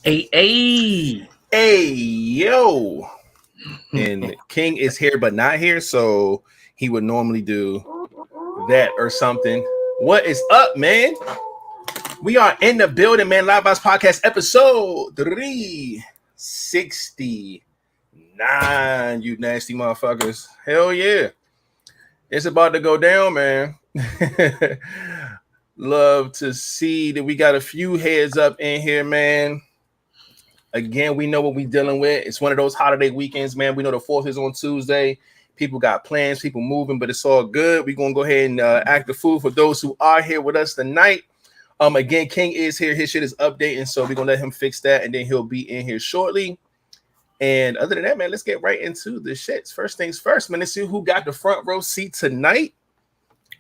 Hey, yo. And King is here, but not here. So he would normally do that or something. What is up, man? We are in the building, man. LiveVibez Podcast episode 369. You nasty motherfuckers. Hell yeah. It's about to go down, man. Love to see that we got a few heads up in here, man. Again, we know what we're dealing with. It's one of those holiday weekends, man. We know the 4th is on Tuesday. People got plans, people moving, but it's all good. We're going to go ahead and act the fool for those who are here with us tonight. Again, King is here. His shit is updating, so we're going to let him fix that, and then he'll be in here shortly. And other than that, man, let's get right into the shits. First things first, man. Let's see who got the front row seat tonight.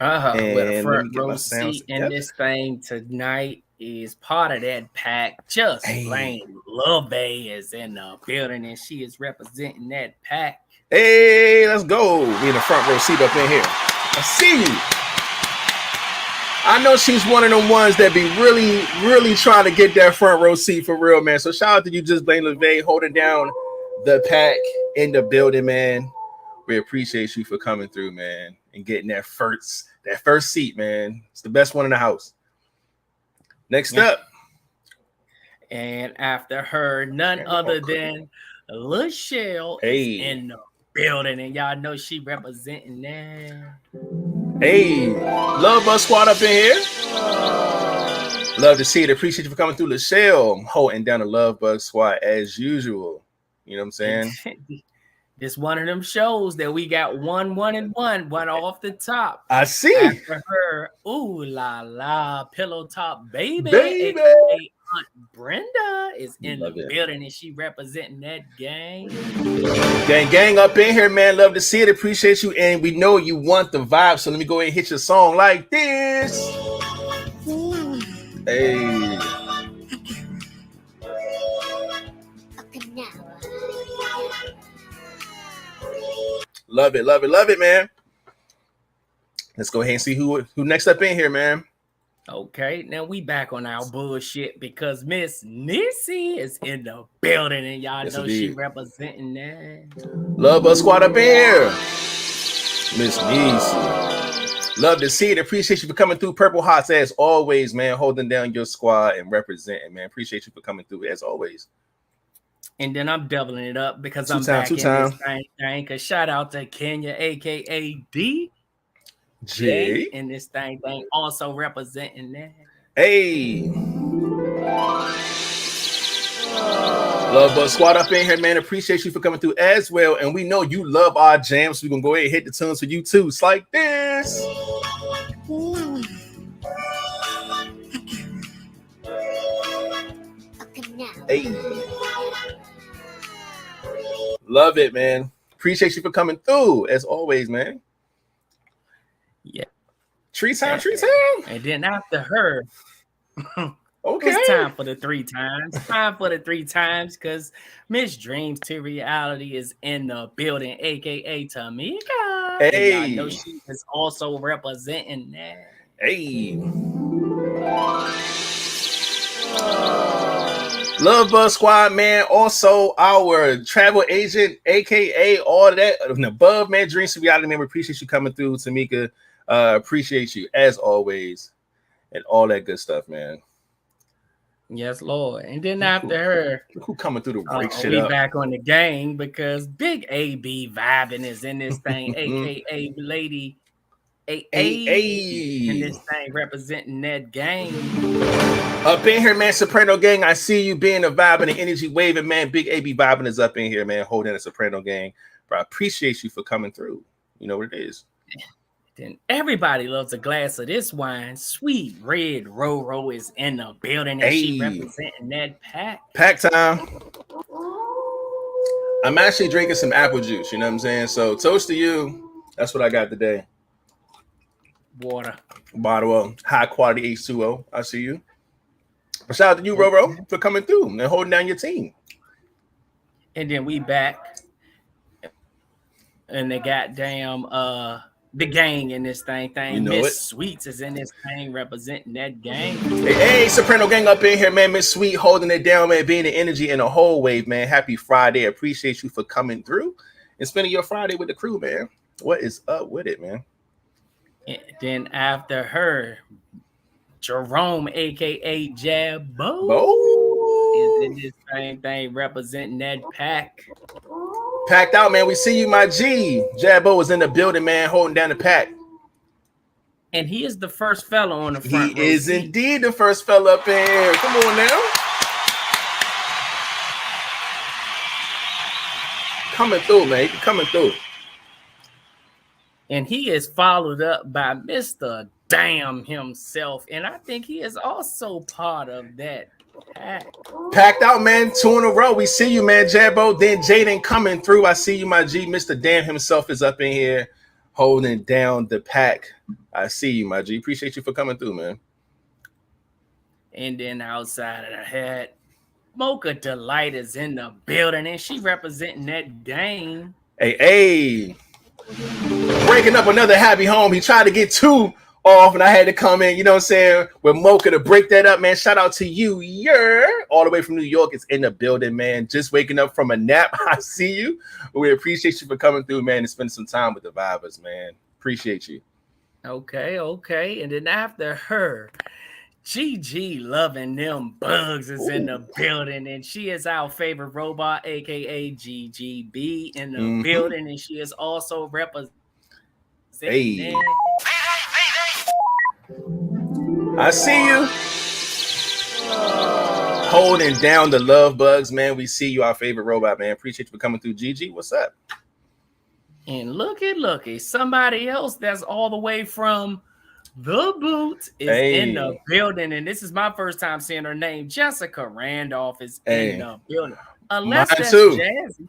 With a front row seat in this thing tonight is part of that pack. Just plain LiveVibez is in the building and she is representing that pack. Hey, let's go. We in the front row seat up in here. I see you. I know she's one of them ones that be really trying to get that front row seat for real, man. So shout out to you, Just Plain LiveVibez, holding down the pack in the building, man. We appreciate you for coming through, man, and getting that first seat, man. It's the best one in the house. Next up. And after her, none other than LaShell is in the building, and y'all know she representing that. Hey, LiveVibez squad up in here. Love to see it. Appreciate you for coming through, LaShell. Holding down the LiveVibez squad as usual. You know what I'm saying? It's one of them shows that we got one off the top. I see. After her, ooh la la, pillow top baby. Aunt Brenda is in the building and she representing that gang. Gang up in here, man. Love to see it. Appreciate you. And we know you want the vibe. So let me go ahead and hit your song like this. Hey. Love it, man. Let's go ahead and see who next up in here, man. Okay, now we back on our bullshit because Miss Nisi is in the building and y'all know she representing that. LiveVibez squad up in here. Miss Nisi. Love to see it. Appreciate you for coming through. Purple Hearts as always, man. Holding down your squad and representing, man. Appreciate you for coming through as always. And then I'm doubling it up because I'm back in this thing. Cause shout out to Kenya, aka DJ, and this thing also representing that. Hey, LiveVibez squad up in here, man. Appreciate you for coming through as well. And we know you love our jams. So we're gonna go ahead and hit the tunes for you too. It's like this. Hey. Love it, man. Appreciate you for coming through as always, man. Yeah. Tree time. And then after her, okay. It's time for the 3 times. Because Miss Dreams to Reality is in the building, aka Tamika. Hey. And I know she is also representing that. Hey. LiveVibez squad, man. Also, our travel agent, aka all that and above, man. Dreams to Reality, man. We appreciate you coming through, Tamika. Appreciate you as always, and all that good stuff, man. Yes, Lord. And then after her, who coming through to break shit we up? back on the gang because Big AB vibing is in this thing, aka Lady A and this thing representing that gang. Up in here, man. Soprano gang, I see you being a vibe and the energy waving, man. Big AB vibing is up in here, man. Holding a Soprano gang. But I appreciate you for coming through. You know what it is. Then everybody loves a glass of this wine. Sweet Red Roro is in the building and she representing that pack. Pack time. I'm actually drinking some apple juice, you know what I'm saying? So toast to you. That's what I got today. Water. Bottle of high quality H2O. I see you. But shout out to you, Roro, for coming through and holding down your team. And then we back. And the goddamn the gang in this thing. You know Miss Sweets is in this thing representing that gang. Hey, Soprano gang up in here, man. Miss Sweet holding it down, man. Being the energy in the whole wave, man. Happy Friday. Appreciate you for coming through and spending your Friday with the crew, man. What is up with it, man? And then after her, Jerome, aka 𝐒𝐿𝐲𝐵𝐿, is in this same thing representing that pack. Packed out, man. We see you, my G. 𝐿𝐲𝐵𝐿 is in the building, man, holding down the pack. And he is the first fella on the front row. He is indeed the first fella up in here. Come on now. Coming through, man. Coming through. And he is followed up by Mr. Damn himself. And I think he is also part of that pack. Packed out, man. 2 in a row. We see you, man, 𝐿𝐲𝐵𝐿. Then Jaden coming through. I see you, my G. Mr. Damn himself is up in here holding down the pack. I see you, my G. Appreciate you for coming through, man. And then outside of the hat, Mocha Delight is in the building, and she representing that gang. Hey. Breaking up another happy home. He tried to get 2 off, and I had to come in, you know what I'm saying, with Mocha to break that up, man. Shout out to you, all the way from New York. It's in the building, man. Just waking up from a nap. I see you. We appreciate you for coming through, man, and spending some time with the Vibez, man. Appreciate you. Okay. And then after her, Gigi loving them bugs is in the building, and she is our favorite robot, aka GGB, in the building, and she is also representing. I see you. Holding down the love bugs, man. We see you, our favorite robot, man. Appreciate you for coming through, Gigi. What's up? And looky, somebody else that's all the way from the boot is in the building, and this is my first time seeing her name. Jessica Randolph is in the building. Unless that's Jazzy.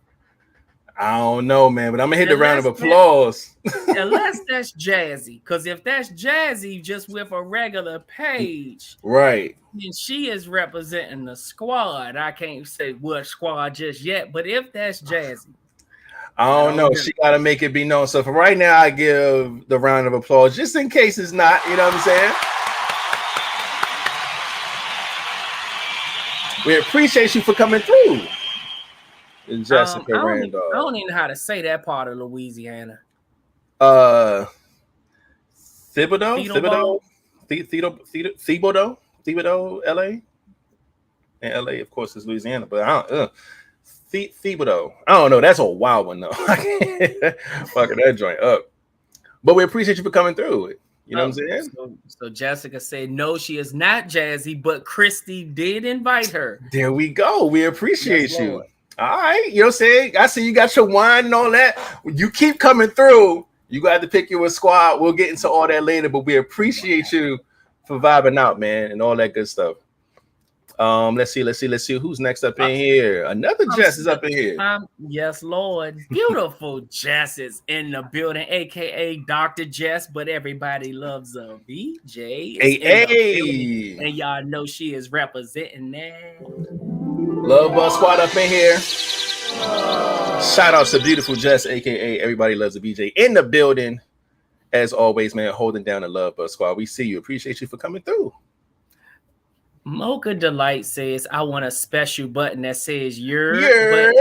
I don't know, man, but I'm gonna hit the round of applause. Unless that's Jazzy, because if that's Jazzy just with a regular page, right, then she is representing the squad. I can't say what squad just yet, but if that's Jazzy, I don't know. She got to make it be known. So for right now, I give the round of applause just in case it's not. You know what I'm saying? We appreciate you for coming through. And Jessica Randolph. I don't even know how to say that part of Louisiana. Thibodaux, LA. And LA, of course, is Louisiana, but I don't Thibodaux. I don't know. That's a wild one though. Fucking that joint up. But we appreciate you for coming through it. You know what I'm saying? So Jessica said no, she is not Jazzy, but Christy did invite her. There we go. We appreciate you. Lord. All right. You know what I'm saying? I see you got your wine and all that. You keep coming through. You got to pick your squad. We'll get into all that later, but we appreciate you for vibing out, man, and all that good stuff. Let's see who's next up in here. Another Jess is up in here. Yes, Lord. Beautiful Jess is in the building, aka Dr. Jess, but everybody loves a BJ. Hey. And y'all know she is representing that. Love Buzz Squad up in here. Shout out to beautiful Jess, aka everybody loves a BJ, in the building. As always, man, holding down the Love Buzz Squad. We see you. Appreciate you for coming through. Mocha Delight says, I want a special button that says you're. But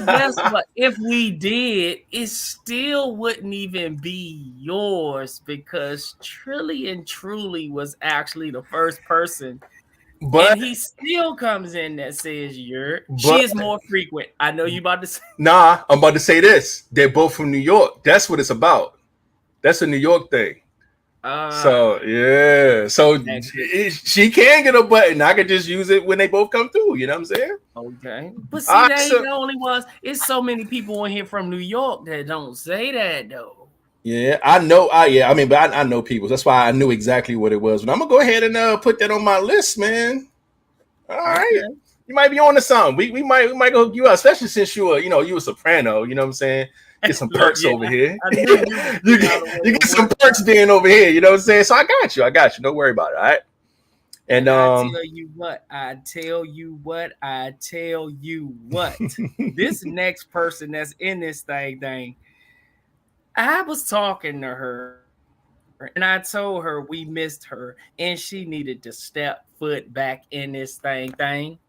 guess what? If we did, it still wouldn't even be yours because Trilly and Truly was actually the first person. But and he still comes in that says you're. She is more frequent. I know you about to say. Nah, I'm about to say this. They're both from New York. That's what it's about. That's a New York thing. So she can get a button. I can just use it when they both come through. You know what I'm saying? Okay, but see, that ain't the only ones. It's so many people in here from New York that don't say that though. Yeah, I know. But I know people. That's why I knew exactly what it was. But I'm gonna go ahead and put that on my list, man. All right, you might be on to something. We might go hook you up, especially since you a soprano. You know what I'm saying? Get some perks over here. You get some perks being over here. You know what I'm saying? So I got you. Don't worry about it. All right. And I tell you what. This next person that's in this thing, I was talking to her and I told her we missed her and she needed to step foot back in this thing.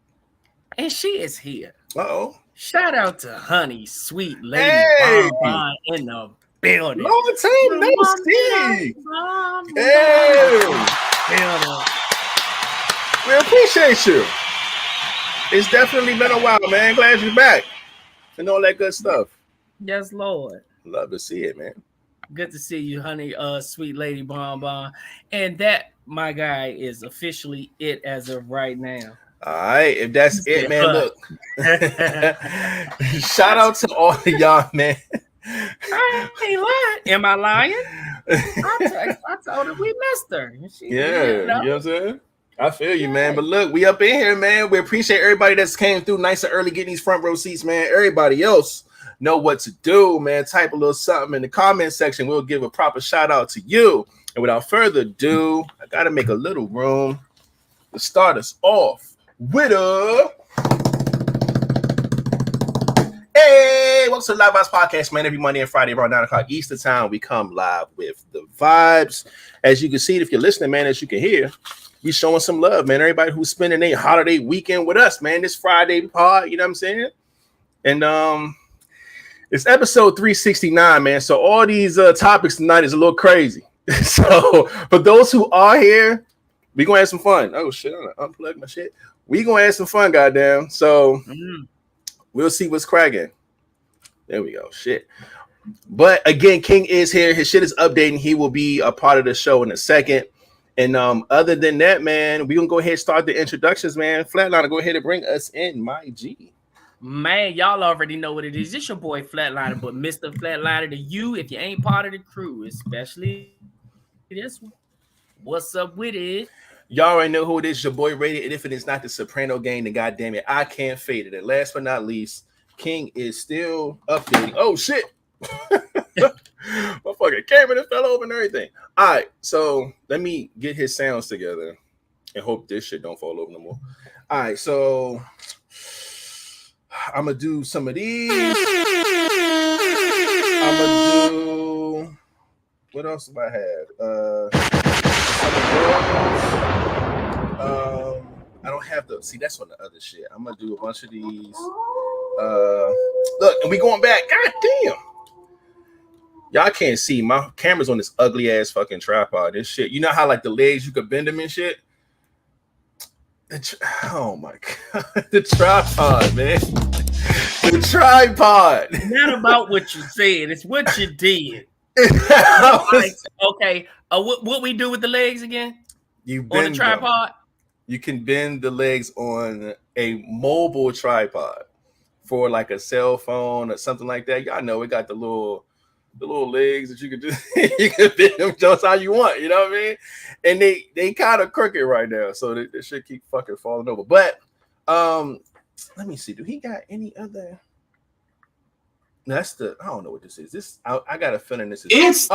And she is here. Uh-oh. Shout out to Honey, sweet lady Bonbon in the building. Long time no see. Hey. We appreciate you. It's definitely been a while, man. Glad you're back. And all that good stuff. Yes, Lord. Love to see it, man. Good to see you, Honey, sweet lady Bonbon. And that, my guy, is officially it as of right now. All right, if that's it, man, look. Shout out to all of y'all, man. I ain't lying. Am I lying? I told her we missed her. You know what I'm saying? I feel you, man. But look, we up in here, man. We appreciate everybody that's came through nice and early, getting these front row seats, man. Everybody else know what to do, man. Type a little something in the comment section. We'll give a proper shout out to you. And without further ado, I got to make a little room to start us off with a hey, welcome to the Live Podcast, man. Every Monday and Friday around 9 o'clock Eastern time, we come live with the vibes. As you can see, if you're listening, man, as you can hear, we showing some love, man. Everybody who's spending a holiday weekend with us, man. This Friday pod, you know what I'm saying? And it's episode 369, man. So all these topics tonight is a little crazy. So for those who are here, we gonna have some fun. Oh shit, I'm gonna unplug my shit. We gonna have some fun, goddamn. So we'll see what's cracking. There we go. Shit. But again, King is here. His shit is updating. He will be a part of the show in a second. And other than that, man, we're gonna go ahead and start the introductions, man. Flatliner, go ahead and bring us in, my G. Man, y'all already know what it is. It's your boy Flatliner, but Mr. Flatliner to you if you ain't part of the crew, especially this one. What's up with it? Y'all already know who it is, your boy Rated. And if it is not the Soprano gang, then goddamn it, I can't fade it. And last but not least, King is still updating. Oh shit. My fucking camera that fell over and everything. All right, so let me get his sounds together and hope this shit don't fall over no more. All right, so I'm gonna do some of these. I'm gonna do what else do I have? I don't have the see. That's on the other shit. I'm gonna do a bunch of these. Look, and we going back. God damn. Y'all can't see. My camera's on this ugly ass fucking tripod. This shit. You know how like the legs you could bend them and shit? Oh my god. The tripod, man. The tripod. Not about what you said. It's what you did. Okay. What we do with the legs again? You bend on the tripod? Them. You can bend the legs on a mobile tripod for like a cell phone or something like that. Y'all know it got the little legs that you can do. You can bend them just how you want, you know what I mean? And they kind of crooked right now, so they should keep fucking falling over. But let me see. Do he got any other? That's the I don't know what this is. This I got a feeling this is it's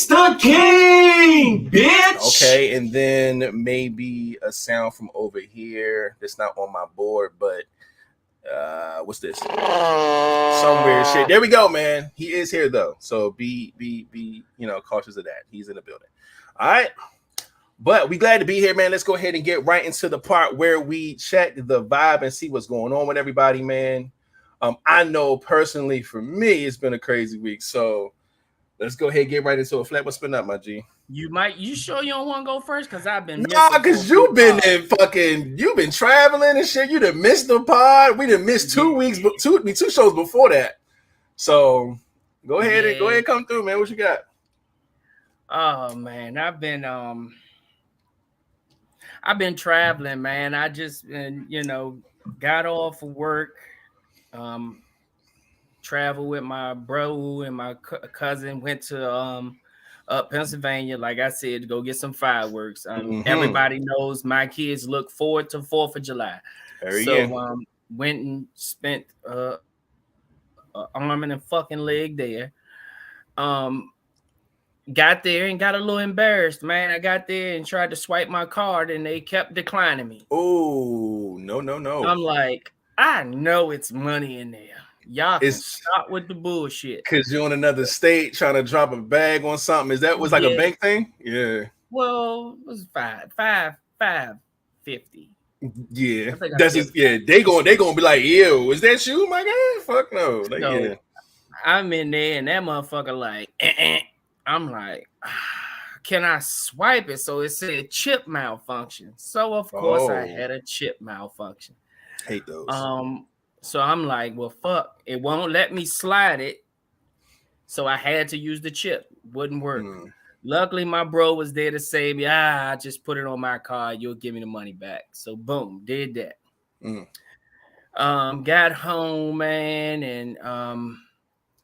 the king, bitch. Okay, and then maybe a sound from over here that's not on my board, but what's this? Some weird shit. There we go, man. He is here though, so be cautious of that. He's in the building. All right. But we glad to be here, man. Let's go ahead and get right into the part where we check the vibe and see what's going on with everybody, man. I know personally for me, it's been a crazy week. So let's go ahead and get right into it. Flat, what's been up, my G? You sure you don't want to go first? Because I've been because you've been traveling and shit. You done missed the pod. We done missed 2 weeks, but two shows before that. So go ahead and come through, man. What you got? Oh man, I've been traveling, man. I just been, got off of work, traveled with my bro and my cousin, went to Pennsylvania, like I said, to go get some fireworks. Everybody knows my kids look forward to 4th of July. Went and spent an arm and a fucking leg there. Got there and got a little embarrassed, man. I got there and tried to swipe my card and they kept declining me. Oh, no. I'm like, I know it's money in there. Y'all can stop with the bullshit. Because you're in another state trying to drop a bag on something. Is that was like a bank thing? Yeah. Well, it was $550. Yeah, that's just, They gonna be like, ew, is that you, my guy? Fuck no. Like, I'm in there and that motherfucker like, I'm like, can I swipe it? So it said chip malfunction. So of course I had a chip malfunction. Hate those. So I'm like, well, fuck, it won't let me slide it. So I had to use the chip. Wouldn't work. Luckily, my bro was there to save me. I just put it on my card. You'll give me the money back. So boom, did that. Got home, man, and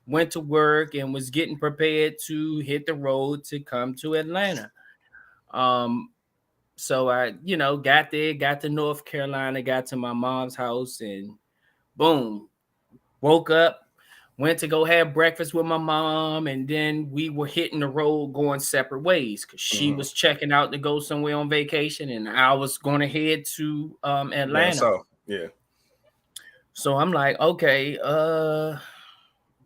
went to work and was getting prepared to hit the road to come to Atlanta. So I, got there, got to North Carolina, got to my mom's house, and boom, woke up. Went to go have breakfast with my mom, and then we were hitting the road going separate ways because she was checking out to go somewhere on vacation, and I was going to head to Atlanta. So I'm like, okay.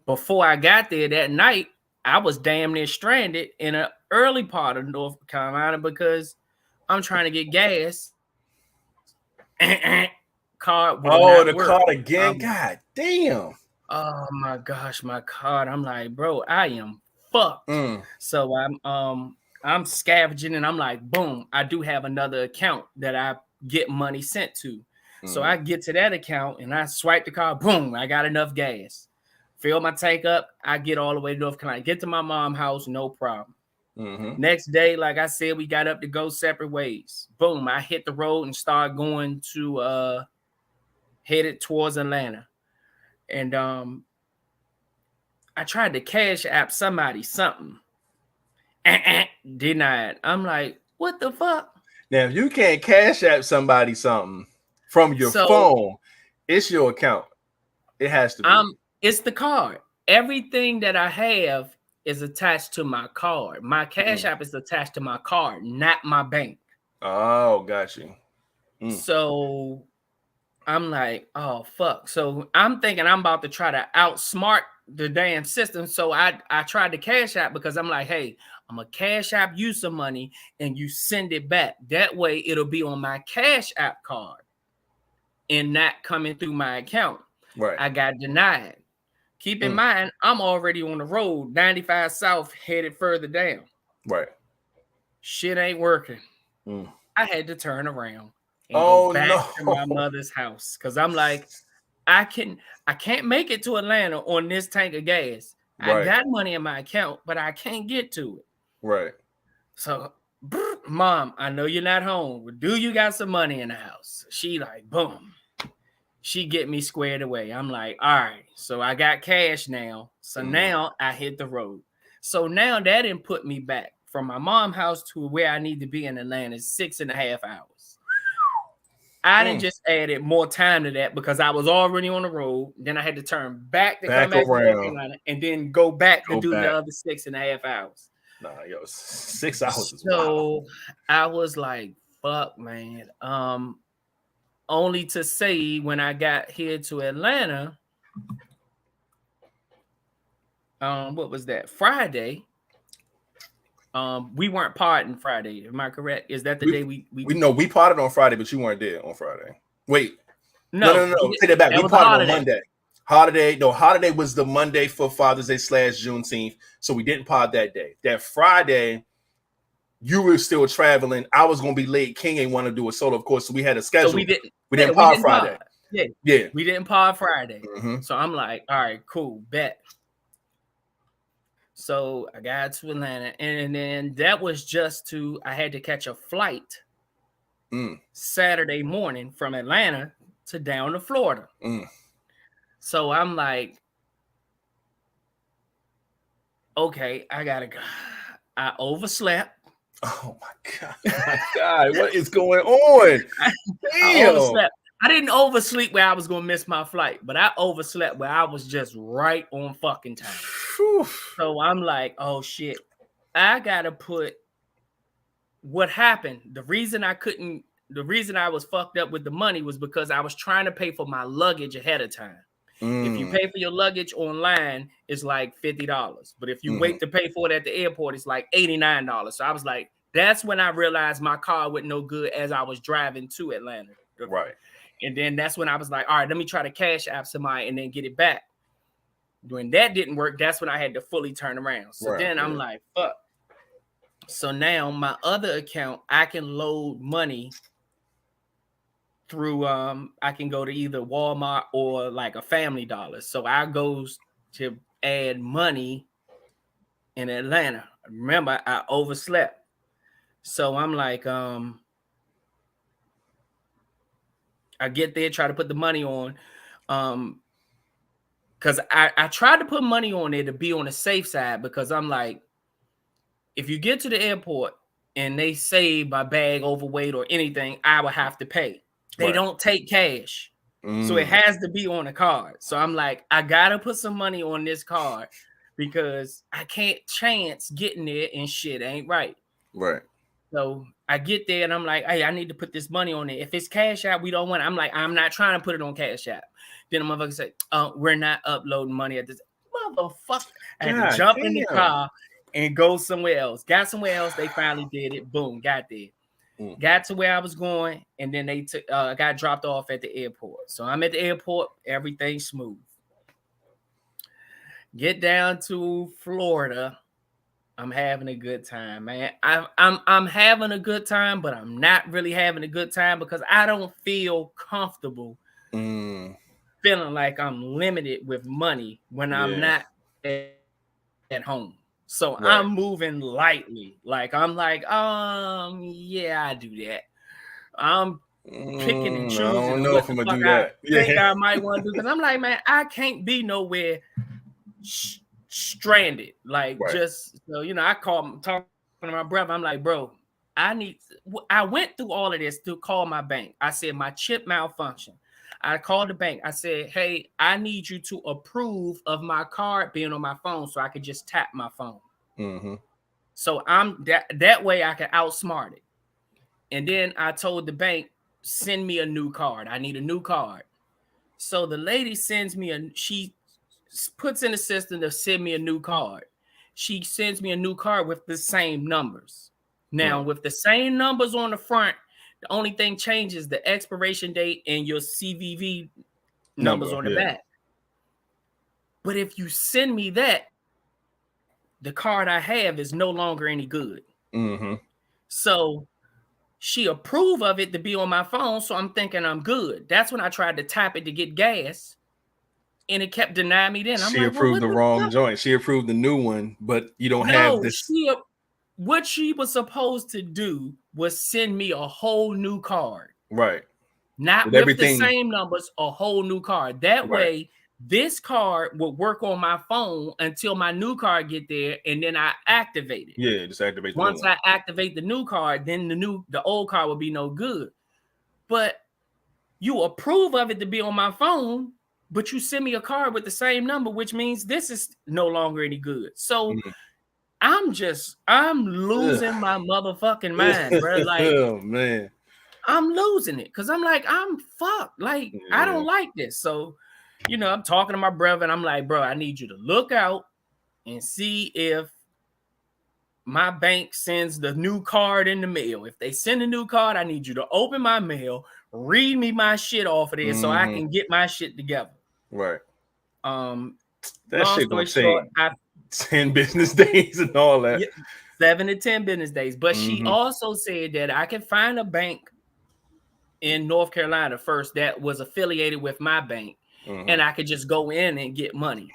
Before I got there that night, I was damn near stranded in an early part of North Carolina because I'm trying to get gas. Card. The card again. God damn. Oh my gosh, my card. I'm like, bro, I am fucked. So I'm scavenging and I'm like, boom, I do have another account that I get money sent to. So I get to that account and I swipe the card, boom, I got enough gas. Fill my tank up, I get all the way to North Carolina. Get to my mom's house, no problem. Next day, like I said, we got up to go separate ways. Boom, I hit the road and start going to headed towards Atlanta. And I tried to cash app somebody something. Denied. I'm like, what the fuck? Now, if you can't cash app somebody something from your phone, it's your account. It has to be. It's the card. Everything that I have is attached to my card. My cash app is attached to my card, not my bank. Oh, got you. So I'm like, oh, fuck. So I'm thinking I'm about to try to outsmart the damn system. So I tried to cash app because I'm like, hey, I'm going to cash app you some money and you send it back. That way it'll be on my cash app card and not coming through my account. Right. I got denied. Keep in mind, I'm already on the road, 95 South, headed further down. Right. Shit ain't working. I had to turn around. And go back to my mother's house because I'm like, I can't make it to Atlanta on this tank of gas. Right. I got money in my account, but I can't get to it. Right. So, Mom, I know you're not home. Do you got some money in the house? She like, boom. She get me squared away. I'm like, all right. So I got cash now. So now I hit the road. So now that didn't put me back from my mom's house to where I need to be in Atlanta 6.5 hours. I didn't just added more time to that because I was already on the road. Then I had to turn back to come back to and then go back to do the other 6.5 hours. Nah, 6 hours. So I was like, fuck, man. Only to say when I got here to Atlanta, what was that? Friday. We weren't partying Friday. Am I correct? Is that the day we know we partied on Friday, but you weren't there on Friday. Wait. No. Take that back. We partied on Monday. Holiday was the Monday for Father's Day / Juneteenth. So we didn't part that day. That Friday, you were still traveling. I was gonna be late. King ain't want to do a solo, of course. So we had a schedule. So we didn't part Friday. Yeah. We didn't part Friday. So I'm like, all right, cool, bet. So I got to Atlanta, and then that was I had to catch a flight Saturday morning from Atlanta to down to Florida. So I'm like, okay, I gotta go. I overslept. Oh my God, what is going on? I overslept. I didn't oversleep where I was gonna miss my flight, but I overslept where I was just right on fucking time. So I'm like, oh shit, I gotta put what happened. The reason I was fucked up with the money was because I was trying to pay for my luggage ahead of time. If you pay for your luggage online, it's like $50. But if you wait to pay for it at the airport, it's like $89. So I was like, that's when I realized my car wasn't no good as I was driving to Atlanta. Right. And then that's when I was like, all right, let me try to cash app somebody and then get it back. When that didn't work, that's when I had to fully turn around. So then I'm like, fuck. So now my other account, I can load money through I can go to either Walmart or like a Family Dollar. So I goes to add money in Atlanta. Remember, I overslept. So I'm like, I get there, try to put the money on. Because I tried to put money on there to be on the safe side, because I'm like, if you get to the airport and they say my bag overweight or anything, I will have to pay. They don't take cash. So it has to be on a card. So I'm like, I gotta put some money on this card because I can't chance getting there and shit ain't right. Right. So I get there and I'm like, hey, I need to put this money on it. If it's Cash App, we don't want it. I'm like, I'm not trying to put it on Cash App. Then the motherfucker said, we're not uploading money at this. Motherfucker. I had to jump in the car and go somewhere else. Got somewhere else. They finally did it. Boom, got there. Got to where I was going, and then they took got dropped off at the airport. So I'm at the airport, everything's smooth. Get down to Florida. I'm having a good time, man. I'm having a good time, but I'm not really having a good time because I don't feel comfortable feeling like I'm limited with money when I'm not at home. So I'm moving lightly. Like I'm like, yeah, I do that. I'm picking and choosing. I don't know if I'm gonna do that. I think I might want to do, because I'm like, man, I can't be nowhere stranded. Like just so I talking to my brother. I'm like, bro, I went through all of this to call my bank. I said my chip malfunction. I called the bank. I said, hey, I need you to approve of my card being on my phone so I could just tap my phone. So I'm that way I can outsmart it. And then I told the bank, send me a new card. I need a new card. So the lady sends me she puts in the system to send me a new card. She sends me a new card with the same numbers. Now, with the same numbers on the front, the only thing changes the expiration date and your CVV numbers on the back. But if you send me that, the card I have is no longer any good. So she approved of it to be on my phone, so I'm thinking I'm good. That's when I tried to tap it to get gas, and it kept denying me then. She approved the wrong joint. She approved the new one, but you don't have this. What she was supposed to do was send me a whole new card. Right. Not with the same numbers, a whole new card. That way, this card would work on my phone until my new card get there, and then I activate it. Yeah, just activate. Once I activate the new card, then the old card will be no good. But you approve of it to be on my phone, but you send me a card with the same number, which means this is no longer any good. So I'm losing my motherfucking mind, bro. Like, oh man, I'm losing it because I'm like, I'm fucked. Like, I don't like this. So, I'm talking to my brother and I'm like, bro, I need you to look out and see if my bank sends the new card in the mail. If they send a new card, I need you to open my mail, read me my shit off of there so I can get my shit together. Right. That shit gonna take 10 business days and all that. 7 to 10 business days. But she also said that I can find a bank in North Carolina first that was affiliated with my bank, and I could just go in and get money.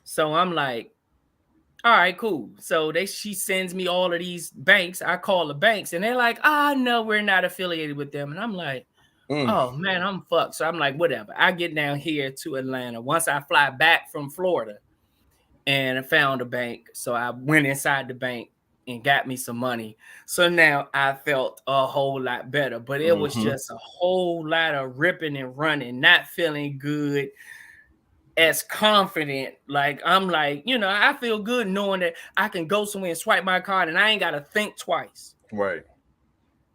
So I'm like, all right, cool. So she sends me all of these banks. I call the banks, and they're like, no, we're not affiliated with them. And I'm like, oh man, I'm fucked. So I'm like, whatever. I get down here to Atlanta. Once I fly back from Florida, and I found a bank. So I went inside the bank and got me some money. So now I felt a whole lot better, but it was just a whole lot of ripping and running, not feeling good, as confident. Like, I'm like, I feel good knowing that I can go somewhere and swipe my card and I ain't got to think twice. Right.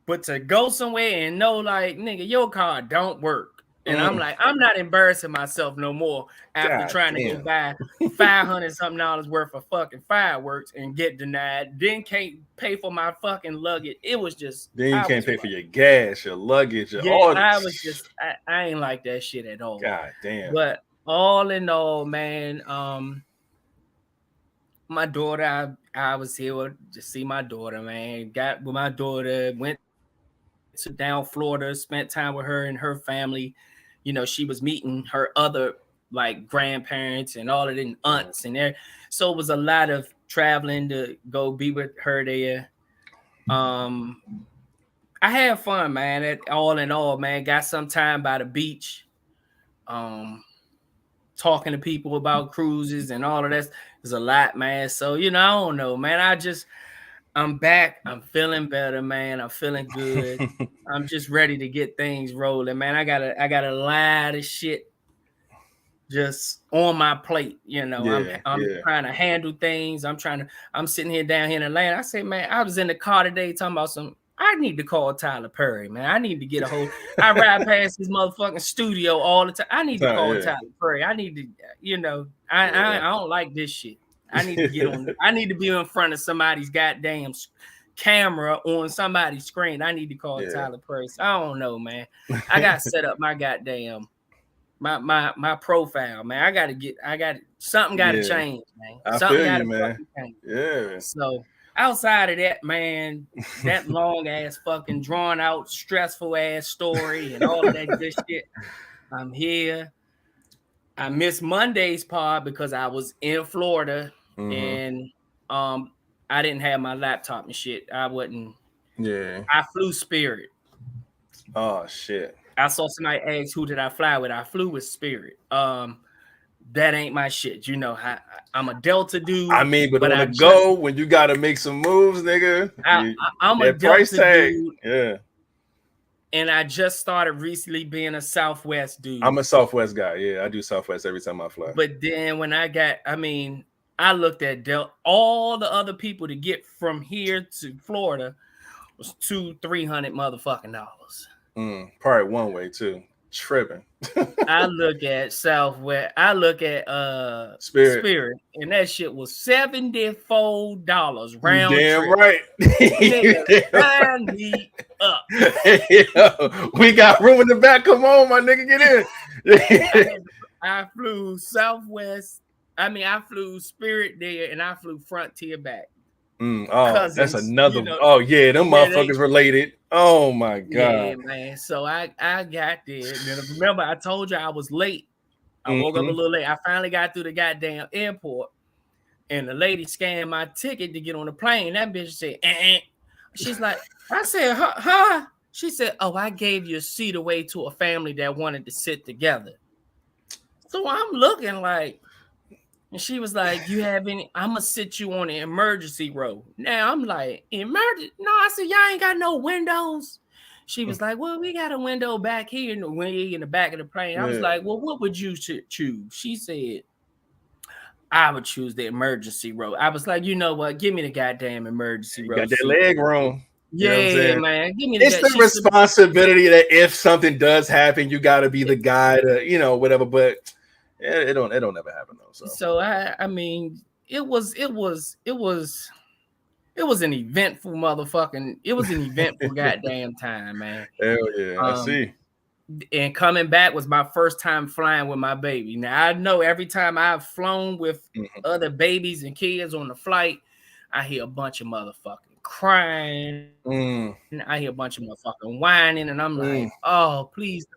But to go somewhere and know, like, nigga, your card don't work. And I'm like, I'm not embarrassing myself no more after trying to go buy $500-something worth of fucking fireworks and get denied. Then can't pay for my fucking luggage. It was just. Then you can't pay for your gas, your luggage, I was just. I ain't like that shit at all. God damn. But all in all, man, my daughter, I was here to see my daughter, man. Got with my daughter, went to down Florida, spent time with her and her family. You know, she was meeting her other like grandparents and all of them aunts and there. So it was a lot of traveling to go be with her there. I had fun, man. All in all, man, got some time by the beach. Talking to people about cruises and all of that. There's a lot, man. So, you know, I don't know, man. I'm back. I'm feeling better, man. I'm feeling good. I'm just ready to get things rolling, man. I got a lot of shit just on my plate, you know. I'm trying to handle things. I'm sitting here down here in Atlanta. I say, man, I was in the car today talking about I need to call Tyler Perry, man. I need to get a hold. I ride past his motherfucking studio all the time. I need to call Tyler Perry. I need to, you know, I don't like this shit. I need to get on. I need to be in front of somebody's goddamn camera on somebody's screen. I need to call Tyler Perry. So I don't know, man. I got to set up my goddamn my profile, man. Something got to change, man. Something got to change. Yeah. So outside of that, man, that long ass fucking drawn out, stressful ass story and all of that good shit. I'm here. I missed Monday's pod because I was in Florida and I didn't have my laptop and shit. I wasn't. Yeah. I flew Spirit. Oh shit. I saw somebody ask who did I fly with. I flew with Spirit. That ain't my shit. You know, I'm a Delta dude. I mean, but on the go when you got to make some moves, nigga. I'm a Delta dude. Yeah. And I just started recently being a Southwest dude. I'm a Southwest guy. Yeah, I do Southwest every time I fly. But then when I looked at Delta. All the other people to get from here to Florida was $200-300 motherfucking dollars. Probably one way too. Tripping. I look at Southwest. I look at Spirit, and that shit was $74 round Damn trip. right. Sign me up. Yo, we got room in the back. Come on, my nigga, get in. I flew Southwest. I flew Spirit there, and I flew Frontier back. Cousins, that's another. You know, oh yeah, them motherfuckers related. Oh my god. Yeah, man. So I got there. And remember, I told you I was late. I woke up a little late. I finally got through the goddamn airport, and the lady scanned my ticket to get on the plane. That bitch said, She's like, I said, huh? She said, oh, I gave your seat away to a family that wanted to sit together. So I'm looking like. And she was like, you have any? I'm going to sit you on the emergency row. Now I'm like, emergency? No, I said, y'all ain't got no windows. She was like, well, we got a window back here in the back of the plane. I was like, well, what would you choose? She said, I would choose the emergency row. I was like, you know what? Give me the goddamn emergency row. Got that leg room. Yeah, man. Give me it's the responsibility that if something does happen, you got to be the guy to, you know, whatever. But it don't ever happen though. So I mean, it was an eventful motherfucking. It was an eventful goddamn time, man. Hell yeah, I see. And coming back was my first time flying with my baby. Now I know every time I've flown with other babies and kids on the flight, I hear a bunch of motherfucking crying. I hear a bunch of motherfucking whining, and I'm like, oh, please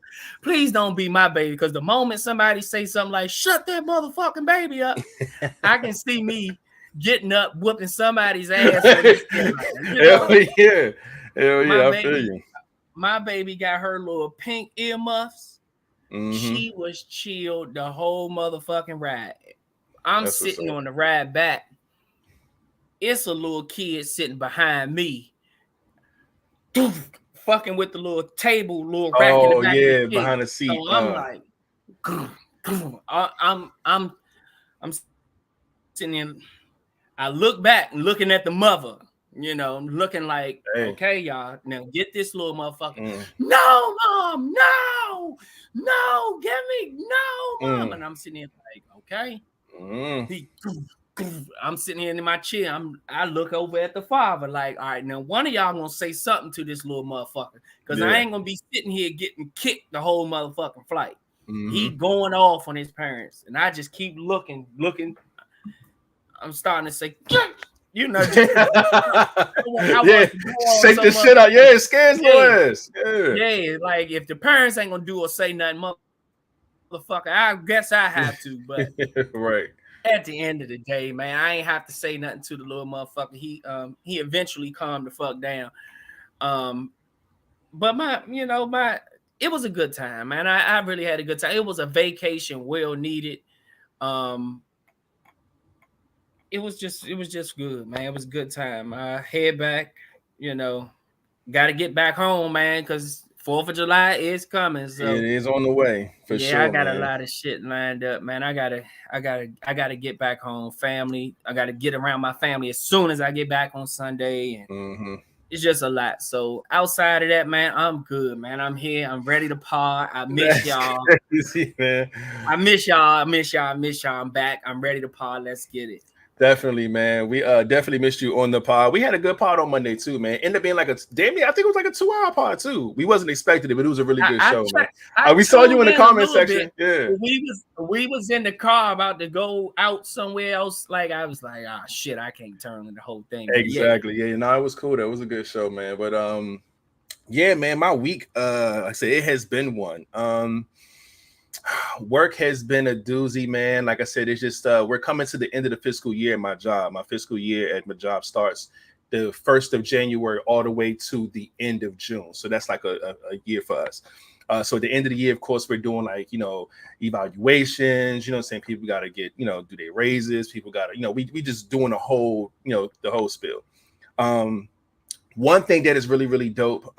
don't be my baby. Because the moment somebody say something like, shut that motherfucking baby up, I can see me getting up, whooping somebody's ass. Hell yeah. I feel you. My baby got her little pink earmuffs. She was chilled the whole motherfucking ride. That's sitting on the ride back. It's a little kid sitting behind me, fucking with the little table, little rack in the back of the behind the seat. So I'm like, I'm sitting in. I look back and looking at the mother. You know, I'm looking like, okay, y'all, now get this little motherfucker. No, mom, no, I'm sitting here like, okay. I'm sitting here in my chair. I look over at the father like, all right, now one of y'all gonna say something to this little motherfucker, because I ain't gonna be sitting here getting kicked the whole motherfucking flight. He going off on his parents, and I just keep looking. I'm starting to say, you know, just shake the shit out. Yeah, it scares boys. Yeah, like if the parents ain't gonna do or say nothing, motherfucker, I guess I have to. But right. At the end of the day, man, I ain't have to say nothing to the little motherfucker. He eventually calmed the fuck down. But it was a good time, man. I really had a good time. It was a vacation, well needed. It was just good, man. It was a good time. I head back, got to get back home, man, because 4th of July is coming. So it is on the way for sure. I got a lot of shit lined up, man. I gotta get back home, family. I gotta get around my family as soon as I get back on Sunday, and it's just a lot. So outside of that, man, I'm good, man. I'm here. I'm ready to pod. I miss y'all. Crazy, man. I miss y'all. I'm back. I'm ready to pod. Let's get it. Definitely, man. We definitely missed you on the pod. We had a good pod on Monday too, man. Ended up being like I think it was like a 2-hour pod too. We wasn't expecting it, but it was a really good show, man. We saw you in the comment section. Yeah. We was in the car about to go out somewhere else. Like I was like, shit, I can't turn the whole thing. Exactly. Yeah, no, it was cool. That was a good show, man. But yeah, man, my week, like I said, it has been one. Work has been a doozy, man. Like I said, it's just we're coming to the end of the fiscal year at my job. My fiscal year at my job starts the 1st of January all the way to the end of June. So that's like a year for us. So at the end of the year, of course, we're doing like, evaluations, saying people got to get, do their raises. People got to, we just doing the whole spiel. One thing that is really, really dope.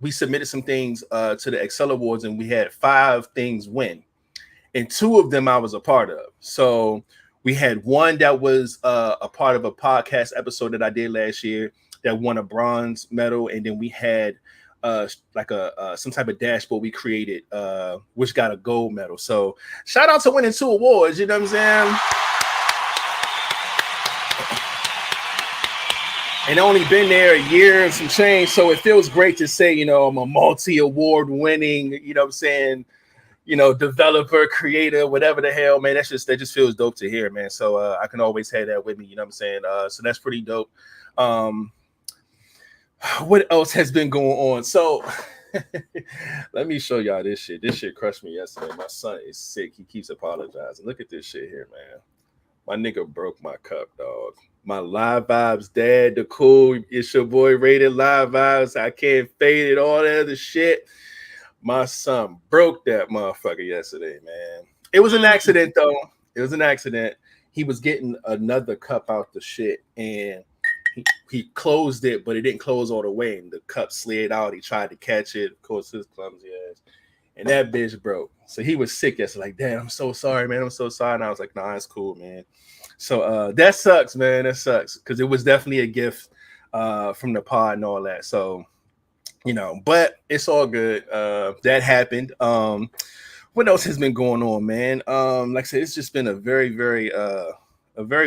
We submitted some things to the Excel Awards, and we had 5 things win, and 2 of them I was a part of. So we had one that was a part of a podcast episode that I did last year that won a bronze medal, and then we had like some type of dashboard we created, which got a gold medal. So shout out to winning 2 awards. You know what I'm saying? And only been there a year and some change, so it feels great to say, I'm a multi-award winning, developer, creator, whatever the hell, man. That just feels dope to hear, man. So I can always have that with me, you know what I'm saying? So that's pretty dope. What else has been going on? So let me show y'all this shit. This shit crushed me yesterday. My son is sick. He keeps apologizing. Look at this shit here, man. My nigga broke my cup, dog. My Live Vibes dad, the cool, it's your boy rated Live Vibes. I can't fade it, all that other shit. My son broke that motherfucker yesterday, man. It was an accident, though. It was an accident. He was getting another cup out the shit, and he closed it, but it didn't close all the way, and the cup slid out. He tried to catch it. Of course, his clumsy ass. And that bitch broke. So he was sick yesterday. Like, damn, I'm so sorry, man. I'm so sorry. And I was like, nah, it's cool, man. So that sucks, man. That sucks. Because it was definitely a gift from the pod and all that. So, but it's all good. That happened. What else has been going on, man? Like I said, it's just been a very, very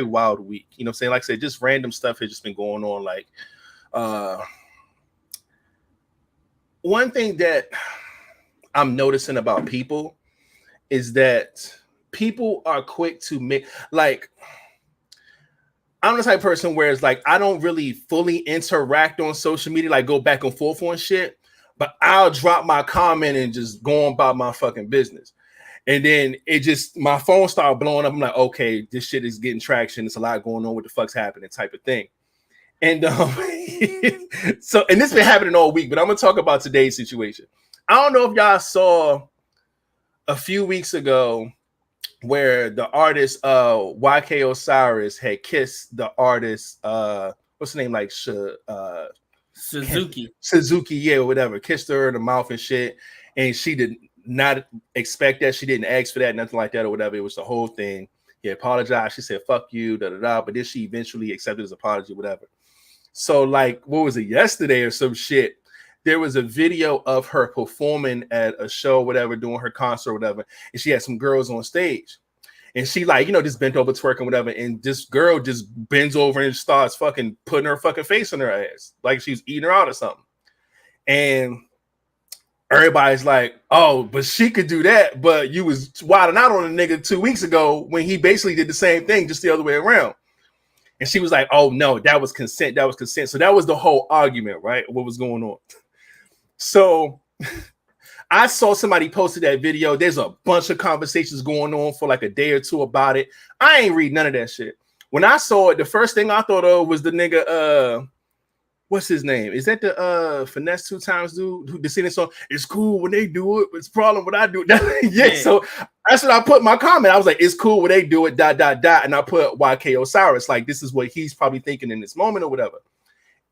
wild week. You know what I'm saying? Like I said, just random stuff has just been going on. Like one thing that I'm noticing about people is that people are quick to make, like, I'm the type of person where it's like I don't really fully interact on social media, like go back and forth on shit, but I'll drop my comment and just go on about my fucking business. And then my phone started blowing up. I'm like, okay, this shit is getting traction. It's a lot going on. What the fuck's happening? Type of thing. And so, and this been happening all week, but I'm gonna talk about today's situation. I don't know if y'all saw a few weeks ago where the artist 𝐌𝐞𝐫𝐻 Osiris had kissed the artist what's the name, like Suzuki, yeah, whatever, kissed her in the mouth and shit, and she did not expect that. She didn't ask for that, nothing like that or whatever. It was the whole thing. He apologized. She said fuck you, but then she eventually accepted his apology, whatever. So like, what was it, yesterday or some shit? there was a video of her performing at a show, whatever, doing her concert, whatever, and she had some girls on stage. And she like, just bent over twerking, whatever. And this girl just bends over and starts fucking putting her fucking face on her ass. Like she was eating her out or something. And everybody's like, oh, but she could do that. But you was wilding out on a nigga 2 weeks ago when he basically did the same thing, just the other way around. And she was like, oh, no, that was consent. That was consent. So that was the whole argument, right? What was going on. So I saw somebody posted that video. There's a bunch of conversations going on for like a day or two about it. I ain't read none of that shit. When I saw it, the first thing I thought of was the nigga, what's his name? Is that the Finesse 2 Times dude who sing this song? It's cool when they do it, but it's a problem when I do it. Yeah, so that's what I put in my comment. I was like, it's cool when they do it, ... And I put 𝐿 Osiris. Like, this is what he's probably thinking in this moment or whatever.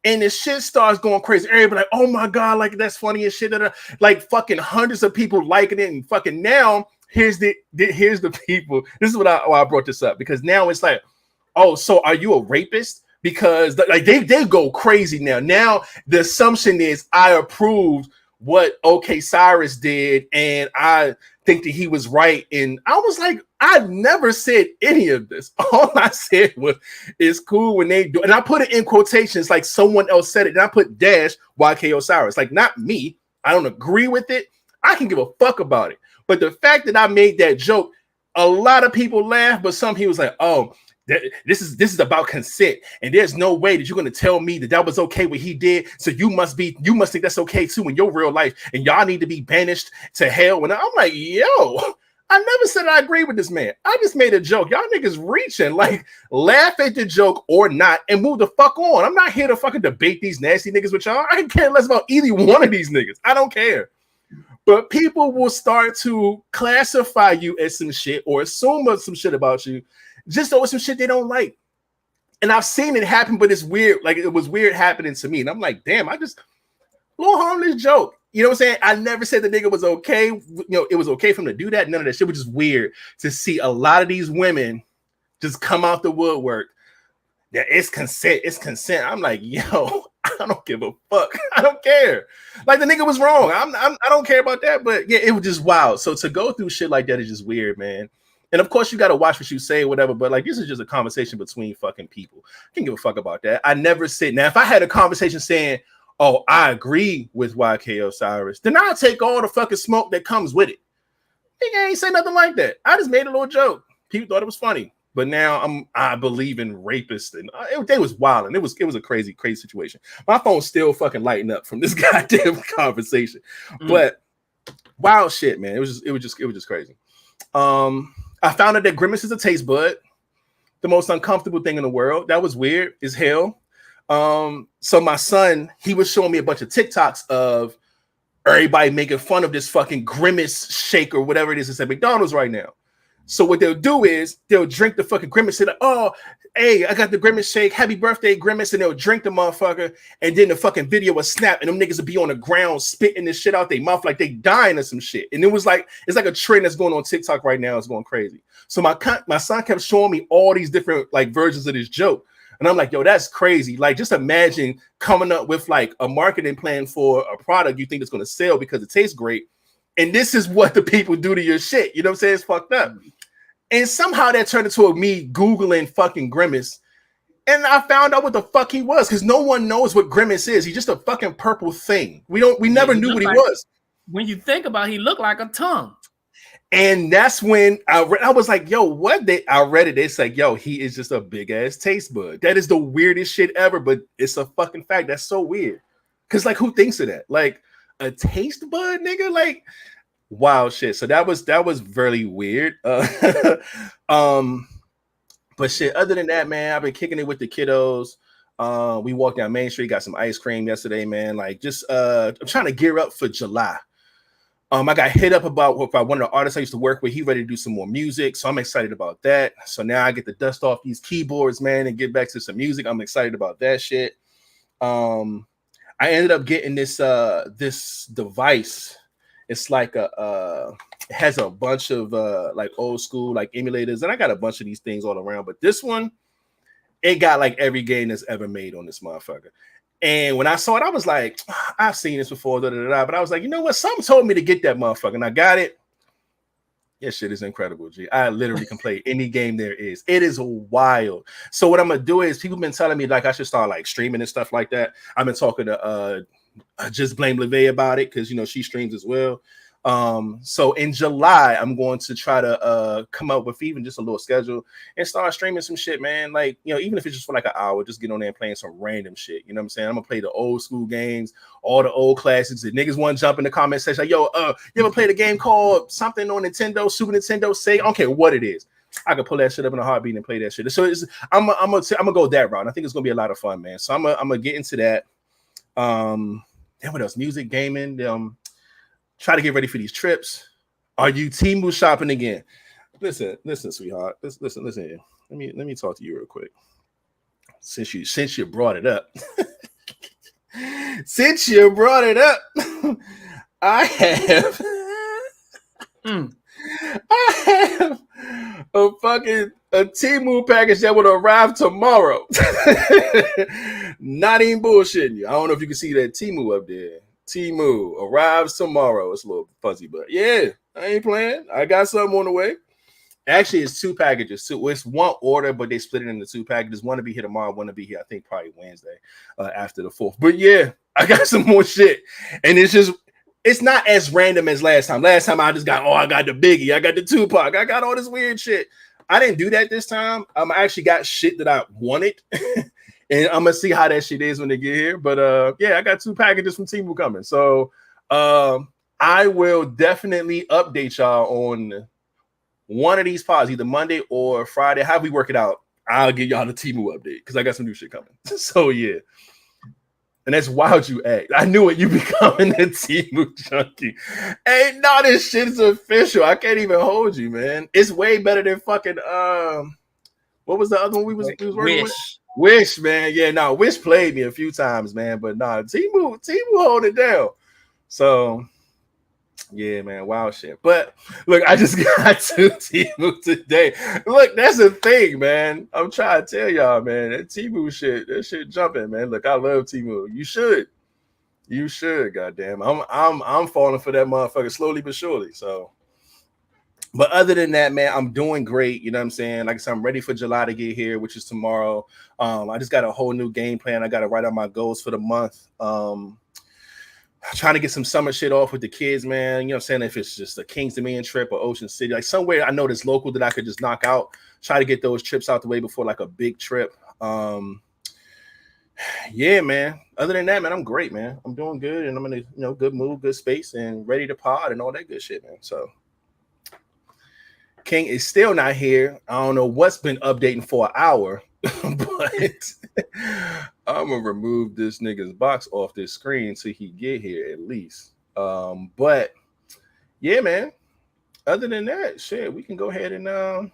And the shit starts going crazy. Everybody like, oh my God, like that's funny as shit. Like fucking hundreds of people liking it. And fucking now, here's the people. This is why I brought this up. Because now it's like, oh, so are you a rapist? Because like they go crazy now. Now the assumption is I approved what 𝐿 did, and I think that he was right. And I was like, I never said any of this. All I said was it's cool when they do, and I put it in quotations like someone else said it, and I put dash 𝐌𝐿 Osiris, like not me. I don't agree with it. I can give a fuck about it. But the fact that I made that joke, a lot of people laugh, but some people was like, oh, this is about consent, and there's no way that you're going to tell me that was okay what he did, so you must think that's okay too in your real life, and y'all need to be banished to hell. And I'm like, yo, I never said I agree with this man. I just made a joke. Y'all niggas reaching, like, laugh at the joke or not and move the fuck on. I'm not here to fucking debate these nasty niggas with y'all. I care less about either one of these niggas. I don't care. But people will start to classify you as some shit or assume some shit about you just over some shit they don't like. And I've seen it happen, but it's weird. Like, it was weird happening to me. And I'm like, damn, a little harmless joke. You know what I'm saying? I never said the nigga was okay. It was okay for him to do that. None of that shit was just weird to see a lot of these women just come out the woodwork. Yeah, it's consent. It's consent. I'm like, yo, I don't give a fuck. I don't care. Like, the nigga was wrong. I don't care about that. But yeah, it was just wild. So to go through shit like that is just weird, man. And of course, you got to watch what you say, whatever. But like, this is just a conversation between fucking people. I can't give a fuck about that. I never said. Now, if I had a conversation saying, oh, I agree with 𝐌𝐿 Osiris, then I'll take all the fucking smoke that comes with it. Nigga ain't say nothing like that. I just made a little joke. People thought it was funny. But now I believe in rapists, and they was wild, and it was a crazy situation. My phone's still fucking lighting up from this goddamn conversation. But wild shit, man. It was just crazy. I found out that Grimace is a taste bud, the most uncomfortable thing in the world. That was weird as hell. So my son, he was showing me a bunch of TikToks of everybody making fun of this fucking Grimace shake or whatever it is that's at McDonald's right now. So what they'll do is they'll drink the fucking Grimace, say, oh, hey, I got the Grimace shake, happy birthday, Grimace, and they'll drink the motherfucker, and then the fucking video will snap, and them niggas will be on the ground spitting this shit out their mouth like they dying or some shit. And it's like a trend that's going on TikTok right now. It's going crazy. So my son kept showing me all these different like versions of this joke. And I'm like, yo, that's crazy. Like, just imagine coming up with like a marketing plan for a product you think it's going to sell because it tastes great. And this is what the people do to your shit. You know what I'm saying? It's fucked up. And somehow that turned into me Googling fucking Grimace. And I found out what the fuck he was, because no one knows what Grimace is. He's just a fucking purple thing. We never knew what he was. When you think about it, he looked like a tongue. And that's when I was like, yo, what? I read it. It's like, yo, he is just a big ass taste bud. That is the weirdest shit ever, but it's a fucking fact. That's so weird. Because like, who thinks of that? Like, a taste bud, nigga? Like, wild shit. So that was really weird. But shit, other than that, man, I've been kicking it with the kiddos. We walked down Main Street, got some ice cream yesterday, man. Like, just I'm trying to gear up for July. I got hit up by one of the artists I used to work with. He ready to do some more music, so I'm excited about that. So now I get to dust off these keyboards, man, and get back to some music. I'm excited about that shit. I ended up getting this device. It's like it has a bunch of like old school like emulators, and I got a bunch of these things all around. But this one, it got like every game that's ever made on this motherfucker. And when I saw it, I was like, I've seen this before, but I was like, you know what? Something told me to get that motherfucker, and I got it. Yeah, shit is incredible, G. I literally can play any game there is. It is wild. So what I'm gonna do is, people been telling me like I should start like streaming and stuff like that. I've been talking to Just Blame LeVay about it, because she streams as well. So in July, I'm going to try to come up with even just a little schedule and start streaming some shit, man. Like, even if it's just for like an hour, just get on there and playing some random shit. You know what I'm saying? I'm gonna play the old school games, all the old classics. If niggas want to jump in the comment section, like, yo, you ever played a game called something on Nintendo, Super Nintendo, Sega? I don't care what it is. I could pull that shit up in a heartbeat and play that shit. So I'm gonna go that route. I think it's gonna be a lot of fun, man. So I'm gonna get into that. Then what else? Music, gaming, try to get ready for these trips. Are you Temu shopping again? Listen, sweetheart. Listen here. Let me talk to you real quick. Since you brought it up. Since you brought it up, I have a Temu package that would arrive tomorrow. Not even bullshitting you. I don't know if you can see that Temu up there. Temu arrives tomorrow. It's a little fuzzy, but yeah, I ain't playing. I got something on the way. Actually, it's 2 packages. So it's one order, but they split it into 2 packages. One to be here tomorrow, one to be here, I think, probably Wednesday after the 4th. But yeah, I got some more shit. And it's not as random as last time. Last time I just got, I got the Biggie, I got the Tupac, I got all this weird shit. I didn't do that this time. I actually got shit that I wanted. And I'm gonna see how that shit is when they get here. But yeah, I got 2 packages from Temu coming. So I will definitely update y'all on one of these pods, either Monday or Friday. How we work it out, I'll give y'all the Temu update because I got some new shit coming. So yeah. And that's wild you act. I knew it, you becoming a Temu junkie. Hey, no, this shit is official. I can't even hold you, man. It's way better than fucking what was the other one we was working with? Wish, man. Yeah, no, Wish played me a few times, man. But nah, Temu hold it down. So yeah, man, wild shit. But look, I just got to Temu today. Look, that's the thing, man. I'm trying to tell y'all, man. That Temu shit, that shit jumping, man. Look, I love Temu. You should, goddamn. I'm falling for that motherfucker slowly but surely. So. But other than that, man, I'm doing great. You know what I'm saying? Like I said, I'm ready for July to get here, which is tomorrow. I just got a whole new game plan. I got to write out my goals for the month. Trying to get some summer shit off with the kids, man. You know what I'm saying? If it's just a King's Dominion trip or Ocean City, like somewhere I know that's local that I could just knock out. Try to get those trips out the way before like a big trip. Yeah, man. Other than that, man, I'm great, man. I'm doing good, and I'm in a good mood, good space, and ready to pod and all that good shit, man. So. King is still not here. I don't know what's been updating for an hour, but I'm gonna remove this nigga's box off this screen till he get here at least. But yeah, man. Other than that, shit, we can go ahead and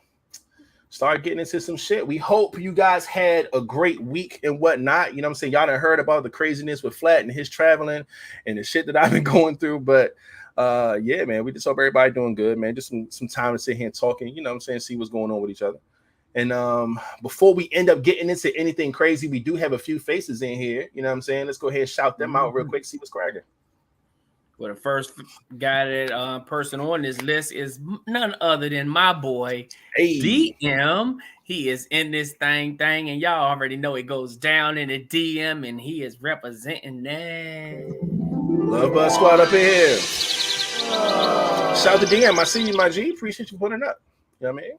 start getting into some shit. We hope you guys had a great week and whatnot. You know what I'm saying? Y'all done heard about the craziness with Flat and his traveling and the shit that I've been going through, but yeah, man, we just hope everybody doing good, man. Just some time to sit here and talking, you know what I'm saying, see what's going on with each other. And before we end up getting into anything crazy, we do have a few faces in here, you know what I'm saying? Let's go ahead and shout them out real quick, see what's cracking. Well, the first guy that person on this list is none other than my boy DM. He is in this thing, and y'all already know it goes down in the DM, and he is representing that. Love Buzz Squad up in here. Shout out to DM. I see you, my G. Appreciate you putting up. You know what I mean?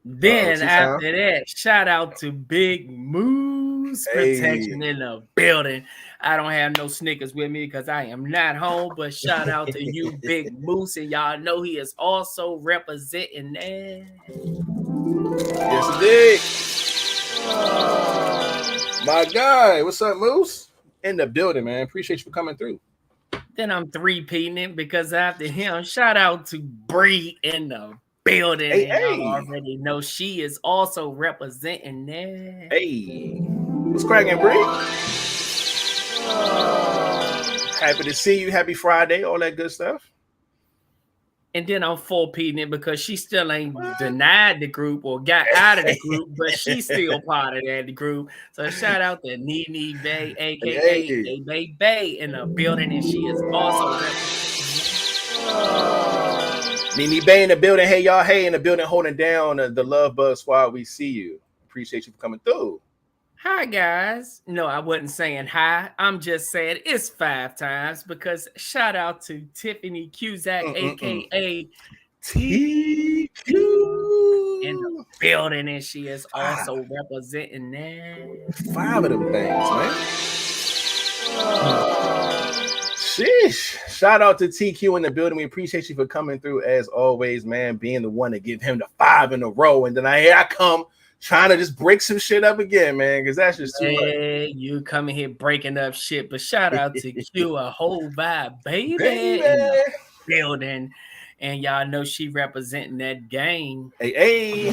Then after that, shout out to Big Moose Protection in the building. I don't have no Snickers with me because I am not home, but shout out to you, Big Moose, and y'all know he is also representing that. Yes, indeed. My guy, what's up, Moose? In the building, man. Appreciate you for coming through. Then I'm 3-peating it because after him, shout out to Bree in the building. Y'all already know she is also representing that. Hey, what's cracking, Bree? Happy to see you. Happy Friday, all that good stuff. And then I'm 4P'ing it because she still ain't denied the group or got out of the group, but she's still part of that group. So shout out to Nene Bay, aka Bay in the building, and she is also Nene Bay in the building. Hey y'all, hey in the building, holding down the Love Bug Squad. We see you. Appreciate you for coming through. Hi guys. No, I wasn't saying hi. I'm just saying it's 5 times because shout out to Tiffany Q-Zack, aka TQ in the building, and she is also representing that. 5 of them things, man. Sheesh. Shout out to TQ in the building. We appreciate you for coming through as always, man. Being the one to give him the 5 in a row, and then here I come trying to just break some shit up again, man, because that's just too much. You coming here breaking up shit, but shout out to Q, a whole vibe, baby, in the building. And y'all know she representing that gang. Hey.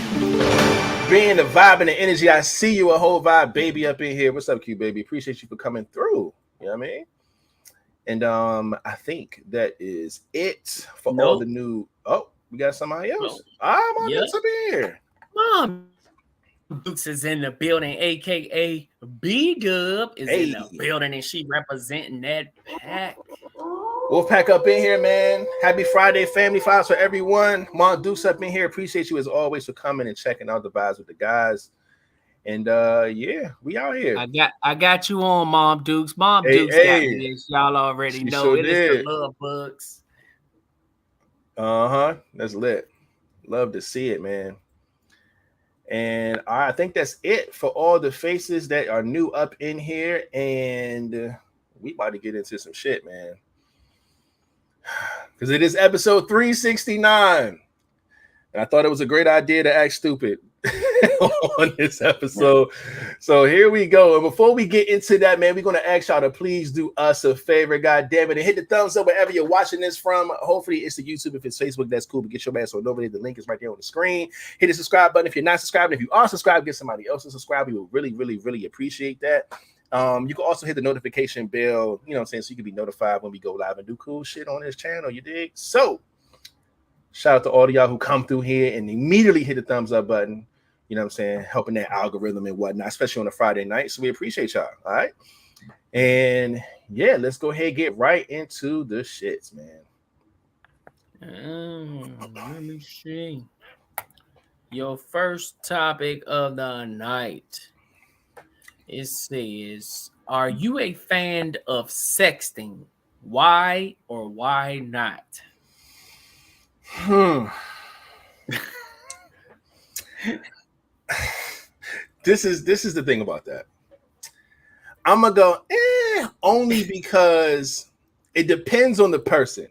Being the vibe and the energy, I see you, a whole vibe, baby, up in here. What's up, Q, baby? Appreciate you for coming through. You know what I mean? And I think that is it for all the new. Oh, we got somebody else. Mom Dukes up in here. Mom Dukes is in the building, aka B-Dub is in the building, and she representing that pack. Wolfpack up in here, man. Happy Friday, family files for everyone. Mom Dukes up in here. Appreciate you as always for coming and checking out the vibes with the guys. And yeah, we out here. I got you on, Mom Dukes. Mom Dukes got this. Y'all already know it is the Love Bugs. That's lit. Love to see it, man. And I think that's it for all the faces that are new up in here. And we about to get into some shit, man. Because it is episode 369. And I thought it was a great idea to act stupid on this episode. So here we go. And before we get into that, man, we're going to ask y'all to please do us a favor, God damn it, and hit the thumbs up wherever you're watching this from. Hopefully it's the YouTube. If it's Facebook, that's cool. But get your ass on over there. The link is right there on the screen. Hit the subscribe button if you're not subscribed. If you are subscribed, get somebody else to subscribe. We will really, really, really appreciate that. You can also hit the notification bell, you know what I'm saying, so you can be notified when we go live and do cool shit on this channel, you dig? So shout out to all of y'all who come through here and immediately hit the thumbs up button, you know what I'm saying, helping that algorithm and whatnot, especially on a Friday night. So we appreciate y'all. All right. And yeah, let's go ahead and get right into the shits, man. Let me see. Your first topic of the night. It says, are you a fan of sexting? Why or why not? This is the thing about that. I'm gonna go only because it depends on the person.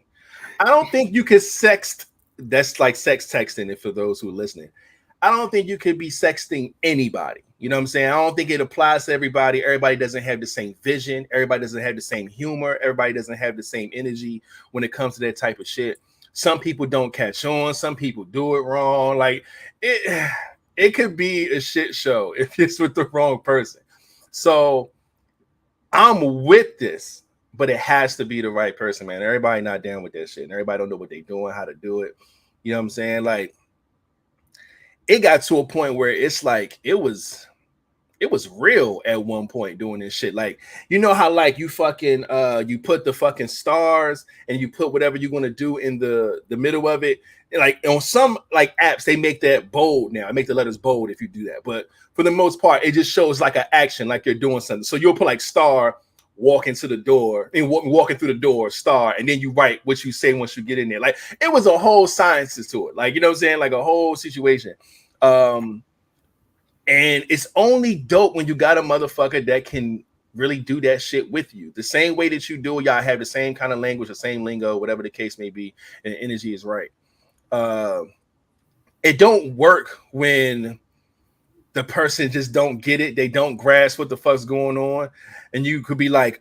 I don't think you could sext. That's like sex texting. And for those who are listening, I don't think you could be sexting anybody. You know what I'm saying? I don't think it applies to everybody. Everybody doesn't have the same vision. Everybody doesn't have the same humor. Everybody doesn't have the same energy when it comes to that type of shit. Some people don't catch on. Some people do it wrong. Like it could be a shit show if it's with the wrong person. So I'm with this, but it has to be the right person, man. Everybody not down with that shit. And everybody don't know what they're doing, how to do it. You know what I'm saying? Like, it got to a point where it's like it was real at one point doing this shit. Like, you know how like you fucking you put the fucking stars and you put whatever you're gonna do in the middle of it. Like on some like apps, they make that bold now. I make the letters bold if you do that. But for the most part, it just shows like an action, like you're doing something. So you'll put like star, walking to the door, and walking through the door, star, and then you write what you say once you get in there. Like it was a whole sciences to it. Like, you know what I'm saying? Like a whole situation. And it's only dope when you got a motherfucker that can really do that shit with you. The same way that you do, y'all have the same kind of language, the same lingo, whatever the case may be, and the energy is right. It don't work when the person just don't get it. They don't grasp what the fuck's going on. And you could be like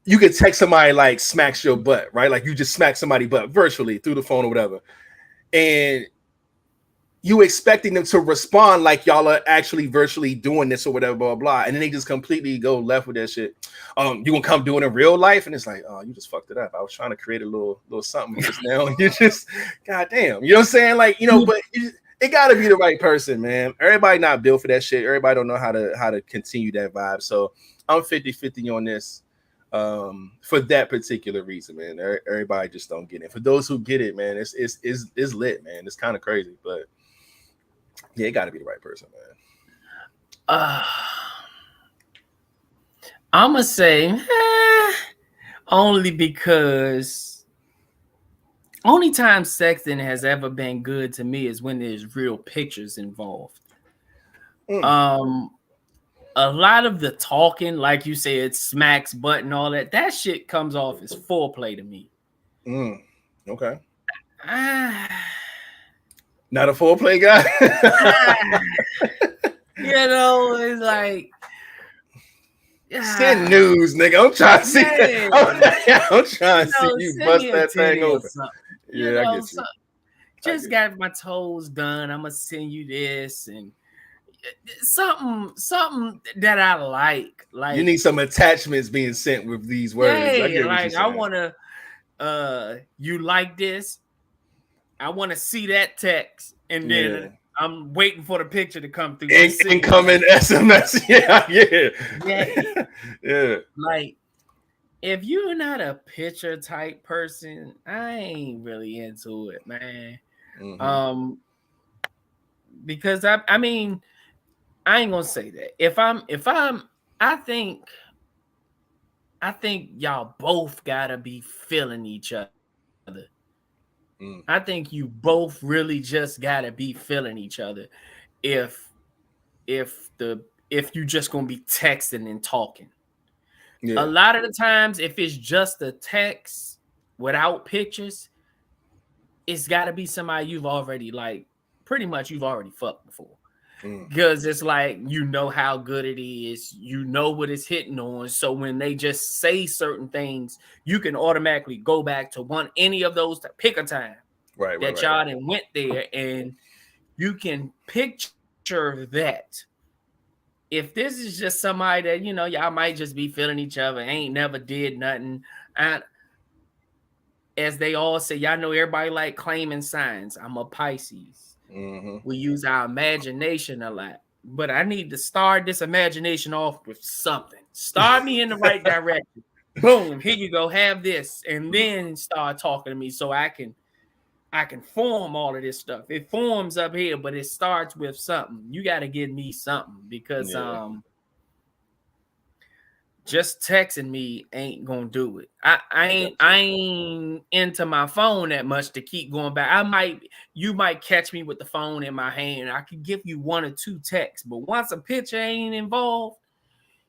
you could text somebody like smacks your butt, right? Like you just smack somebody butt virtually through the phone or whatever. And you expecting them to respond like y'all are actually virtually doing this or whatever, blah, blah, and then they just completely go left with that shit. You gonna come do it in real life? And it's like, oh, you just fucked it up. I was trying to create a little something just now. You just, goddamn, you know what I'm saying? Like, you know, but it gotta be the right person, man. Everybody not built for that shit. Everybody don't know how to continue that vibe. So I'm 50-50 on this. For that particular reason, man. Everybody just don't get it. For those who get it, man, it's lit, man. It's kind of crazy, but yeah, it got to be the right person, man. I'm gonna say only because only time sexting has ever been good to me is when there's real pictures involved. A lot of the talking, like you said, smacks, butt, and all that shit comes off as foreplay to me. Okay. Not a foreplay guy? You know, it's like... Send news, nigga. I'm trying to see I'm trying to see you bust that thing open. Yeah, I get you. Just got my toes done. I'm going to send you this and... something that I like. Like you need some attachments being sent with these words. Hey, I want to you like this? I want to see that text, and then I'm waiting for the picture to come through. Incoming SMS. Yeah. Like if you're not a picture type person, I ain't really into it, man. Because I mean, I ain't gonna say that. I think y'all both gotta be feeling each other. I think you both really just gotta be feeling each other. If you just gonna be texting and talking. A lot of the times, if it's just a text without pictures, it's gotta be somebody you've already fucked before. Because it's like, you know how good it is, you know what it's hitting on. So when they just say certain things, you can automatically go back to any of those to pick a time that y'all done went there, and you can picture that. If this is just somebody that, you know, y'all might just be feeling each other, ain't never did nothing. As they all say, y'all know everybody like claiming signs. I'm a Pisces. We use our imagination a lot, but I need to start this imagination off with something. Start me in the right direction. Boom, here you go. Have this, and then start talking to me so I can form all of this stuff. It forms up here, but it starts with something. You got to give me something because just texting me ain't gonna do it. I ain't into my phone that much to keep going back. You might catch me with the phone in my hand. I could give you one or two texts, but once a picture ain't involved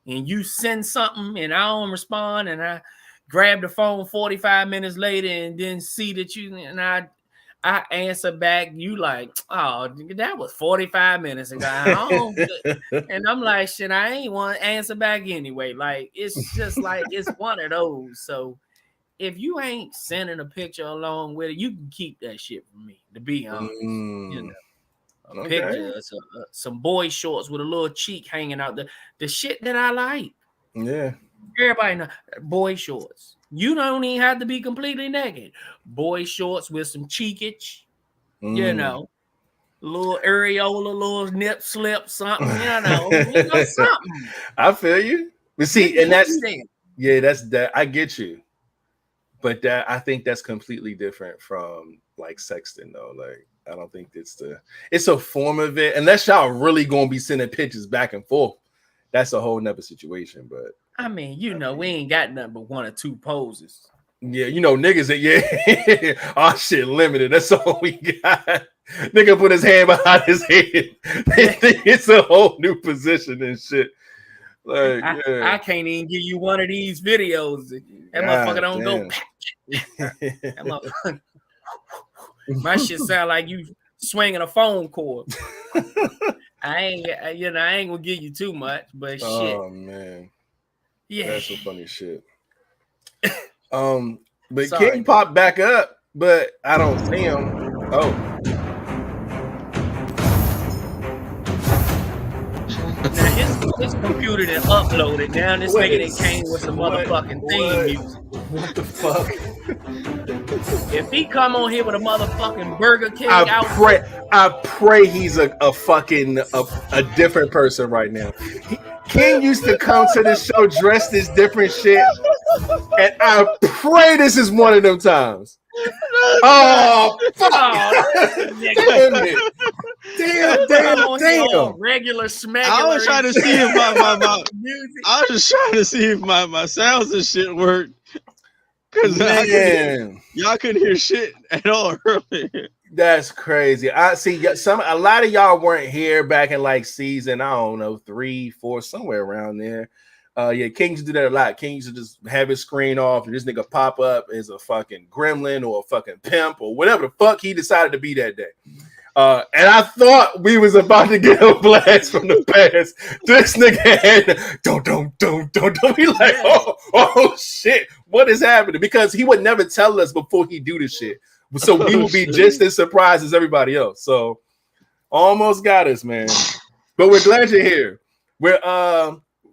and you send something and I don't respond, and I grab the phone 45 minutes later and then see that I answer back, you like, oh, that was 45 minutes ago. And I'm like, shit, I ain't want to answer back anyway. Like, it's just like, it's one of those. So if you ain't sending a picture along with it, you can keep that shit from me, to be honest. You know, a picture, some boy shorts with a little cheek hanging out, the shit that I like. Yeah. Everybody know boy shorts. You don't even have to be completely naked. Boy shorts with some cheekage, you know, little areola, little nip slip, something, something. I feel you. But see, and that's that. I get you. But I think that's completely different from like sexting, though. Like, I don't think it's a form of it. Unless y'all really gonna be sending pictures back and forth, that's a whole nother situation. But I mean, we ain't got nothing but one or two poses. Yeah, you know, niggas our shit limited. That's all we got. Nigga put his hand behind his head. They think it's a whole new position and shit. Like, I can't even give you one of these videos. That motherfucker don't go. That motherfucker. My shit sound like you swinging a phone cord. I ain't gonna give you too much, but shit. Oh man. Yeah, that's some funny shit. But King popped back up, but I don't see him. Oh, Now his computer that uploaded. Now this nigga that came with some motherfucking theme music. What the fuck? If he come on here with a motherfucking Burger King I pray he's a fucking different person right now. King used to come to the show dressed as different shit, and I pray this is one of them times. Oh fuck! Damn! Regular smack. I was trying to see if I was just trying to see if my sounds and shit worked. Cause y'all couldn't hear shit at all earlier. That's crazy. I see a lot of y'all weren't here back in like season, I don't know, 3, 4, somewhere around there. Yeah, King used to do that a lot. King used to just have his screen off and this nigga pop up as a fucking gremlin or a fucking pimp or whatever the fuck he decided to be that day. And I thought we was about to get a blast from the past. This nigga had don't be like, oh shit, what is happening? Because he would never tell us before he do this shit. So we would be just as surprised as everybody else. So almost got us, man. But we're glad you're here. We're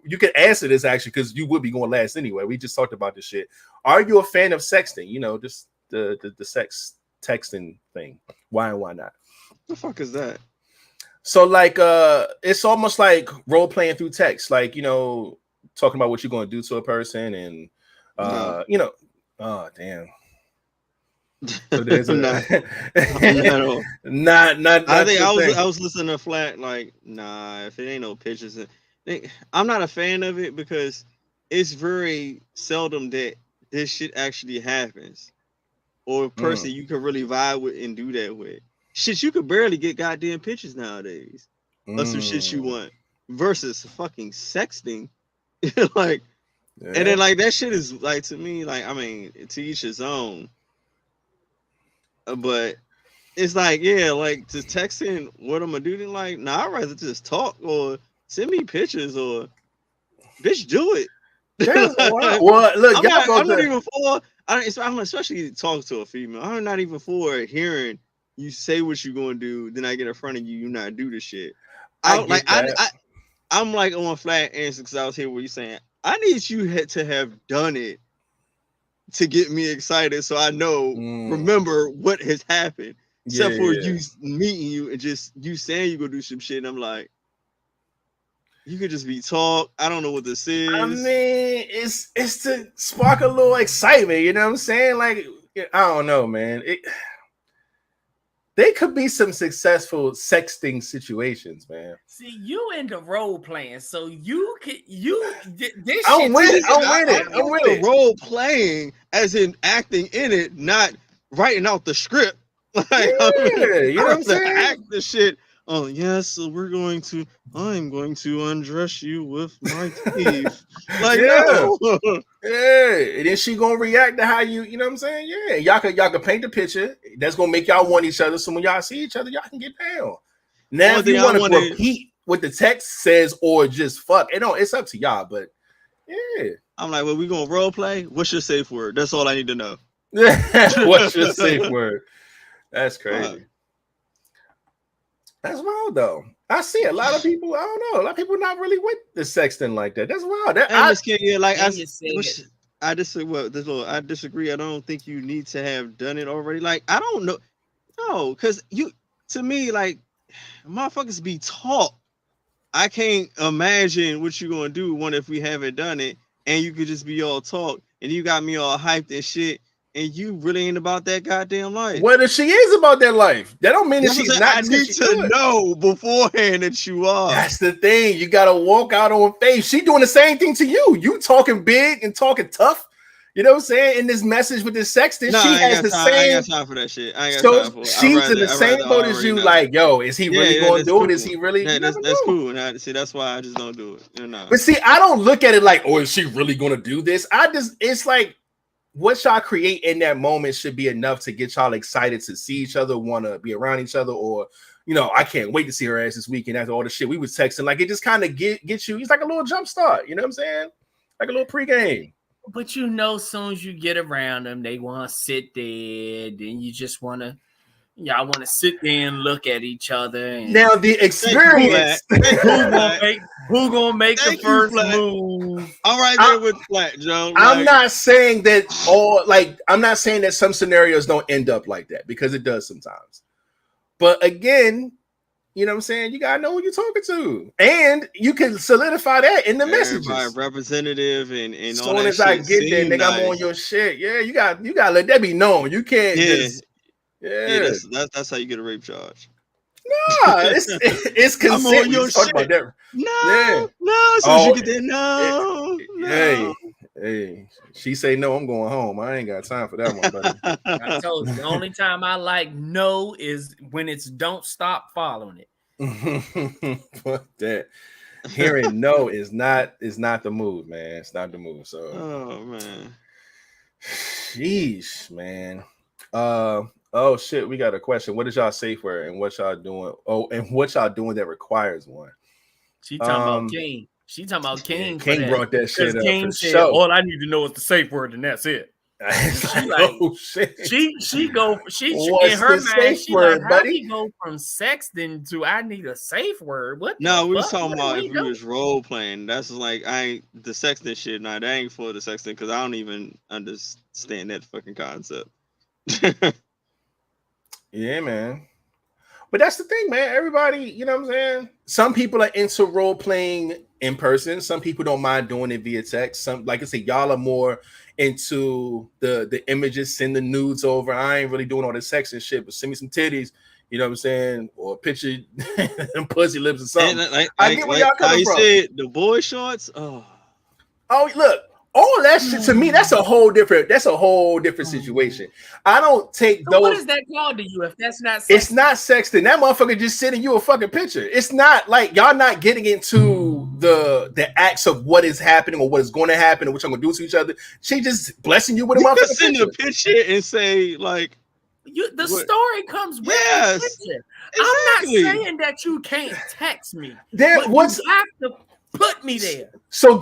you can answer this actually because you would be going last anyway. We just talked about this shit. Are you a fan of sexting? You know, just the sex texting thing. Why and why not? The fuck is that? So like it's almost like role playing through text, like, you know, talking about what you're going to do to a person and you know, oh damn. So there's not I think I was listening to Flat like, nah, if it ain't no pictures, I'm not a fan of it because it's very seldom that this shit actually happens or a person you can really vibe with and do that with. Shit, you could barely get goddamn pictures nowadays of some shit you want versus fucking sexting. Like, and then like that shit is like, to me, like, I mean, to each his own. But it's like, yeah, like just texting what I'm gonna do. Then like, nah, I'd rather just talk or send me pictures or bitch do it. Well, look, I'm not even for. I'm especially talking to a female. I'm not even for hearing you say what you're gonna do, then I get in front of you, not do the shit. I'm like on Flat answer because I was here where you saying I need you to have done it to get me excited, so I know remember what has happened. Except for you meeting you and just you saying you gonna do some shit, and I'm like, you could just be talk. I don't know what this is. I mean, it's to spark a little excitement. You know what I'm saying? Like, I don't know, man. They could be some successful sexting situations, man. See, you into role playing, so you could this. I'm with it. Role playing, as in acting in it, not writing out the script. Like, you know what I'm saying? Act the shit. Oh yes, so I'm going to undress you with my teeth. Like, no. And then she gonna react to how you know what I'm saying? Yeah, y'all can paint the picture. That's gonna make y'all want each other. So when y'all see each other, y'all can get down. Now, if you want to repeat what the text says or just fuck, it's up to y'all. But yeah, I'm like, well, we gonna role play. What's your safe word? That's all I need to know. What's your safe word? That's crazy. That's wild though. I see a lot of people. I don't know. A lot of people not really with the sexting like that. That's wild. I disagree. I don't think you need to have done it already. Like, I don't know. No, because to me, like, motherfuckers be taught. I can't imagine what you're gonna do if we haven't done it, and you could just be all talk, and you got me all hyped and shit. And you really ain't about that goddamn life. Whether she is about that life, that don't mean that she's not. I need to know beforehand that you are. That's the thing. You gotta walk out on faith. She doing the same thing to you. You talking big and talking tough. You know what I'm saying? In this message with this sexting, she has the same. I ain't got time for that shit. So she's in the same boat as you. Like, yo, is he really going to do it? Is he really? That's cool. See, that's why I just don't do it. You know. But see, I don't look at it like, oh, is she really going to do this? It's like, what y'all create in that moment should be enough to get y'all excited to see each other, want to be around each other, or, you know, I can't wait to see her ass this weekend after all the shit we was texting. Like, it just kind of get you. It's like a little jump start. You know what I'm saying? Like a little pregame. But you know, as soon as you get around them, they want to sit there. Then you just want to y'all want to sit there and look at each other. And now the experience. Who gonna make the first move? I'm right there with Flat, Joe. I'm not saying that I'm not saying that some scenarios don't end up like that, because it does sometimes. But again, you know what I'm saying? You gotta know who you're talking to, and you can solidify that in the messages. Representative and as soon as I get there, nigga, I'm on your shit. Yeah, you got let that be known. You can't just that's how you get a rape charge. Nah, it's consent. I'm on your shit. About that. No. So you get there, no. Hey, she say no, I'm going home. I ain't got time for that one, buddy. I told you, the only time I like no is when it's don't stop following it. Fuck that. Hearing no is not the move, man. It's not the move. So, oh man, sheesh, man. Oh shit, we got a question. What is y'all safe word and what y'all doing? Oh, and what y'all doing that requires one? She talking about King. She talking about King. King brought that shit up. King said, all I need to know is the safe word, and that's it. She like, oh shit. She in her mind, she word, like, how do you go from sexting to I need a safe word? What? No, we was talking about if we was role playing. That's like the sexting shit. Nah, that ain't for the sexting, because I don't even understand that fucking concept. Yeah, man. But that's the thing, man. Everybody, you know what I'm saying? Some people are into role playing in person. Some people don't mind doing it via text. Some, like I said, y'all are more into the images, send the nudes over. I ain't really doing all the sex and shit, but send me some titties, you know what I'm saying? Or a picture and pussy lips or something. I get where y'all coming from. Said the boy shorts. Oh, look. All that shit to me, that's a whole different situation. I don't take those. What is that called to you if that's not sexting? It's not sexting. That motherfucker just sending you a fucking picture. It's not like y'all not getting into the acts of what is happening or what is going to happen or what y'all gonna do to each other. She just blessing you with a motherfucking send a picture and say like the story comes with the picture. Exactly. I'm not saying that you can't text me. You have to put me there. So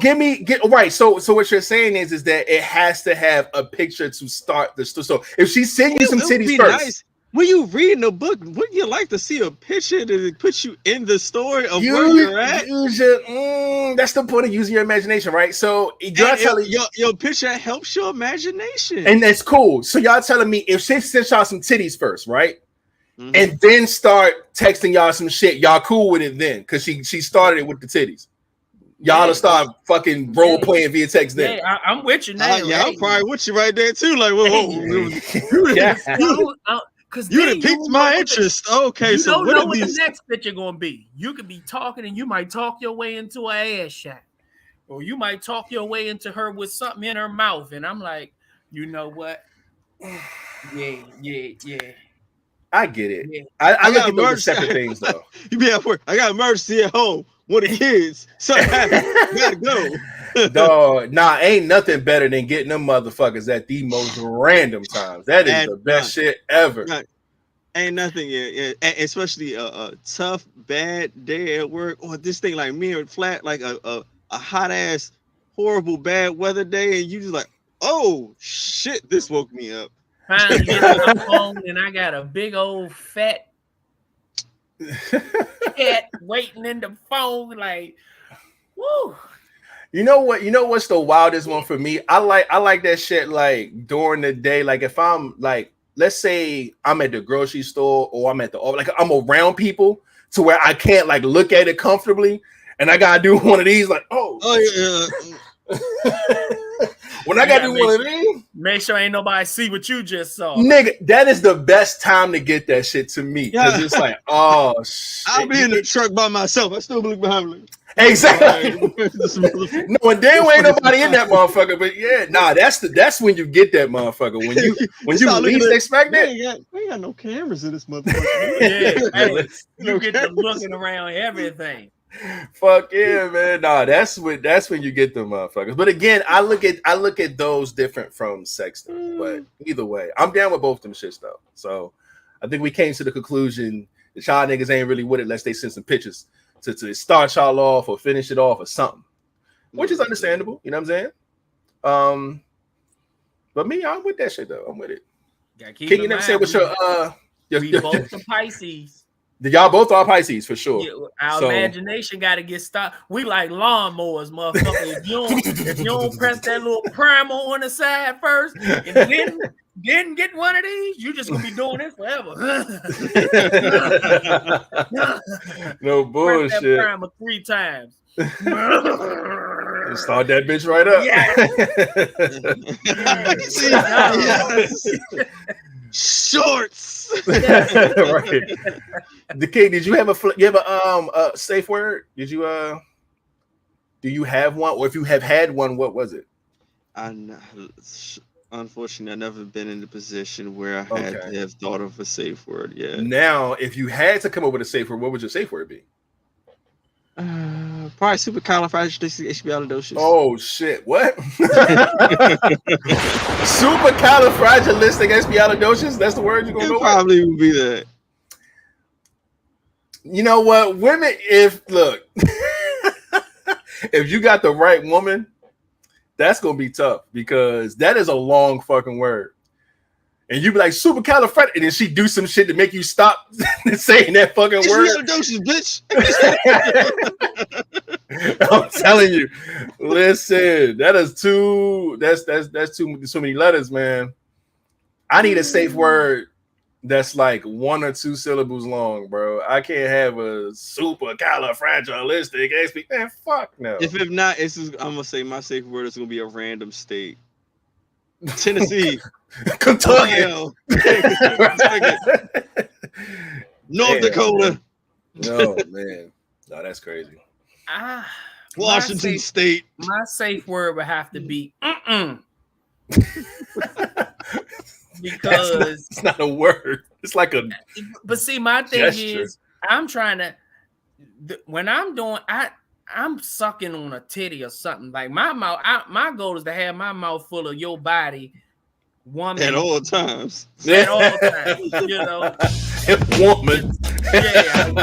right. So what you're saying is that it has to have a picture to start the story. So if she send you some titties first, nice. When you reading a book, wouldn't you like to see a picture that puts you in the story of where you're at? That's the point of using your imagination, right? So you're telling your picture helps your imagination, and that's cool. So y'all telling me if she sent y'all some titties first, right? Mm-hmm. And then start texting y'all some shit, y'all cool with it then? Because she started it with the titties. Y'all to start fucking role playing via text then. Yeah, I'm with you now. I'm probably with you right there too. Like, because you done piqued my interest. Okay, so what know the next picture gonna be? You could be talking and you might talk your way into an ass shot, or you might talk your way into her with something in her mouth, and I'm like, you know what? Yeah. I get it. Yeah. I look at those separate things though. You be at work. I got emergency at home. One of the kids. Something happened. Gotta go. Dog, ain't nothing better than getting them motherfuckers at the most random times. That is the best shit ever. Ain't nothing, especially a tough, bad day at work, or this thing like me and Flat, like a hot ass, horrible, bad weather day, and you just like, oh shit, this woke me up. Finally get on the phone, and I got a big old fat cat waiting in the phone, like, woo. You know what's the wildest one for me? I like that shit like during the day. Like if I'm like, let's say I'm at the grocery store or I'm at like I'm around people to where I can't like look at it comfortably, and I gotta do one of these like, oh yeah. When I gotta do one of these, make sure ain't nobody see what you just saw. Nigga, that is the best time to get that shit to me. Because it's like, oh shit. I'll be in the truck by myself. I still look behind me. Exactly. No, and there ain't nobody in that motherfucker. But yeah, that's when you get that motherfucker. When you least expect it. We ain't got no cameras in this motherfucker. You get them looking around everything. Fuck yeah, man. That's when you get them motherfuckers. But again, I look at those different from sexting. But either way, I'm down with both them shits though. So I think we came to the conclusion that y'all niggas ain't really with it unless they send some pictures to start y'all off or finish it off or something. Which is understandable, you know what I'm saying? But me, I'm with that shit though. I'm with it. Can you never say what's your We both the Pisces. Y'all both are Pisces for sure. Yeah, our imagination got to get stopped. We like lawnmowers, motherfucker. If you don't press that little primer on the side first, and then get one of these, you just gonna be doing this forever. No bullshit. Press that primer 3 times. Start that bitch right up. Yeah. Shorts. Right. The kid, did you have a safe word? Did you do you have one, or if you have had one, what was it? Unfortunately, I've never been in the position where I had to have thought of a safe word yet. Now, if you had to come up with a safe word, what would your safe word be? Probably supercalifragilisticexpialidocious. Oh shit! What? Supercalifragilisticexpialidocious. That's the word you're gonna go with? Probably would be that. You know what, women? If you got the right woman, that's gonna be tough because that is a long fucking word. And you be like supercalifragilistic, and then she do some shit to make you stop saying that fucking word. Bitch. I'm telling you, listen, that is too. That's too many letters, man. I need a safe word that's like 1 or 2 syllables long, bro. I can't have a supercalifragilistic. Man, fuck no. If not, I'm gonna say my safe word is gonna be a random state. Tennessee. Kentucky. North Dakota. No, man. No, that's crazy. Washington State. My safe word would have to be because it's not a word. It's like a but see, my thing gesture. is I'm trying to when I'm doing I'm sucking on a titty or something. Like my mouth, my goal is to have my mouth full of your body, woman, at all times. At all times, you know. Woman. Yeah,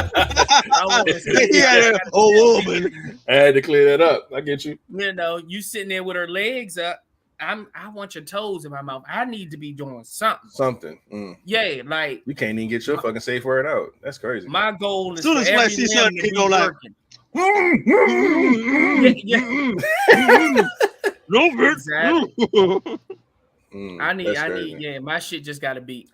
I want to say woman. I had to clear that up. I get you. You know, you sitting there with her legs up. I want your toes in my mouth. I need to be doing something. Something. Yeah, like you can't even get your fucking safe word out. That's crazy. My goal is as soon as I see something, he go like. No, exactly. I need, my shit just got to be,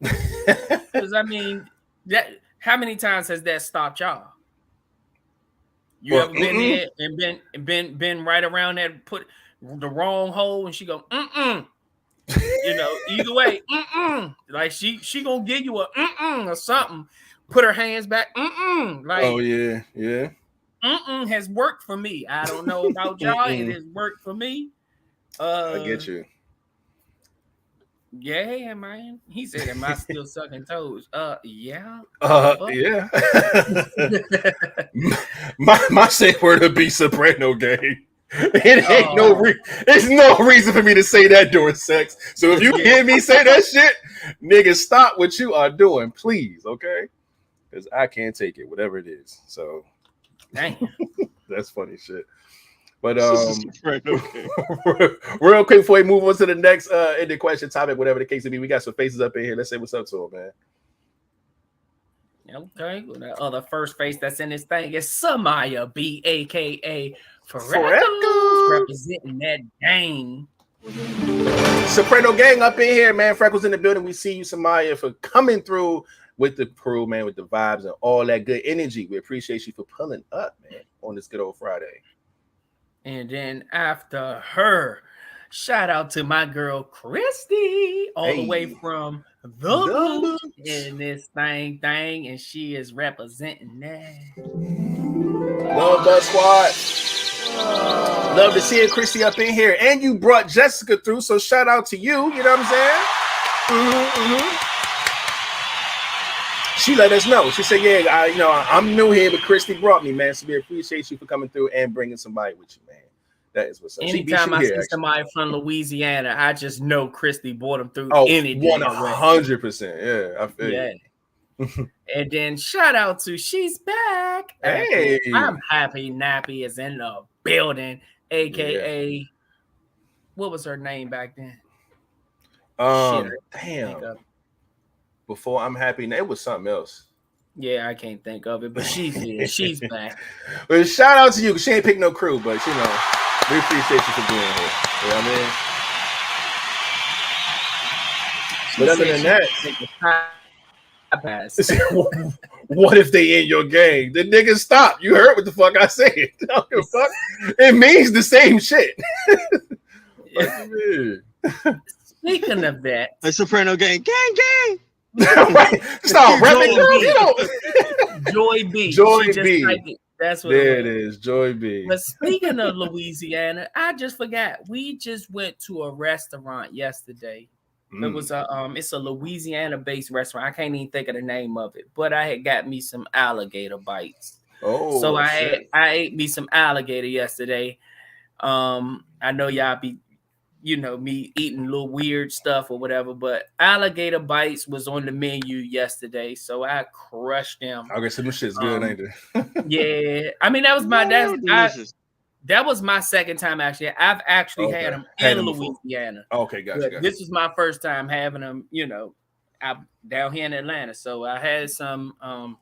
because I mean, that. How many times has that stopped y'all? You ever been there and been right around there, put the wrong hole, and she go, you know, either way, like she gonna give you a or something. Put her hands back, like, oh yeah, has worked for me. I don't know about y'all, it has worked for me. I get you. Yeah, man. He said, "Am I still sucking toes?" Yeah. Yeah. my safe word would be soprano gang. It ain't there's no reason for me to say that during sex. So if you hear me say that shit, nigga, stop what you are doing, please, okay? Because I can't take it, whatever it is. So, dang, that's funny shit. But real quick before we move on to the next ending question topic, whatever the case may be, we got some faces up in here. Let's say what's up to them, man. Okay, well, the other first face that's in this thing is Samaya B, aka Freckles, representing that gang. Soprano gang up in here, man. Freckles in the building. We see you, Samaya, for coming through with the crew, man, with the vibes and all that good energy. We appreciate you for pulling up, man, on this good old Friday. And then after her, shout out to my girl Christy, all the way from the in this thing, and she is representing that. Love that squad. Love to see Christy up in here, and you brought Jessica through, so shout out to you. You know what I'm saying? She let us know. She said, "Yeah, I'm new here, but Christy brought me, man. So we appreciate you for coming through and bringing somebody with you, man. That is what's up." Anytime I see somebody from Louisiana, I just know Christy brought them through. 100%. Yeah, I feel you. And then shout out to She's Back. Hey, I'm happy. Nappy is in the building, aka what was her name back then? Damn. before I'm happy now. It was something else. Yeah, I can't think of it, but she's here. She's back. Well, shout out to you because she ain't picked no crew, but you know, we appreciate you for being here. You know what I mean? But other than that, what if they in your gang? The niggas stop. You heard what the fuck I said. Fuck. It means the same shit. Speaking of that, the Soprano gang. Right. Stop rapping. Joy B. Joy B. That's what there it is. Joy B. But speaking of Louisiana, I just forgot. We just went to a restaurant yesterday. It was it's a Louisiana-based restaurant. I can't even think of the name of it, but I had got me some alligator bites. Oh, so I ate me some alligator yesterday. I know y'all be, me eating a little weird stuff or whatever, but alligator bites was on the menu yesterday, so I crushed them. I guess some shit's good, ain't it? Yeah, I mean that was my second time actually. I've actually had them in Louisiana. Okay, gotcha. This was my first time having them, down here in Atlanta. So I had some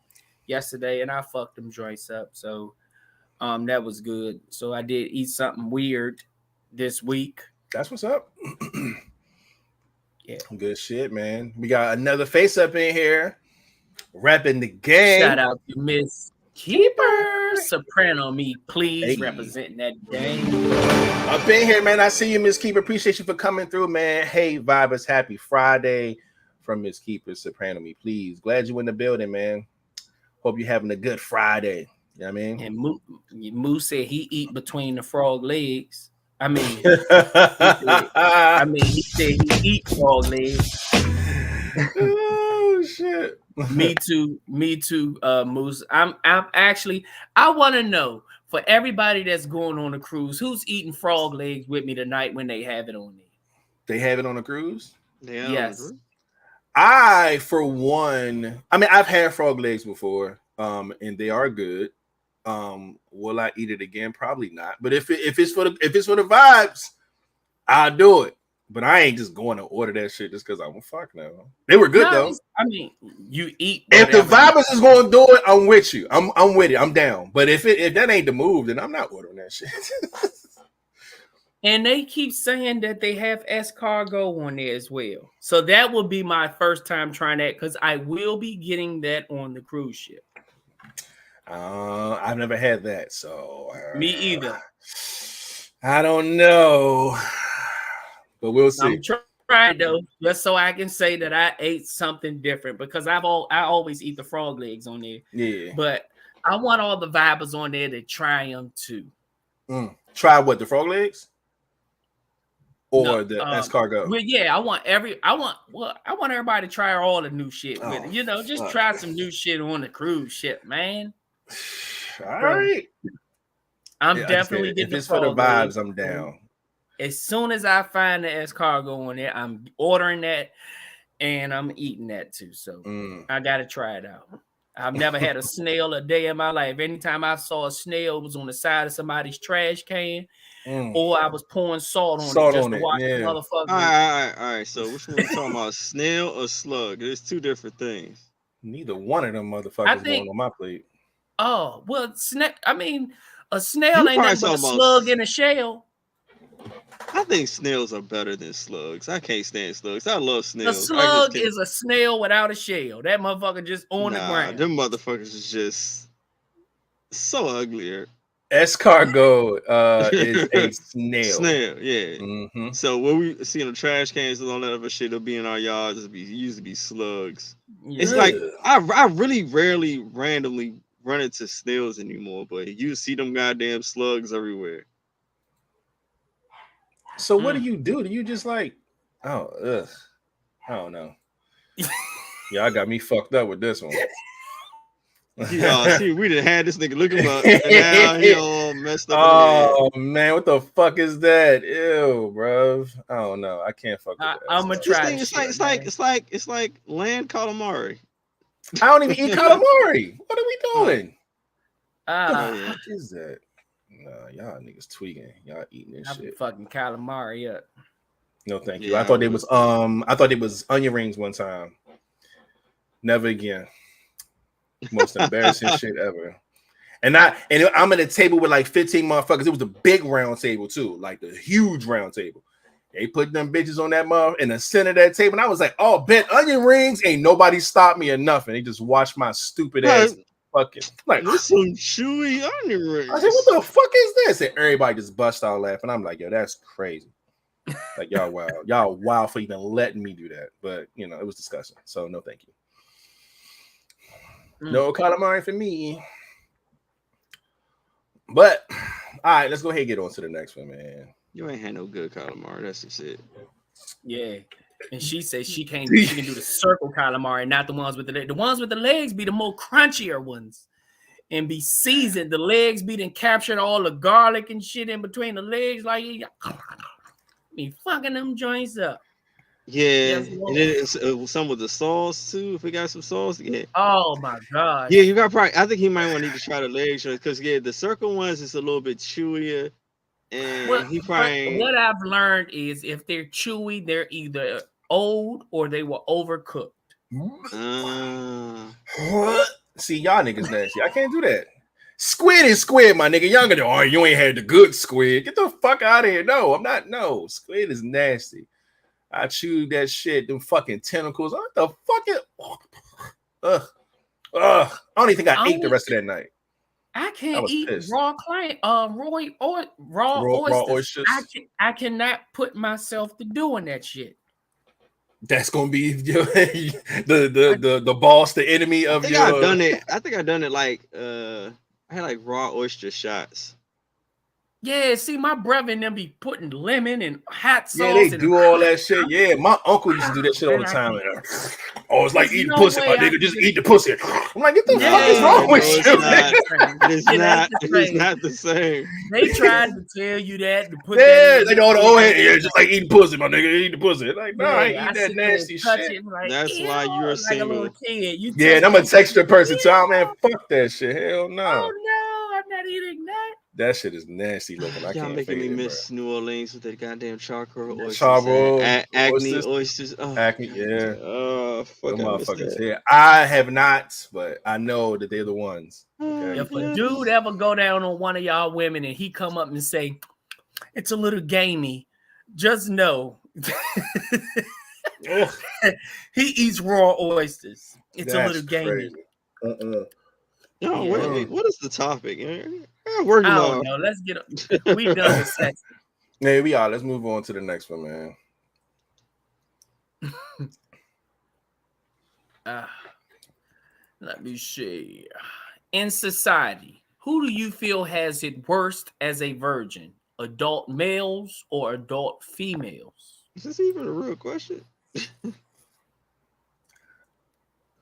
yesterday and I fucked them joints up. So that was good. So I did eat something weird this week. That's what's up. Yeah. Good shit, man. We got another face up in here. Repping the game. Shout out to Miss Keeper Soprano me, please, representing that game. Up in here, man. I see you, Miss Keeper. Appreciate you for coming through, man. Hey, Vibez, happy Friday from Miss Keeper Soprano me, please. Glad you in the building, man. Hope you're having a good Friday. You know what I mean? And Moo said he eat between the frog legs. He said he eat frog legs. Oh shit. Me too, Moose. I'm actually, I want to know for everybody that's going on a cruise, who's eating frog legs with me tonight when they have it on there? They have it on a cruise? Yeah. Yes. I, for one, I've had frog legs before, and they are good. Will I eat it again? Probably not. But if it's for the vibes, I'll do it. But I ain't just going to order that shit just because I'm fuck no. They were good though. You eat. If the Vibez is going to do it, I'm with you. I'm with it. I'm down. But if that ain't the move, then I'm not ordering that shit. And they keep saying that they have 𝐿𝐴𝐻 on there as well. So that will be my first time trying that because I will be getting that on the cruise ship. I've never had that, so me either. I don't know. But we'll see. I'm trying though, just so I can say that I ate something different because I always eat the frog legs on there. Yeah. But I want all the Vibez on there to try them too. Try what, the frog legs? Or the escargot? Well, yeah, I want everybody to try all the new shit with it. Just try some new shit on the cruise ship, man. All right. I'm definitely getting if it's for the vibes, I'm down. As soon as I find the escargot on there, I'm ordering that and I'm eating that too. So I gotta try it out. I've never had a snail a day in my life. Anytime I saw a snail, it was on the side of somebody's trash can, or I was pouring salt on it just to watch the motherfucker. All right. So which one are you talking about, snail or slug? There's two different things. Neither one of them motherfuckers going on my plate. Oh well, a snail ain't nothing but a slug in a shell. I think snails are better than slugs. I can't stand slugs. I love snails. A slug is a snail without a shell. That motherfucker just on the ground. Them motherfuckers is just so uglier. Escargot is a snail. Snail, yeah. Mm-hmm. So when we see in the trash cans and all that other shit, it'll be in our yards. It used to be slugs. Yeah. It's like I really rarely randomly run into snails anymore, but you see them goddamn slugs everywhere. So what do? Do you just like, I don't know. Y'all got me fucked up with this one. See, we done had this nigga look him up, and now he all messed up. Oh man, what the fuck is that? Ew, bro. I don't know. I can't fuck with that. I'm gonna try. It's like land calamari. I don't even eat calamari. What are we doing? What is that? Nah, y'all niggas tweaking. Y'all eating this shit. Fucking calamari up. No, thank you. I thought it was onion rings one time. Never again. Most embarrassing shit ever. And I'm at a table with like 15 motherfuckers. It was a big round table too, like the huge round table. They put them bitches on that mother in the center of that table, and I was like, "Oh, bet onion rings." Ain't nobody stopped me or nothing. They just watched my stupid ass fucking like this some chewy onion rings. I said, "What the fuck is this?" And everybody just bust out laughing. I'm like, "Yo, that's crazy." Like y'all wild for even letting me do that. But you know, it was disgusting. So no, thank you. No calamari for me. But all right, let's go ahead and get on to the next one, man. You ain't had no good calamari. That's just it. Yeah. And she says she can do the circle calamari, not the ones with the legs. The ones with the legs be the more crunchier ones and be seasoned. The legs be then captured all the garlic and shit in between the legs. Like, be fucking them joints up. Yeah. And then it's some with the sauce too. If we got some sauce, yeah. Oh my god. Yeah, you got probably. I think he might want to try the legs because the circle ones is a little bit chewier. And what I've learned is if they're chewy, they're either old or they were overcooked. See, y'all niggas nasty. I can't do that. Squid is squid, my nigga. Y'all gonna oh, you ain't had the good squid. Get the fuck out of here. No, I'm not. No, squid is nasty. I chewed that shit. Them fucking tentacles. What the fuck is? Ugh. I don't even think I ate the rest of that night. I can't eat raw oysters. I cannot put myself to doing that shit. That's gonna be the boss, the enemy of your. I've done it. I think I've done it like I had like raw oyster shots. Yeah, see, my brother and them be putting lemon and hot sauce. Yeah, they do all that shit. Yeah, my uncle used to do that shit all the time. Oh, it's like eating pussy, my nigga. Just eat the pussy. I'm like, get the fuck is wrong with you? It's not the same. They tried to tell you that. To put they know the old head. Yeah, just like eating pussy, my nigga. Eat the pussy. Like, no, I ain't eat that nasty shit. Like, that's why you're single. Yeah, and I'm a texture person too. Man, fuck that shit. Hell no. Oh no, I'm not eating that. That shit is nasty looking. I Y'all can't making me miss New Orleans with that goddamn charcoal oysters. Acne oysters. Oh, Acne, yeah. Oh, fuck. Motherfuckers. Yeah, I have not, but I know that they're the ones. Okay? If a dude ever go down on one of y'all women and he come up and say, "It's a little gamey," just know he eats raw oysters. It's a little gamey. No, what is the topic? I don't know. Let's get up. We done with sex. Yeah, we are. Let's move on to the next one, man. Let me see. In society, who do you feel has it worst as a virgin? Adult males or adult females? Is this even a real question?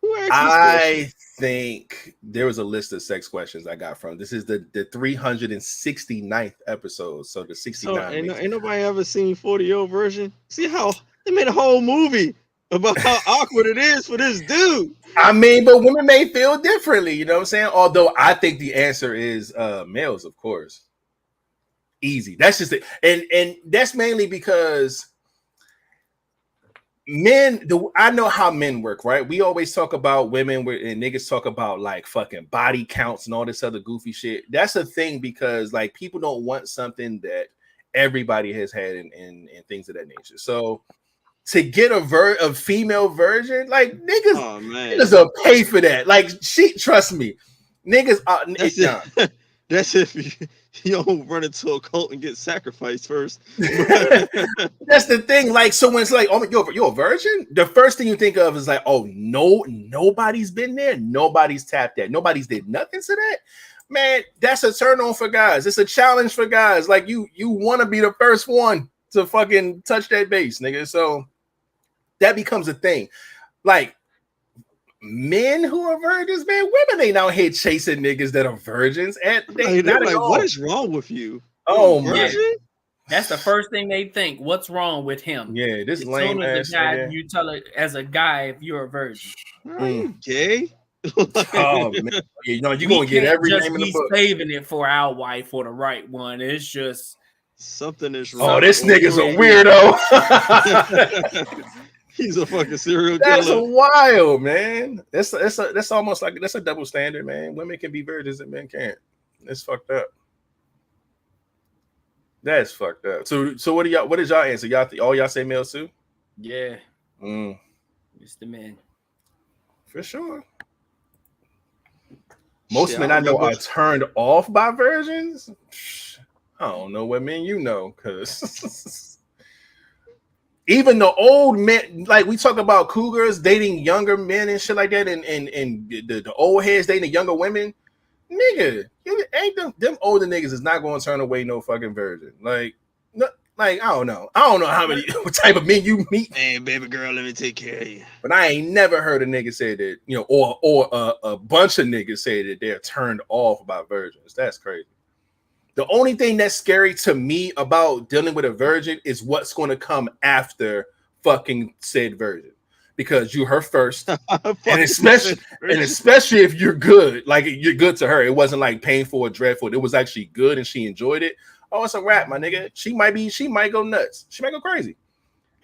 I think there was a list of sex questions I got from. This is the 369th episode. So the 69. So ain't nobody ever seen 40-year-old version? See how they made a whole movie about how awkward it is for this dude. I mean, but women may feel differently, you know what I'm saying? Although I think the answer is males, of course. Easy. That's just it. And that's mainly because men, I know how men work, right? We always talk about women and niggas talk about like fucking body counts and all this other goofy shit. That's a thing because like people don't want something that everybody has had and things of that nature. So to get a female version, like niggas will pay for that. Like trust me, niggas. That's if you don't run into a cult and get sacrificed first. That's the thing. Like, so when it's like, oh, you're a virgin, the first thing you think of is like, oh, no, nobody's been there. Nobody's tapped that. Nobody's did nothing to that. Man, that's a turn on for guys. It's a challenge for guys. Like, you want to be the first one to fucking touch that base, nigga. So that becomes a thing. Like, men who are virgins, man, women ain't out here chasing niggas that are virgins. And they're like, what is wrong with you? Oh, man. That's the first thing they think. What's wrong with him? Yeah, this lame ass guy. You tell it as a guy if you're a virgin. Are you gay? Oh man, you know you're gonna get every name in the book. Saving it for our wife or the right one. It's just something is wrong. Oh, this nigga's a weirdo. He's a fucking serial That's killer. wild, man. That's almost like that's a double standard, man. Women can be virgins and men can't. It's fucked up. That's fucked up. So what is y'all answer? Y'all say males too? Yeah. It's the men. For sure. Most men I know are turned off by virgins. I don't know what men you know, because even the old men, like we talk about cougars dating younger men and shit like that, and the old heads dating the younger women. Nigga, you ain't them older niggas is not going to turn away no fucking virgin. Like I don't know how many what type of men you meet. Hey, baby girl, let me take care of you. But I ain't never heard a nigga say that, or a bunch of niggas say that they're turned off by virgins. That's crazy. The only thing that's scary to me about dealing with a virgin is what's going to come after fucking said virgin. Because you her first, and especially if you're good, like you're good to her. It wasn't like painful or dreadful. It was actually good, and she enjoyed it. Oh, it's a wrap, my nigga. She might go nuts. She might go crazy,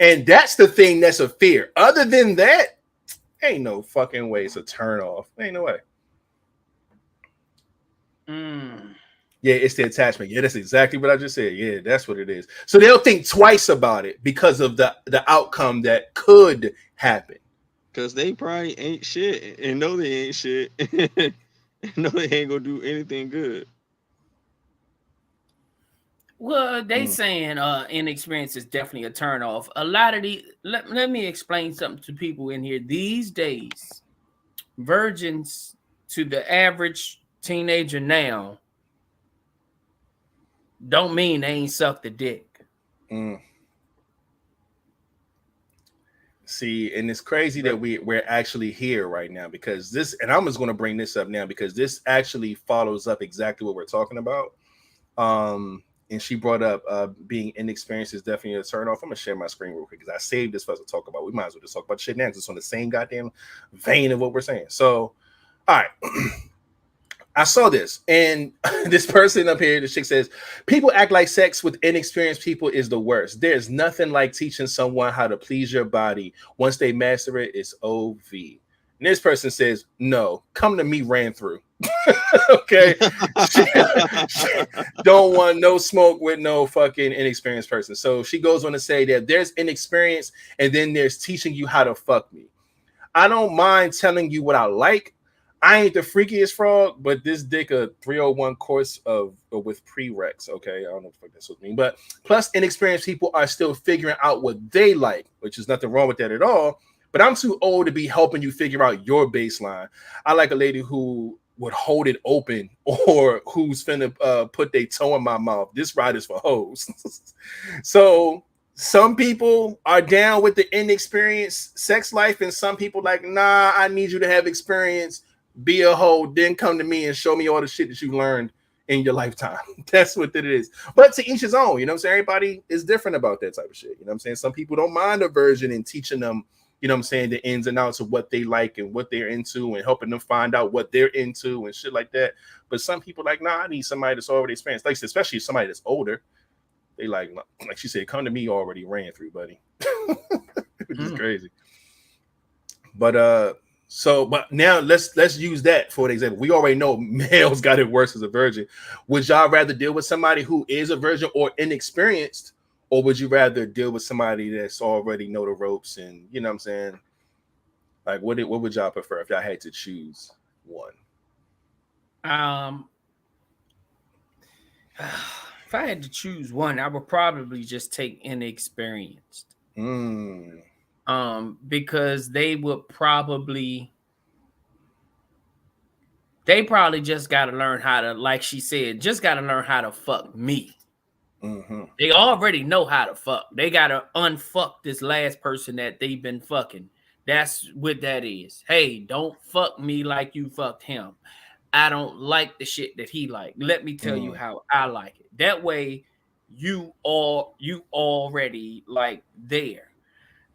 and that's the thing that's a fear. Other than that, ain't no fucking way it's a turn off. Ain't no way. Yeah, it's the attachment. Yeah, that's exactly what I just said. Yeah, that's what it is. So they'll think twice about it because of the outcome that could happen. Because they probably ain't shit and know they ain't shit. And know they ain't gonna do anything good. Well, they saying inexperience is definitely a turn off. A lot of the let me explain something to people in here. These days, virgins to the average teenager now don't mean they ain't sucked the dick. See, and it's crazy that we're actually here right now because this, and I'm just going to bring this up now because this actually follows up exactly what we're talking about. And she brought up being inexperienced is definitely a turn off. I'm gonna share my screen real quick because I saved this for us to talk about. We might as well just talk about shit now because it's on the same goddamn vein of what we're saying. So, all right. I saw this, and this person up here, the chick says, people act like sex with inexperienced people is the worst. There's nothing like teaching someone how to please your body. Once they master it, it's OV. And this person says, no, come to me ran through. Okay. Don't want no smoke with no fucking inexperienced person. So she goes on to say that there's inexperience, and then there's teaching you how to fuck me. I don't mind telling you what I like. I ain't the freakiest frog, but this dick a 301 course with prereqs. Okay, I don't know what this would mean, but plus inexperienced people are still figuring out what they like, which is nothing wrong with that at all. But I'm too old to be helping you figure out your baseline. I like a lady who would hold it open or who's finna put their toe in my mouth. This ride is for hoes. So some people are down with the inexperienced sex life, and some people like, nah, I need you to have experience. Be a hoe, then come to me and show me all the shit that you learned in your lifetime. That's what it is. But to each his own, you know what I'm saying? Everybody is different about that type of shit. You know what I'm saying? Some people don't mind a virgin and teaching them, you know what I'm saying, the ins and outs of what they like and what they're into and helping them find out what they're into and shit like that. But some people like, nah, I need somebody that's already experienced. Like, especially somebody that's older. They like she said, come to me already ran through, buddy. Which is crazy. But now let's use that for an example. We already know males got it worse as a virgin. Would y'all rather deal with somebody who is a virgin or inexperienced, or would you rather deal with somebody that's already know the ropes and you know what I'm saying? Like what would y'all prefer if y'all had to choose one? If I had to choose one, I would probably just take inexperienced. Because they probably just got to learn how to, like she said, just got to learn how to fuck me. They already know how to fuck. They got to unfuck this last person that they've been fucking. That's what that is. Hey, don't fuck me like you fucked him. I don't like the shit that he like. Let me tell you how I like it. That way you already like there.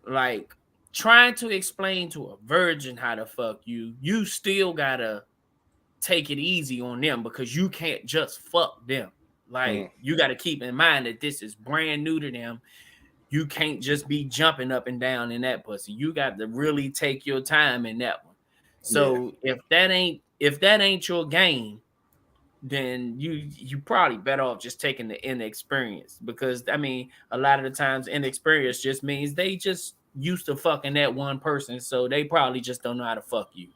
Like trying to explain to a virgin how to fuck you, you still gotta take it easy on them because you can't just fuck them. Like you gotta keep in mind that this is brand new to them. you can't just be jumping up and down in that pussy. You got to really take your time in that one. So if that ain't your game, then you probably better off just taking the inexperience, because I mean, a lot of the times inexperience just means they just used to fucking that one person, so they probably just don't know how to fuck you,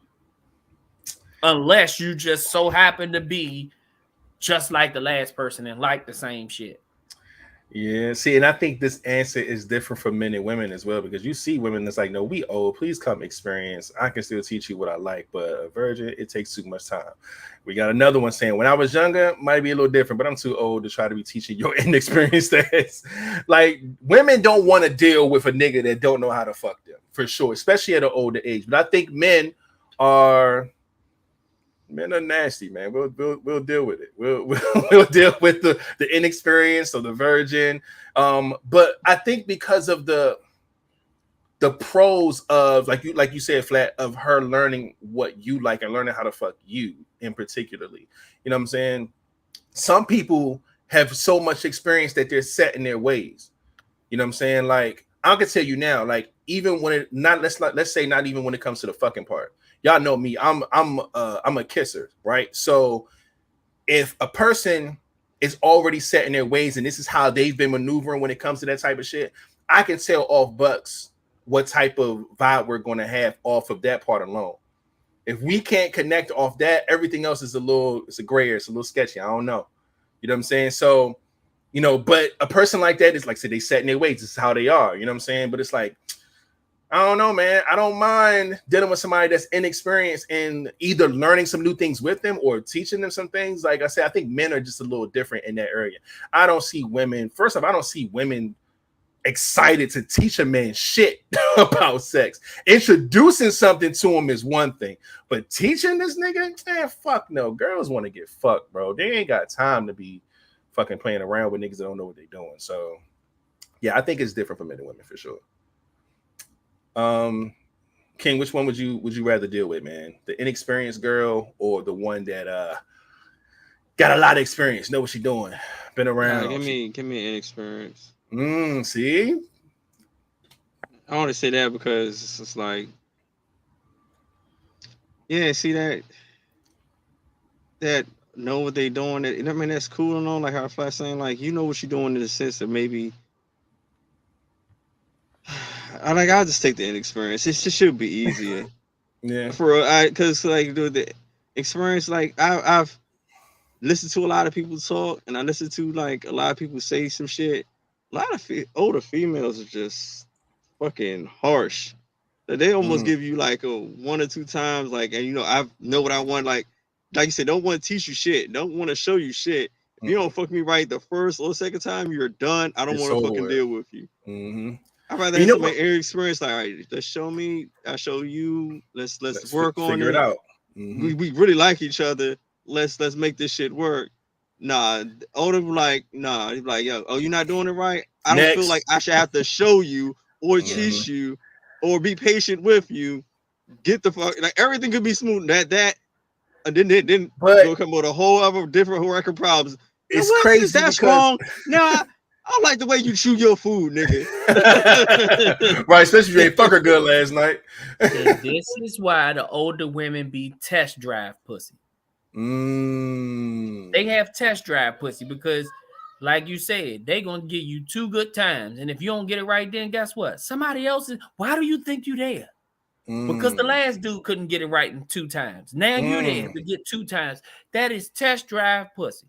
unless you just so happen to be just like the last person and like the same shit. Yeah, see, and I think this answer is different for men and women as well, because you see women that's like, no, we old, please come experience. I can still teach you what I like, but a virgin, it takes too much time. We got another one saying, when I was younger, might be a little different, but I'm too old to try to be teaching your inexperienced ass. Like, women don't want to deal with a nigga that don't know how to fuck them, for sure, especially at an older age. But I think men are nasty, man. We'll deal with it. We'll deal with the inexperience or the virgin. But I think because of the pros of like you said, Flat, of her learning what you like and learning how to fuck you in particularly. You know what I'm saying? Some people have so much experience that they're set in their ways. You know what I'm saying? Like, I can tell you now, like, even when it not let's say not even when it comes to the fucking part. Y'all know me. I'm a kisser, right? So if a person is already set in their ways and this is how they've been maneuvering when it comes to that type of shit, I can tell off bucks what type of vibe we're going to have off of that part alone. If we can't connect off that, everything else is it's a gray area, it's a little sketchy. I don't know. You know what I'm saying? So, you know, but a person like that is like, say, they set in their ways. This is how they are. You know what I'm saying? But it's like, I don't know, man. I don't mind dealing with somebody that's inexperienced in either learning some new things with them or teaching them some things. Like I said, I think men are just a little different in that area. I don't see women. First off, I don't see women excited to teach a man shit about sex. Introducing something to him is one thing, but teaching this nigga, man, fuck no. Girls want to get fucked, bro. They ain't got time to be fucking playing around with niggas that don't know what they're doing. So, yeah, I think it's different for men and women for sure. King, which one would you rather deal with, man? The inexperienced girl or the one that got a lot of experience, know what she doing, been around? Give me an inexperience. See, I want to say that because it's like, yeah, see that know what they doing. I mean, that's cool and all. Like how Flat saying, like, you know what you're doing in the sense that maybe. I'll just take the inexperience. It should be easier. Yeah. Because like the experience, like I've listened to a lot of people talk, and I listened to like a lot of people say some shit. A lot of older females are just fucking harsh. They almost give you like a 1 or 2 times, like, and you know, I know what I want. Like you said, don't want to teach you shit. Don't want to show you shit. If you don't fuck me right the first or second time, you're done. I don't want to fucking deal with you. I'd rather have some experience. Like, all right, let's show me. I show you. Let's work on it. Figure it out. We really like each other. Let's make this shit work. Nah, older like nah. Like, yo, oh, you're not doing it right. I don't feel like I should have to show you or teach you or be patient with you. Get the fuck, like, everything could be smooth. That and then go come with a whole other different record problems. It's crazy. That's wrong. Nah. I like the way you chew your food, nigga. Right, especially if you ain't fucker good last night. And this is why the older women be test drive pussy. They have test drive pussy because, like you said, they gonna give you 2 good times, and if you don't get it right, then guess what? Somebody else is. Why do you think you there? Because the last dude couldn't get it right in 2 times. Now you there to get 2 times. That is test drive pussy.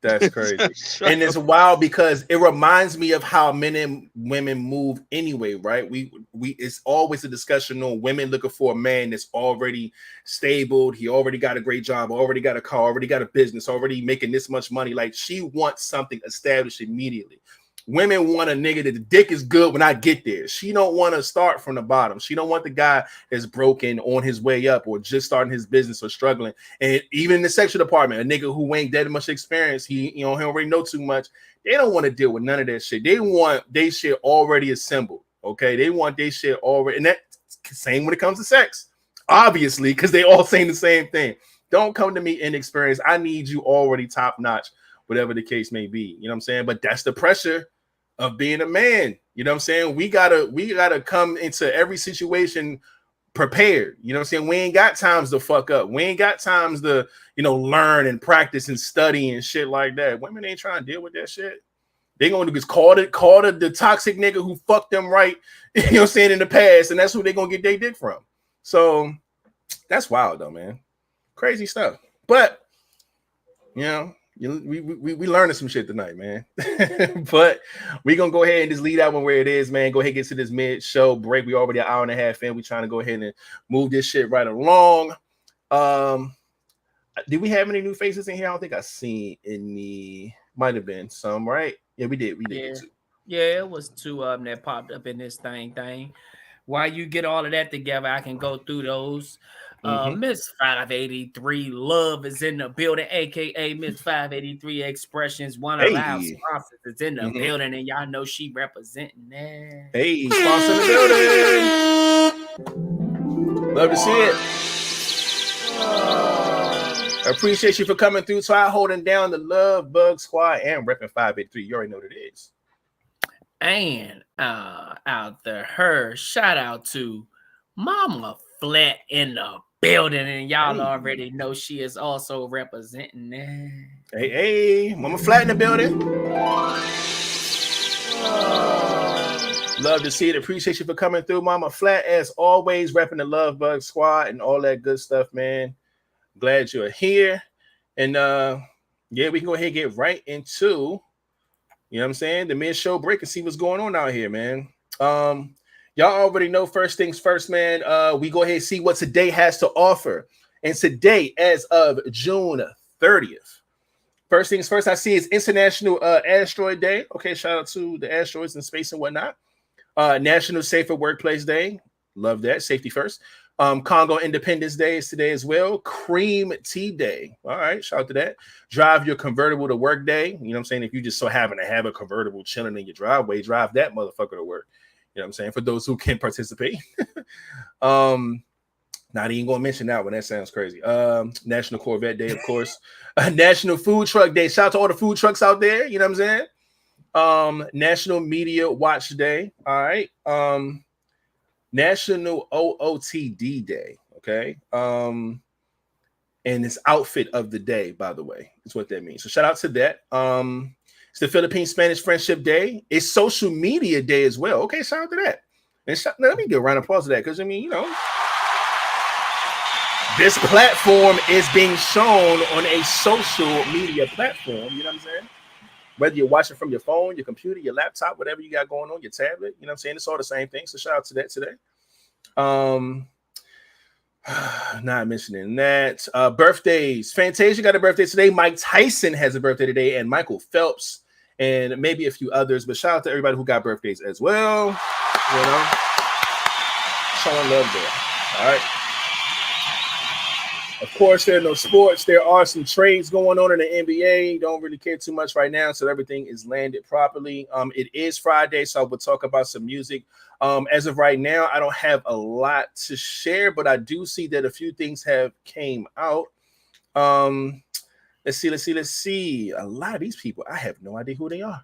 That's crazy. And it's wild because it reminds me of how men and women move anyway, right? We it's always a discussion on women looking for a man that's already stable. He already got a great job, already got a car, already got a business, already making this much money. Like, she wants something established immediately. Women want a nigga that the dick is good when I get there. She don't want to start from the bottom. She don't want the guy that's broken on his way up or just starting his business or struggling. And even in the sexual department, a nigga who ain't that much experience, he already know too much. They don't want to deal with none of that shit. They want they shit already assembled. Okay, they want their shit already, and that same when it comes to sex, obviously, because they all saying the same thing. Don't come to me inexperienced. I need you already top notch, whatever the case may be. You know what I'm saying? But that's the pressure of being a man. You know what I'm saying? We gotta come into every situation prepared. You know what I'm saying? We ain't got times to fuck up. We ain't got times to, learn and practice and study and shit like that. Women ain't trying to deal with that shit. They gonna do is call the toxic nigga who fucked them right, you know what I'm saying, in the past, and that's who they gonna get their dick from. So that's wild though, man. Crazy stuff. But we learning some shit tonight, man. But we gonna go ahead and just lead that one where it is, man. Go ahead and get to this mid-show break. We already an hour and a half in. We trying to go ahead and move this shit right along. Did we have any new faces in here? I don't think I seen any. Might have been some, right? Yeah, we did. Yeah. Yeah, it was two of them that popped up in this thing. While you get all of that together, I can go through those. Miss 583 Love is in the building, aka Miss 583 Expressions. One of our sponsors is in the building, and y'all know she representing that. Hey, sponsor in the building. Love to see it. I appreciate you for coming through. Try holding down the Love Bug Squad and repping 583. You already know what it is. And out there, shout out to Mama Flat in the building, and y'all already know she is also representing that. Hey, Mama Flat in the building. Love to see it. Appreciate you for coming through, Mama Flat, as always, repping the Love Bug Squad and all that good stuff, man. Glad you're here. And we can go ahead and get right into, you know what I'm saying, the mid-show break and see what's going on out here, man. Y'all already know, first things first, man. We go ahead and see what today has to offer. And today, as of June 30th, first things first, I see is International Asteroid Day. Okay, shout out to the asteroids in space and whatnot. National Safer Workplace Day. Love that. Safety first. Congo Independence Day is today as well. Cream Tea Day. All right, shout out to that. Drive your convertible to work day. You know what I'm saying? If you just so happen to have a convertible chilling in your driveway, drive that motherfucker to work. You know what I'm saying? For those who can participate. Not even gonna mention that one. That sounds crazy. National Corvette Day, of course. National Food Truck Day. Shout out to all the food trucks out there. You know what I'm saying? National Media Watch Day. All right. National OOTD Day. Okay. And it's outfit of the day, by the way, is what that means. So shout out to that. It's the Philippine Spanish Friendship Day. It's Social Media Day as well. Okay, shout out to that. And let me give a round of applause to that, because I mean, this platform is being shown on a social media platform. You know what I'm saying? Whether you're watching from your phone, your computer, your laptop, whatever you got going on, your tablet, you know what I'm saying? It's all the same thing. So shout out to that today. Not mentioning that. Birthdays. Fantasia got a birthday today. Mike Tyson has a birthday today, and Michael Phelps, and maybe a few others. But shout out to everybody who got birthdays as well. Showing love there. All right. Of course, there are no sports. There are some trades going on in the NBA. Don't really care too much right now, so everything is landed properly. It is Friday, so I will talk about some music. As of right now, I don't have a lot to share, but I do see that a few things have came out. Let's see. A lot of these people, I have no idea who they are.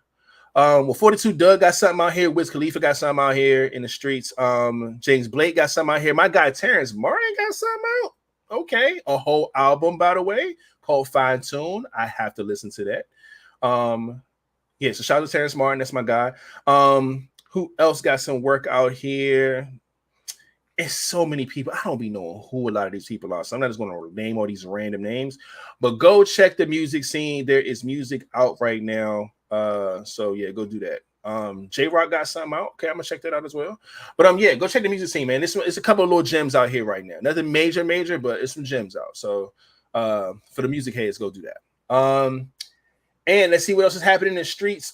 42 Doug got something out here. Wiz Khalifa got something out here in the streets. James Blake got something out here. My guy Terrence Martin got something out. Okay, a whole album, by the way, called Fine Tune. I have to listen to that. So shout out to Terrence Martin. That's my guy. Who else got some work out here? It's so many people. I don't be knowing who a lot of these people are. So I'm not just going to name all these random names. But go check the music scene. There is music out right now. So yeah, go do that. J-Rock got something out. Okay, I'm gonna check that out as well. But go check the music scene, man. It's a couple of little gems out here right now. Nothing major, but it's some gems out. So for the music heads, go do that. And let's see what else is happening in the streets.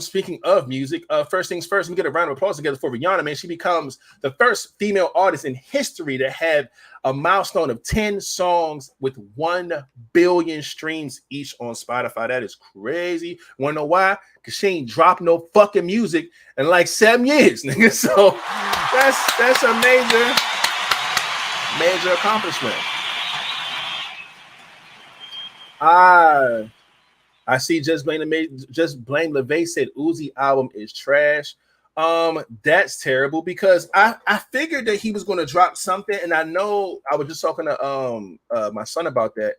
Speaking of music, first things first, let me get a round of applause together for Rihanna, man. She becomes the first female artist in history to have a milestone of 10 songs with 1 billion streams each on Spotify. That is crazy. Want to know why? Because she ain't dropped no fucking music in like 7 years, nigga. So that's a major accomplishment. I see Just Blame LeVay said Uzi album is trash. That's terrible because I figured that he was going to drop something, and I know I was just talking to my son about that.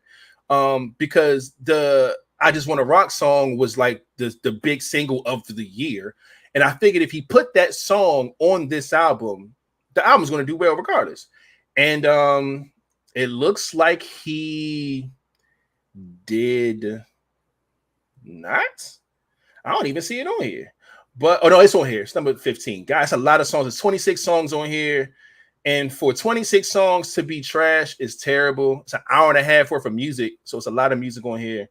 Because the I Just Want to Rock song was like the big single of the year. And I figured if he put that song on this album, the album's going to do well regardless. And it looks like he did not. I don't even see it on here. But, oh no, it's on here. It's number 15. Guys, a lot of songs. It's 26 songs on here. And for 26 songs to be trash is terrible. It's an hour and a half worth of music. So it's a lot of music on here.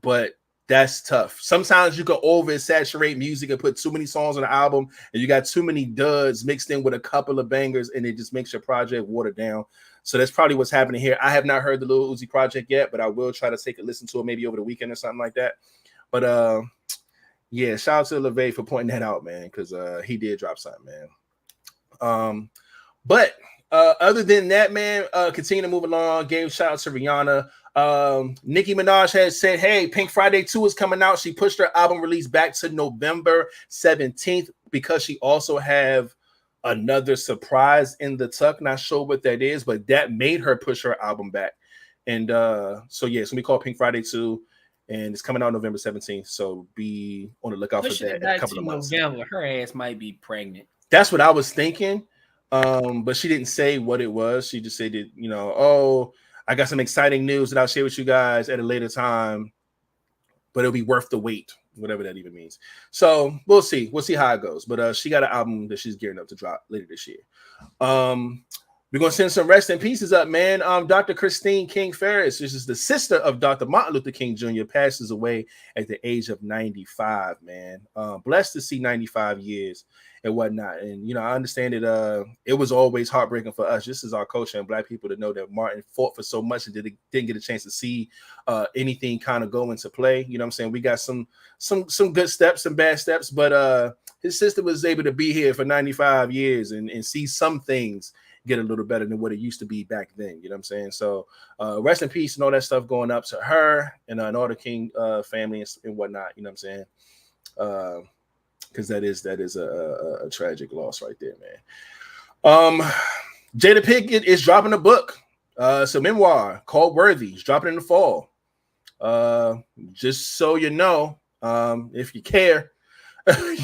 But that's tough. Sometimes you can oversaturate music and put too many songs on the album, and you got too many duds mixed in with a couple of bangers, and it just makes your project watered down. So that's probably what's happening here. I have not heard the Lil Uzi project yet, but I will try to take a listen to it maybe over the weekend or something like that. But yeah, shout out to LeVay for pointing that out, man, because he did drop something, man. But other than that, man, continue to move along. Gave shout out to Rihanna. Nicki Minaj has said, hey, Pink Friday 2 is coming out. She pushed her album release back to November 17th because she also have another surprise in the tuck. Not sure what that is, but that made her push her album back. And so yeah, it's gonna be called Pink Friday 2, and it's coming out November 17th. So be on the lookout for that in a couple of months. November, her ass might be pregnant. That's what I was thinking. But she didn't say what it was. She just said that, you know, oh, I got some exciting news that I'll share with you guys at a later time, but it'll be worth the wait, whatever that even means. So we'll see. We'll see how it goes. But she got an album that she's gearing up to drop later this year. We're going to send some rest in pieces up, man. Dr. Christine King Ferris, this is the sister of Dr. Martin Luther King Jr., passes away at the age of 95, man. Blessed to see 95 years and whatnot. And, you know, I understand that it was always heartbreaking for us, just as our culture and Black people, to know that Martin fought for so much and didn't get a chance to see anything kind of go into play. You know what I'm saying? We got some good steps, some bad steps, but his sister was able to be here for 95 years and see some things get a little better than what it used to be back then. You know what I'm saying? So rest in peace and all that stuff going up to her and all the King family and whatnot. You know what I'm saying? Because that is a tragic loss right there, man. Jada Pinkett is dropping a book. It's a memoir called Worthy. It's dropping in the fall. Just so you know, if you care.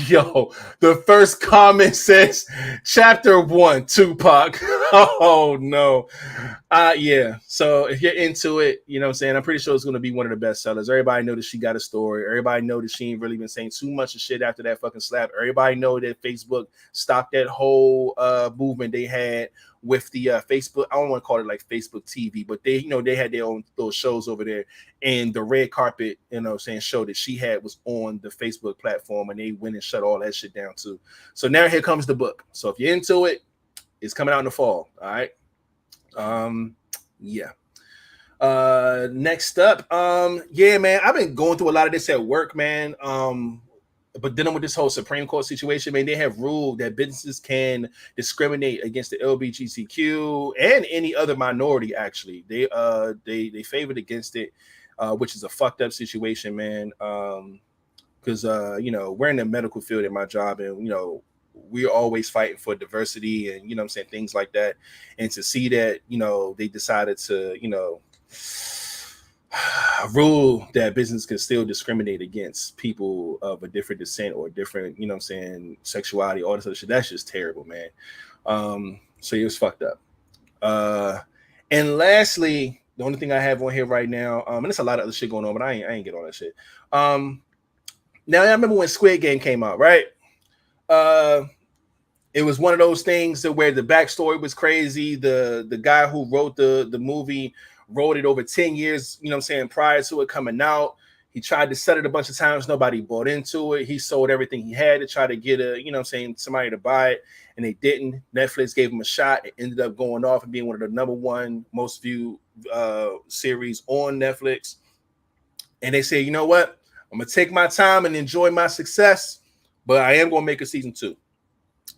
Yo, the first comment says chapter 1, Tupac. Oh no. Yeah. So if you're into it, you know what I'm saying, I'm pretty sure it's going to be one of the best sellers. Everybody know that she got a story. Everybody know that she ain't really been saying too much of shit after that fucking slap. Everybody know that Facebook stopped that whole movement they had with the Facebook. I don't want to call it like Facebook TV, but they, you know, they had their own little shows over there, and the red carpet, you know, saying show that she had was on the Facebook platform, and they went and shut all that shit down too. So now here comes the book. So if you're into it, it's coming out in the fall. All right. Yeah. Next up, yeah, man, I've been going through a lot of this at work, man. But dealing with this whole Supreme Court situation, man, they have ruled that businesses can discriminate against the LGBTQ and any other minority. Actually, they favored against it, which is a fucked up situation, man. Because you know, we're in the medical field in my job, and you know, we're always fighting for diversity and, you know what I'm saying, things like that. And to see that, you know, they decided to, you know, rule that business can still discriminate against people of a different descent or different, you know what I'm saying, sexuality, all this other shit, that's just terrible, man. So it was fucked up. And lastly, the only thing I have on here right now, and there's a lot of other shit going on, but I ain't get all that shit. Now I remember when Squid Game came out, right? It was one of those things that where the backstory was crazy. The guy who wrote the movie wrote it over 10 years, you know what I'm saying, prior to it coming out. He tried to set it a bunch of times. Nobody bought into it. He sold everything he had to try to get a, you know what I'm saying, somebody to buy it, and they didn't. Netflix gave him a shot. It ended up going off and being one of the number one most viewed series on Netflix. And they say, you know what? I'm going to take my time and enjoy my success, but I am going to make a season 2.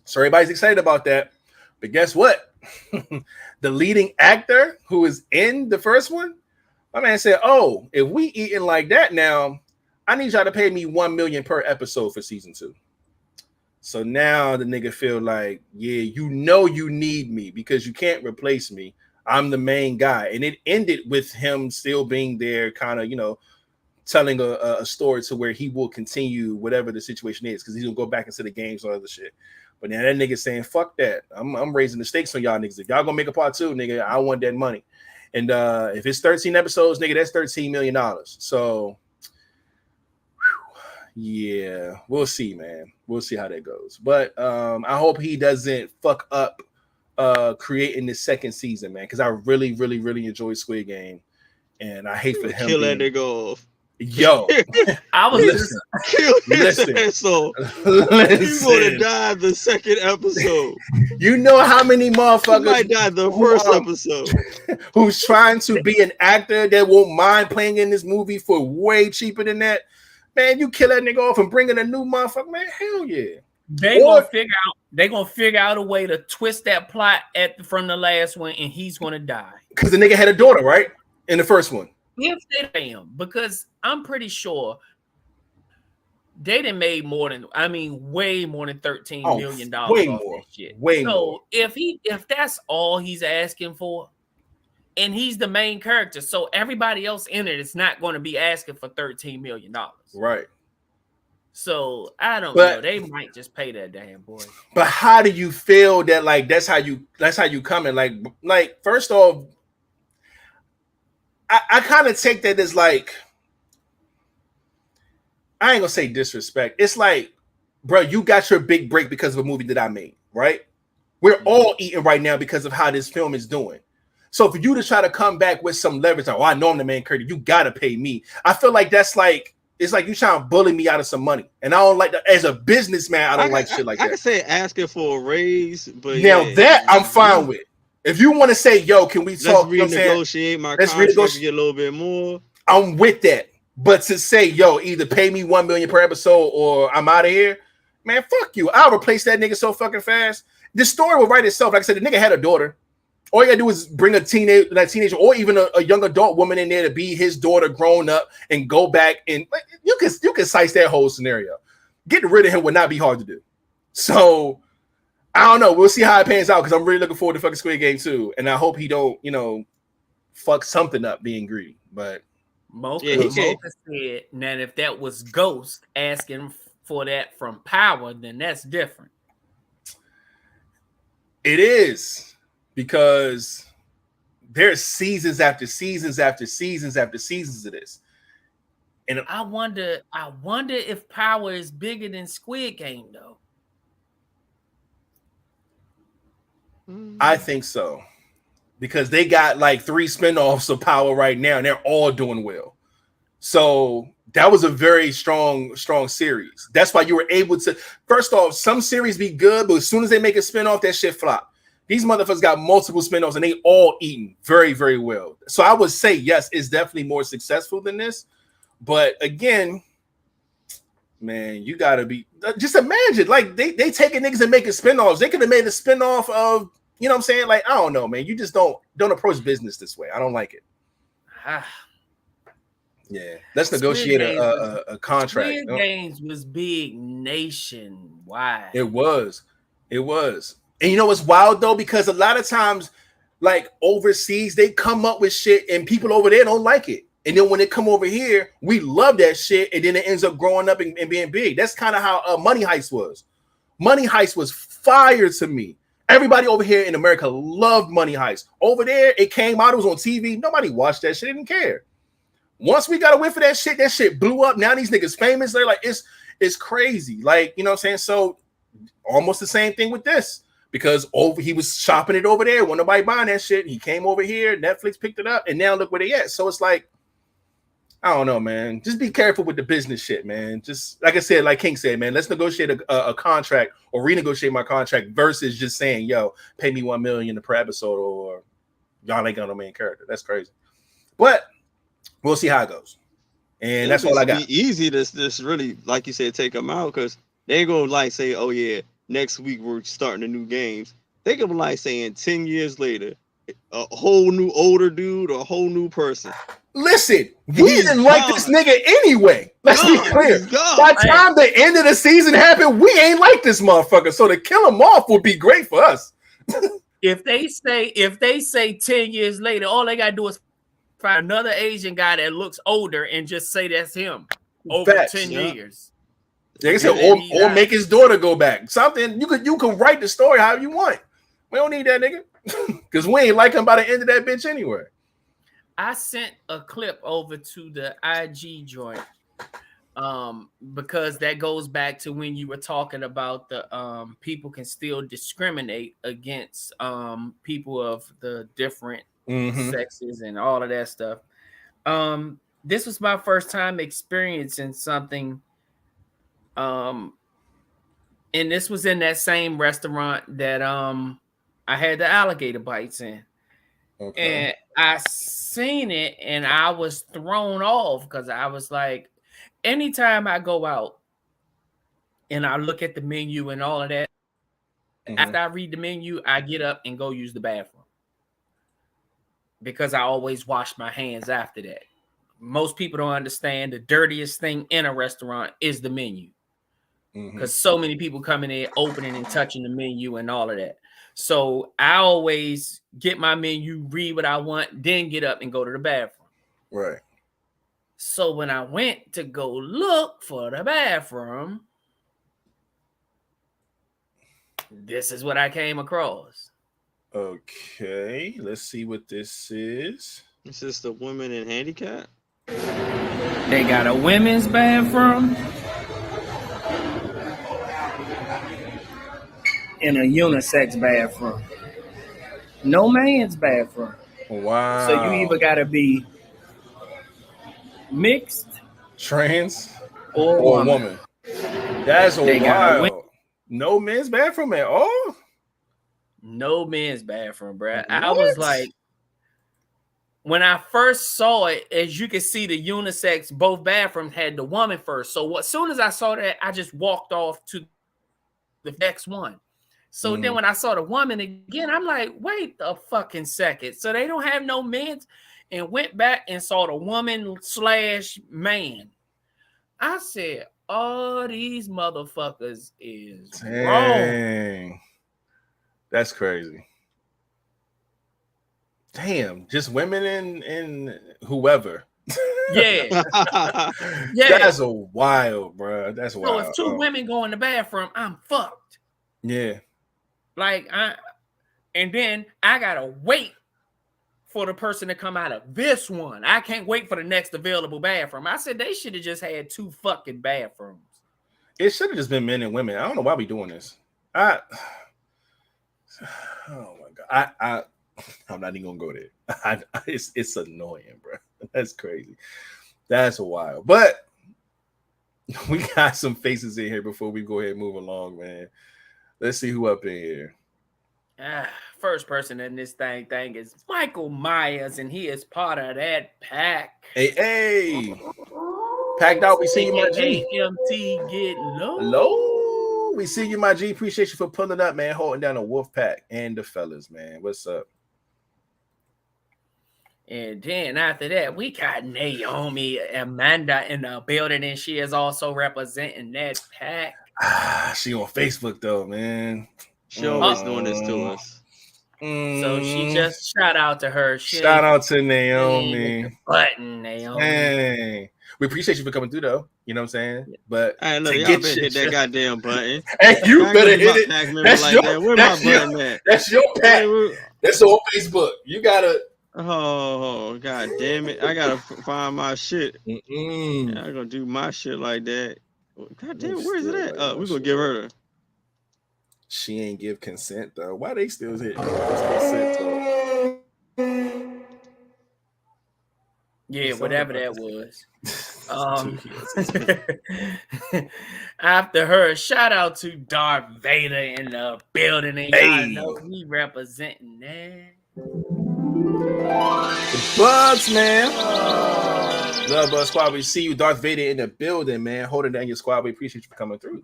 So everybody's excited about that. But guess what? The leading actor who is in the first one, my man said, oh, if we eating like that now, I need y'all to pay me $1 million per episode for season 2. So now the nigga feel like, yeah, you know you need me because you can't replace me. I'm the main guy. And it ended with him still being there, kind of, you know, telling a story to where he will continue whatever the situation is because he's gonna go back into the games and other shit. But now that nigga saying, fuck that. I'm raising the stakes on y'all niggas. If y'all gonna make a part 2, nigga, I want that money. And if it's 13 episodes, nigga, that's $13 million. So yeah, we'll see, man. We'll see how that goes. But I hope he doesn't fuck up creating this second season, man, because I really, really, really enjoy Squid Game, and I hate for him. Kill that nigga off. Yo, I was listen. So you gonna die the second episode. You know how many motherfuckers might die the first episode who's trying to be an actor that won't mind playing in this movie for way cheaper than that. Man, you kill that nigga off and bring in a new motherfucker, man. Hell yeah. They gonna figure out a way to twist that plot from the last one, and he's gonna die. Because the nigga had a daughter, right? In the first one. If they damn, because I'm pretty sure they done made way more than $13 million. Way more. Shit. Way more. If that's all he's asking for, and he's the main character, so everybody else in it is not going to be asking for $13 million. Right. So I don't know. They might just pay that damn boy. But how do you feel that like that's how you coming? Like first off, I kind of take that as like, I ain't gonna say disrespect. It's like, bro, you got your big break because of a movie that I made, right? We're all eating right now because of how this film is doing. So for you to try to come back with some leverage, like, I know I'm the main character, you gotta pay me. I feel like that's like, it's like you trying to bully me out of some money. And I don't like that. As a businessman, I don't like shit like that. I can say asking for a raise, but now that I'm fine with. If you want to say, yo, can we talk? Let's renegotiate my contract to get a little bit more. I'm with that. But to say, yo, either pay me $1 million per episode or I'm out of here, man, fuck you. I'll replace that nigga so fucking fast. The story will write itself. Like I said, the nigga had a daughter. All you gotta do is bring a teenager or even a young adult woman in there to be his daughter grown up and go back and like, you can slice that whole scenario. Getting rid of him would not be hard to do. So I don't know. We'll see how it pans out because I'm really looking forward to fucking Squid Game too. And I hope he don't, fuck something up being greedy. But Mocha said that if that was Ghost asking for that from Power, then that's different. It is. Because there's seasons after seasons after seasons after seasons of this. And I wonder if Power is bigger than Squid Game, though. I think so. Because they got like 3 spinoffs of Power right now, and they're all doing well. So that was a very strong series. That's why you were able to, first off, some series be good, but as soon as they make a spinoff, that shit flop. These motherfuckers got multiple spinoffs and they all eating very, very well. So I would say, yes, it's definitely more successful than this. But again, man, you got to be, just imagine, like they taking niggas and making spinoffs. They could have made a spinoff of, you know what I'm saying? Like, I don't know, man. You just don't approach business this way. I don't like it. Yeah, let's negotiate a contract. Squid Games was big nationwide. It was. And you know what's wild though? Because a lot of times, like overseas, they come up with shit and people over there don't like it. And then when they come over here, we love that shit. And then it ends up growing up and being big. That's kind of how Money Heist was. Money Heist was fire to me. Everybody over here in America loved Money Heist. Over there, it came out. It was on TV. Nobody watched that shit. They didn't care. Once we got a whiff of that shit blew up. Now these niggas famous. They're like, it's crazy. Like, you know what I'm saying? So almost the same thing with this. Because he was shopping it over there. When nobody buying that shit, he came over here. Netflix picked it up, and now look where they at. So it's like, I don't know, man. Just be careful with the business shit, man. Just like I said, like King said, man, let's negotiate a contract or renegotiate my contract versus just saying, yo, pay me $1 million per episode or y'all ain't got no main character. That's crazy. But we'll see how it goes. And that's all I got. Be easy to really, like you said, take them out because they ain't gonna like say, oh yeah, next week we're starting the new games. They could be like saying 10 years later, a whole new older dude or a whole new person. Listen, we didn't like this nigga anyway. Let's be clear. By the time the end of the season happened, we ain't like this motherfucker. So to kill him off would be great for us. If they say 10 years later, all they gotta do is find another Asian guy that looks older and just say that's him over 10 years. Like I said, or make his daughter go back. Something you can write the story how you want. We don't need that nigga because we ain't like him by the end of that bitch anyway. I sent a clip over to the IG joint because that goes back to when you were talking about the people can still discriminate against people of the different sexes and all of that stuff. This was my first time experiencing something, and this was in that same restaurant that I had the alligator bites in. Okay. And I seen it and I was thrown off because I was like, anytime I go out and I look at the menu and all of that, after I read the menu, I get up and go use the bathroom because I always wash my hands after that. Most people don't understand the dirtiest thing in a restaurant is the menu because so many people come in there opening and touching the menu and all of that. So I always get my menu, read what I want, then get up and go to the bathroom. Right. So when I went to go look for the bathroom, this is what I came across. Okay, let's see what this is. This is the women in handicap. They got a women's bathroom and a unisex bathroom. No man's bathroom. Wow. So you either got to be mixed, trans, or woman. That's wild. No men's bathroom at all? No men's bathroom, bruh. I was like, when I first saw it, as you can see, the unisex, both bathrooms had the woman first. So as soon as I saw that, I just walked off to the next one. So then when I saw the woman again, I'm like, wait a fucking second. So they don't have no men's, and went back and saw the woman/man. I said, all these motherfuckers is wrong. That's crazy. Damn, just women and whoever. Yeah. That's a wild, bro. That's wild. So if two women go in the bathroom, I'm fucked. Yeah. Like and then I gotta wait for the person to come out of this one. I can't wait for the next available bathroom. I said they should have just had two fucking bathrooms. It should have just been men and women. I don't know why we doing this. Oh my god. I'm not even gonna go there. It's annoying, bro. That's crazy. That's wild. But we got some faces in here before we go ahead and move along, man. Let's see who up in here. First person in this thing is Michael Myers, and he is part of that pack. Hey. Packed out. We see you, my G. AMT get low. Hello. We see you, my G. Appreciate you for pulling up, man. Holding down the wolf pack and the fellas, man. What's up? And then after that, we got Naomi Amanda in the building, and she is also representing that pack. She on Facebook though, man. She always doing this to us. So she just shout out to her. Shout out to Naomi. Button, Naomi. Hey. We appreciate you for coming through though. You know what I'm saying? But hey, look, y'all better hit that goddamn button. Hey, you better hit it. Where my button at? That's your pack. That's on Facebook. You gotta. Oh, god damn it. I gotta find my shit. Yeah, I'm gonna do my shit like that. God damn it, where is it at? We're gonna give her She ain't give consent though. Why they still hitting consent though? Yeah, whatever that was. After her, shout out to Darth Vader in the building. And y'all know he representing that. The Bugs, man. Love Buzz Squad. We see you, Darth Vader, in the building, man. Holding down your squad. We appreciate you for coming through.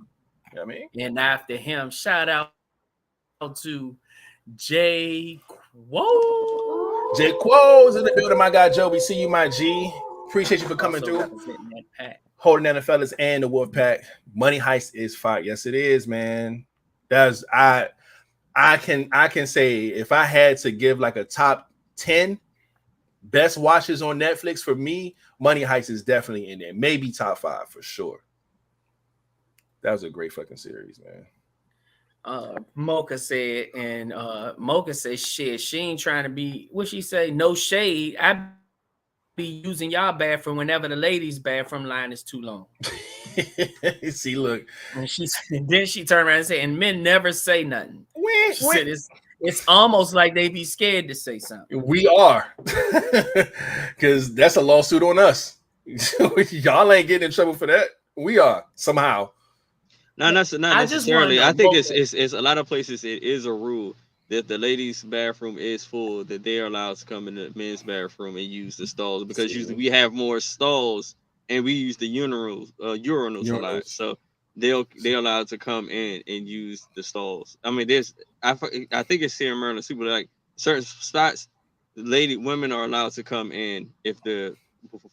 You know what I mean? And after him, shout out to 𝐒𝐿. 𝐤𝐻𝐻 in the building, my guy Joe. We see you, my G. Appreciate you for coming through. Holding down the fellas and the Wolf Pack. Money Heist is fire. Yes, it is, man. That's I can say if I had to give like a top 10 best watches on Netflix for me, Money Heist is definitely in there. Maybe top 5 for sure. That was a great fucking series, man. Mocha said, and Mocha said, shit, she ain't trying to be, what she say? No shade. I be using y'all bathroom whenever the ladies' bathroom line is too long. See, look. And then she turned around and said, and men never say nothing. She said, it's almost like they be scared to say something. We are. Because that's a lawsuit on us. Y'all ain't getting in trouble for that. We are, somehow. No, not necessarily. I think it's a lot of places it is a rule that the ladies' bathroom is full, that they're allowed to come in the men's bathroom and use the stalls, because usually we have more stalls and we use the urinals a lot. So they're allowed to come in and use the stalls. I mean, I think it's here in Maryland too, but like certain spots, women are allowed to come in if the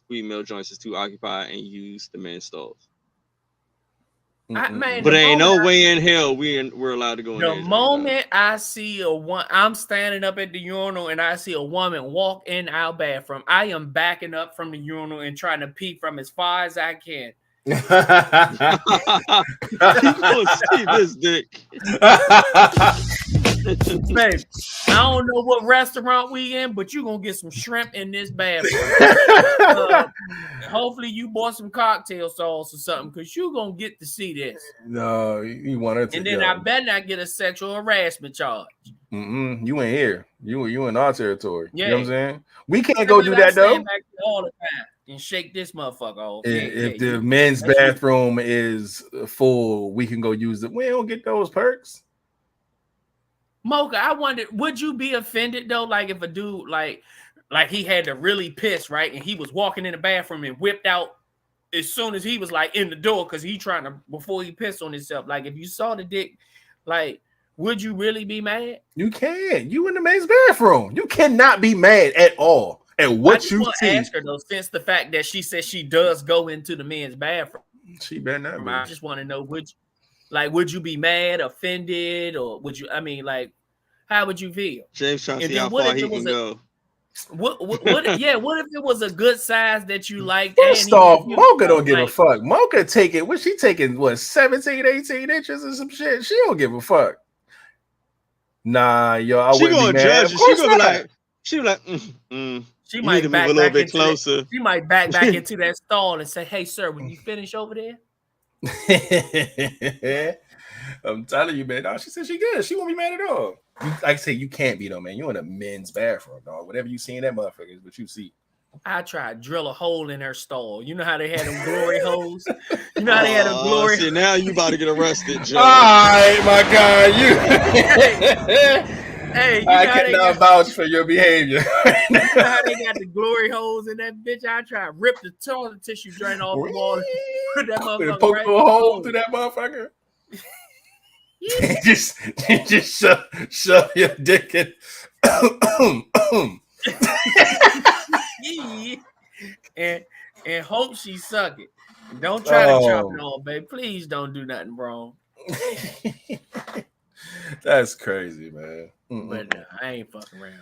female joints is too occupied and use the men's stalls. Man, but there ain't no way in hell we're allowed to go in there. The moment I see I'm standing up at the urinal and I see a woman walk in our bathroom, I am backing up from the urinal and trying to pee from as far as I can. You gonna see this dick. Baby, I don't know what restaurant we in, but you gonna get some shrimp in this bathroom. Hopefully you bought some cocktail sauce or something, because you gonna get to see this. No, you want to. And then I better not get a sexual harassment charge. You ain't here. You in our territory. Yeah. You know what I'm saying? We can't go do that though. Back all the time and shake this motherfucker off. If the men's bathroom is full, we can go use it. We don't get those perks. Mocha, I wonder, would you be offended though? Like if a dude like he had to really piss, right? And he was walking in the bathroom and whipped out as soon as he was like in the door, because he trying to, before he pissed on himself. Like if you saw the dick, like, would you really be mad? You can't. You in the men's bathroom. You cannot be mad at all at what you see. I ask her though, since the fact that she says she does go into the men's bathroom. She better not be. I just want to know, would you be mad, offended, or would you? I mean, like, how would you feel? James trying to see how far he can go. What if it was a good size that you liked? First off, Mocha don't give a fuck. Mocha taking, what she taking, 17, 18 inches or some shit? She don't give a fuck. Nah, yo, I wouldn't be mad. She be like, She might back a little bit closer. She might back into that stall and say, "Hey, sir, when you finish over there." I'm telling you, man. No, she said she good. She won't be mad at all. Like I say, you can't be though, man. You in a men's bathroom, dog. Whatever you see in that motherfucker is what you see. I tried to drill a hole in her stall. You know how they had them glory holes? You know how they had them glory. See, now you about to get arrested, Joe. All right, my guy. Hey, I cannot vouch for your behavior. You know how they got the glory holes in that bitch? I tried to rip the toilet tissue drain off the wall. Put that motherfucker poke a hole through that motherfucker. just shove your dick in. and hope she suck it. Don't try to chop it off, babe. Please don't do nothing wrong. That's crazy, man. But I ain't fucking around.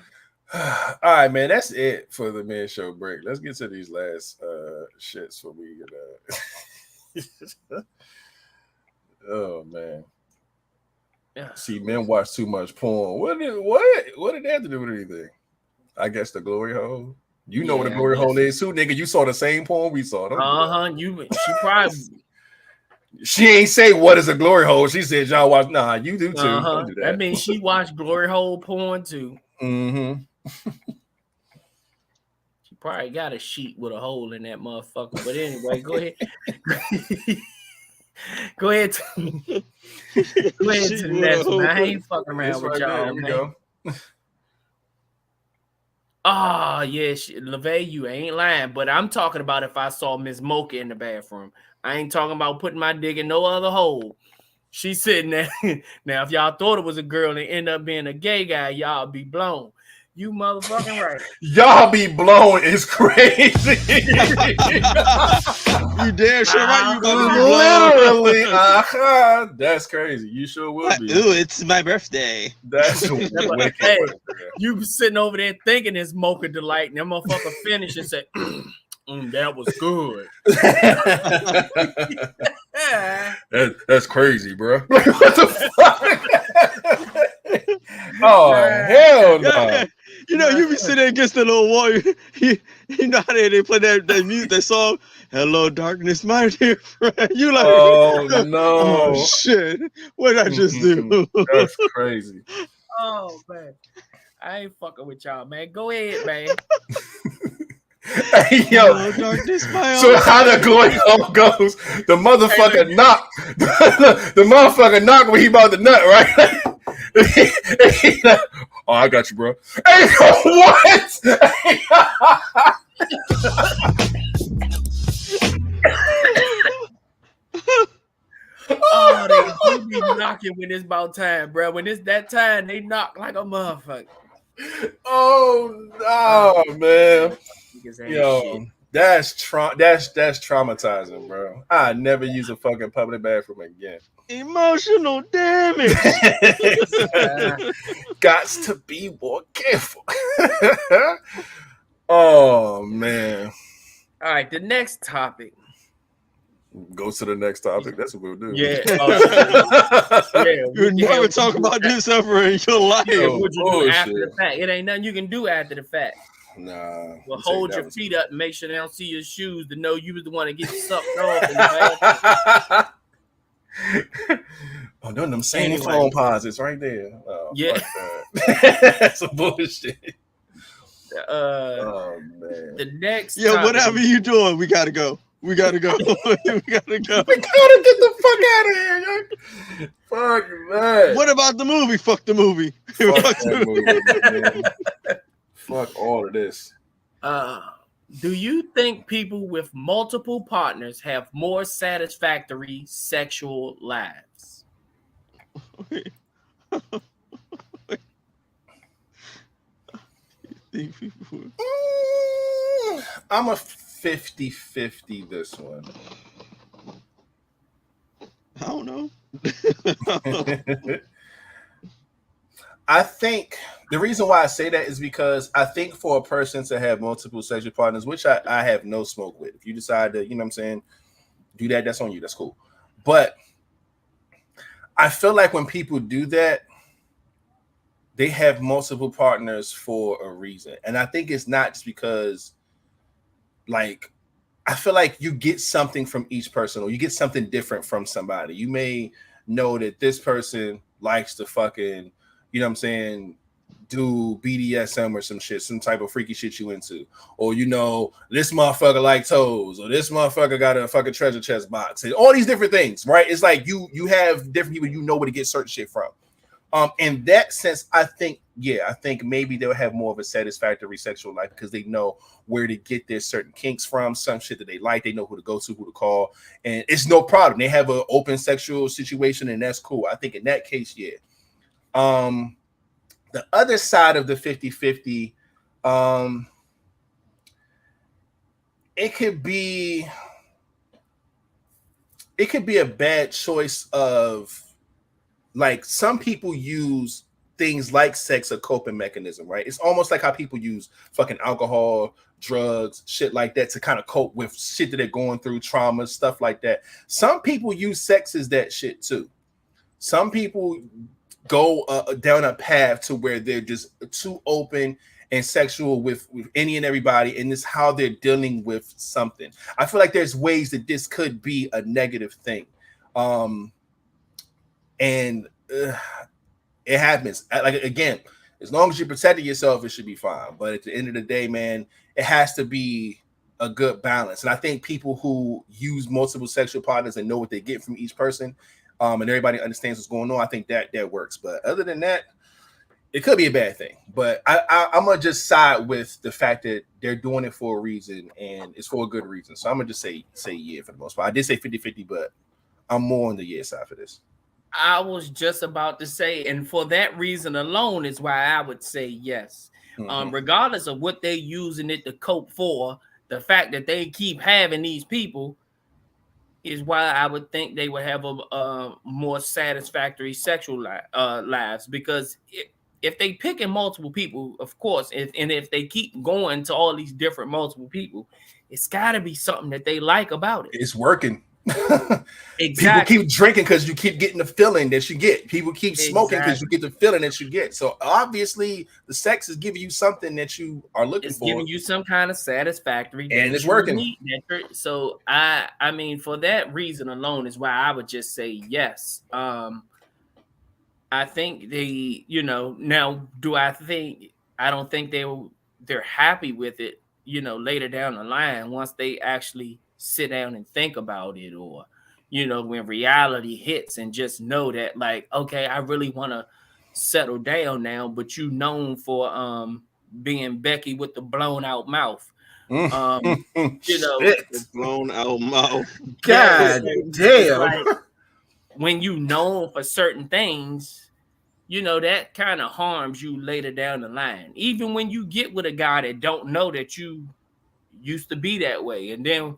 All right, man. That's it for the men show break. Let's get to these last shits for we oh man. Yeah. See, men watch too much porn. What did that have to do with anything? I guess the glory hole. You know what a glory hole is too, nigga. You saw the same porn we saw. She probably. She ain't say what is a glory hole. She said y'all watch. Nah, you do too. Don't do that. I mean, she watched glory hole porn too. Mm-hmm. She probably got a sheet with a hole in that motherfucker. But anyway, go ahead. Go ahead to the next one. I ain't fucking around with y'all. There we go. Oh, yeah, LeVay, you ain't lying. But I'm talking about if I saw Miss Mocha in the bathroom. I ain't talking about putting my dick in no other hole. She's sitting there. Now, if y'all thought it was a girl and it ended up being a gay guy, y'all be blown. You motherfucking right. Y'all be blown is crazy. You damn sure right. You gonna be literally. That's crazy. You sure will be. Ooh, it's my birthday. That's wicked. Hey, you sitting over there thinking it's mocha delight, and that motherfucker finish and say, "That was good." That's crazy, bro. What the fuck? Oh hell no! Yeah. You know, you be sitting there against the little wall. You know how they play that music, that song, "Hello, Darkness, my dear friend." You like, oh no, oh shit, what did I just do? That's crazy. Oh man, I ain't fucking with y'all, man. Go ahead, man. Hey, yo, Hello, darkness, my so how the going home goes? The motherfucker knock. The motherfucker knock when he about to nut, right? Oh, I got you, bro. Hey, what? Oh, they do be knocking when it's about time, bro. When it's that time, they knock like a motherfucker. Oh no, man. Yo, that's traumatizing, bro. I never use a fucking public bathroom again. Emotional damage. Gots to be more careful. Oh man. All right, the next topic. Go to the next topic. That's what we'll do. Yeah. You never talk about this ever in your life. What you do after the fact? It ain't nothing you can do after the fact. Nah. Well, hold your feet up and make sure they don't see your shoes to know you was the one that gets sucked off. Oh, no, them same phone posits right there. Oh, yeah. That's some bullshit. Oh man. The next whatever you doing, we gotta go. We gotta go. We gotta go. We gotta get the fuck out of here, yo. Fuck man. What about the movie? Fuck the movie. Fuck that movie, man. Fuck all of this. Do you think people with multiple partners have more satisfactory sexual lives? I'm a 50-50 this one. I don't know. I think the reason why I say that is because I think for a person to have multiple sexual partners, which I have no smoke with, if you decide to, you know what I'm saying, do that, that's on you, that's cool. But I feel like when people do that, they have multiple partners for a reason. And I think it's not just because, like, I feel like you get something from each person or you get something different from somebody. You may know that this person likes to fucking, you know what I'm saying, do BDSM or some shit, some type of freaky shit you into. Or, you know, this motherfucker like toes, or this motherfucker got a fucking treasure chest box. And all these different things, right? It's like you have different people, you know where to get certain shit from. In that sense, I think maybe they'll have more of a satisfactory sexual life because they know where to get their certain kinks from, some shit that they like, they know who to go to, who to call, and it's no problem. They have an open sexual situation, and that's cool. I think in that case, yeah. The other side of the 50-50, it could be a bad choice of, like, some people use things like sex a coping mechanism, right? It's almost like how people use fucking alcohol, drugs, shit like that to kind of cope with shit that they're going through, trauma, stuff like that. Some people use sex as that shit too. Some people go down a path to where they're just too open and sexual with any and everybody, and it's how they're dealing with something. I feel like there's ways that this could be a negative thing. And it happens. Like, again, as long as you're protecting yourself, it should be fine. But at the end of the day, man, it has to be a good balance. And I think people who use multiple sexual partners and know what they get from each person, and everybody understands what's going on, I think that works. But other than that, it could be a bad thing. But I'm gonna just side with the fact that they're doing it for a reason, and it's for a good reason. So I'm gonna just say yeah for the most part. I did say 50-50, but I'm more on the yeah side for this. I was just about to say, and for that reason alone is why I would say yes. regardless of what they're using it to cope for, the fact that they keep having these people is why I would think they would have a more satisfactory sexual lives. Because if they picking multiple people, of course, if they keep going to all these different multiple people, it's got to be something that they like about it. It's working. Exactly. People keep drinking because you keep getting the feeling that you get. People keep smoking because you get the feeling that you get. So obviously, the sex is giving you something that you are looking for. It's giving you some kind of satisfactory, and it's working. So I mean, for that reason alone is why I would just say yes. I think now I don't think they're happy with it, later down the line once they actually sit down and think about it, or when reality hits and just know that, like, okay, I really want to settle down now, but you known for being Becky with the blown out mouth. The blown out mouth. God damn. Like, when you know for certain things, that kind of harms you later down the line. Even when you get with a guy that don't know that you used to be that way, and then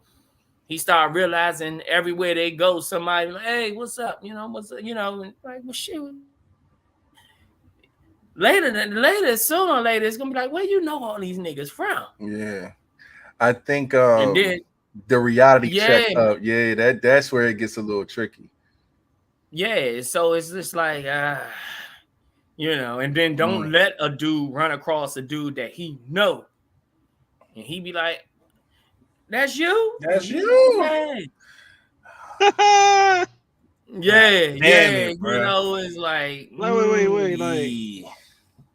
he started realizing everywhere they go, somebody like, hey, what's up? What's up? And like, well, shit. Later, sooner or later, it's gonna be like, where you know all these niggas from? Yeah, I think and then, the reality check up, that's where it gets a little tricky. Yeah, so it's just like, and then don't let a dude run across a dude that he know, and he be like, that's you? That's you. Yeah. It, it's like, wait. Like,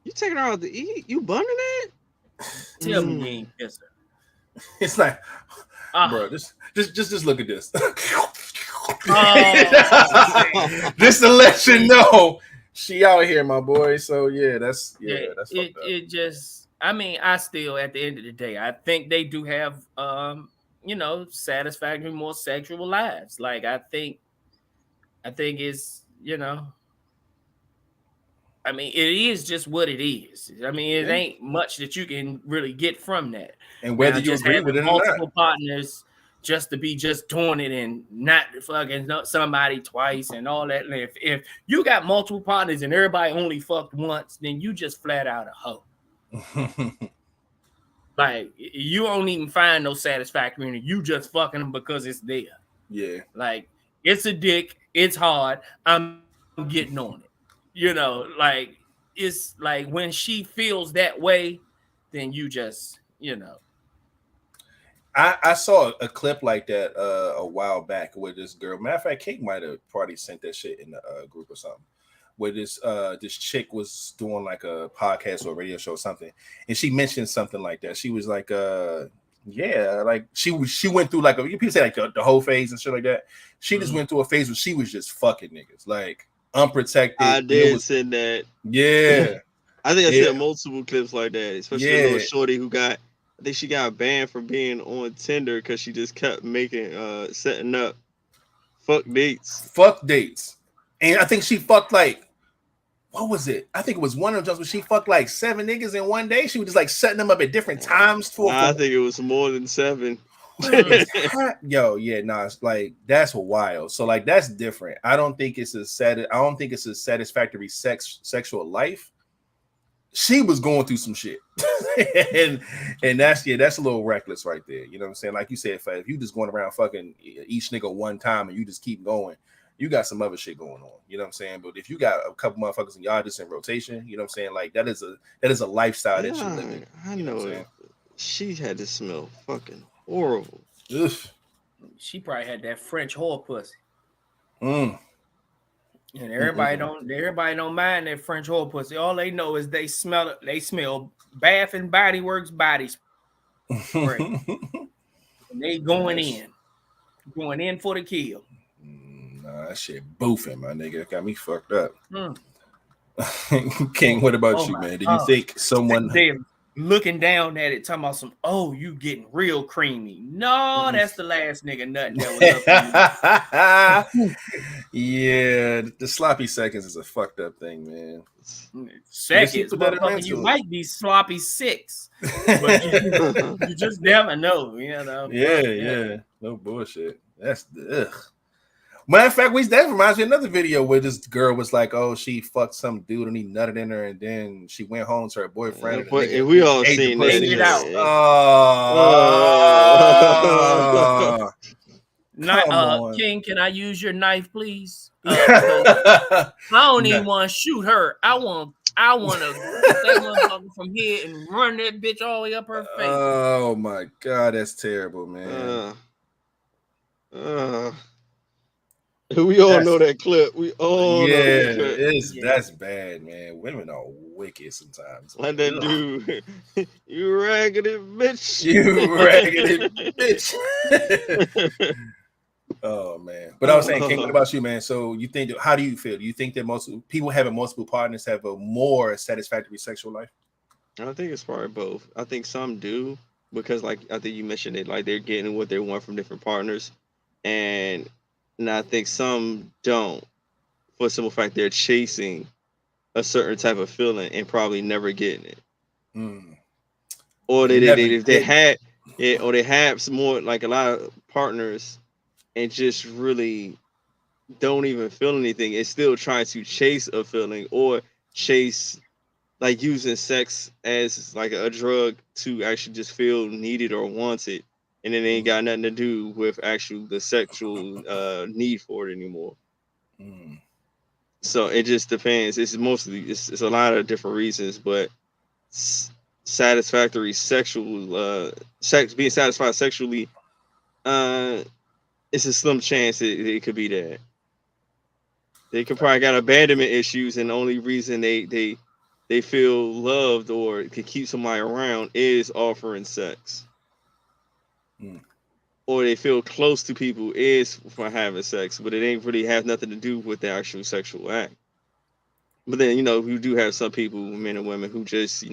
you taking her out to eat? You bunning it? Tell me you ain't kiss her. It's like, bro, just look at this. Just to let you know, she out here, my boy. So that's it just. I mean, I still, at the end of the day, I think they do have, satisfactory, more sexual lives. Like, I think it's, I mean, it is just what it is. I mean, it ain't much that you can really get from that. And whether you agree with it or not. Multiple partners just to be just doing it and not fucking somebody twice and all that. And if you got multiple partners and everybody only fucked once, then you just flat out a hoe. Like, you don't even find no satisfaction in it. You just fucking them because it's there. Yeah. Like, it's a dick. It's hard. I'm getting on it. Like, it's like when she feels that way, then you just, I saw a clip like that a while back with this girl. Matter of fact, Kate might have probably sent that shit in the group or something. Where this chick was doing like a podcast or a radio show or something, and she mentioned something like that. She was like, like she went through like people say like the whole phase and shit like that. She just went through a phase where she was just fucking niggas, like unprotected. I did say that. Yeah, I think I said multiple clips like that, especially the little shorty who I think she got banned from being on Tinder because she just kept making setting up fuck dates. And I think she fucked like, what was it? I think it was one of them where she fucked like 7 niggas in one day. She was just like setting them up at different times. I think it was more than 7. It's like, that's wild. So like, that's different. I don't think it's a satisfactory sexual life. She was going through some shit, and that's a little reckless right there. You know what I'm saying? Like you said, if you just going around fucking each nigga one time and you just keep going, you got some other shit going on. You know what I'm saying? But if you got a couple motherfuckers and y'all just in rotation, you know what I'm saying? Like, that is a lifestyle that you live in. I know it. She had to smell fucking horrible. Ugh. She probably had that French whore pussy. And everybody don't mind that French whore pussy. All they know is they smell Bath and Body Works body spray. And they going in for the kill. That shit boofing, my nigga. Got me fucked up. King, what about you, man? Do you think someone looking down at it, talking about some, oh, you getting real creamy. No, that's the last nigga nutting that was up. Yeah, the sloppy seconds is a fucked up thing, man. Seconds, motherfucker, you might be sloppy 6, but you just never know, you know. Yeah, no bullshit. That's ugh. Matter of fact, that reminds me of another video where this girl was like, "Oh, she fucked some dude and he nutted in her, and then she went home to her boyfriend." And we all seen that. King, can I use your knife, please? I don't even want to shoot her. I want to get that motherfucker from here and run that bitch all the way up her face. Oh my god, that's terrible, man. We all know that clip. We all know that clip. That's bad, man. Women are wicked sometimes. Like that dude. You raggedy bitch. You raggedy bitch. Oh man. But I was saying, King, what about you, man? So you think, how do you feel? Do you think that most people having multiple partners have a more satisfactory sexual life? I think it's probably both. I think some do, because like I think you mentioned it, like they're getting what they want from different partners. And I think some don't, for the simple fact they're chasing a certain type of feeling and probably never getting it. Or they have some more, like a lot of partners and just really don't even feel anything. It's still trying to chase a feeling or chase, like using sex as like a drug to actually just feel needed or wanted. And it ain't got nothing to do with the sexual need for it anymore. So it just depends. It's mostly it's a lot of different reasons, but satisfactory sexual being satisfied sexually, it's a slim chance it could be that. They could probably got abandonment issues, and the only reason they feel loved or can keep somebody around is offering sex. Or they feel close to people is for having sex, but it ain't really have nothing to do with the actual sexual act. But then, we do have some people, men and women, who just,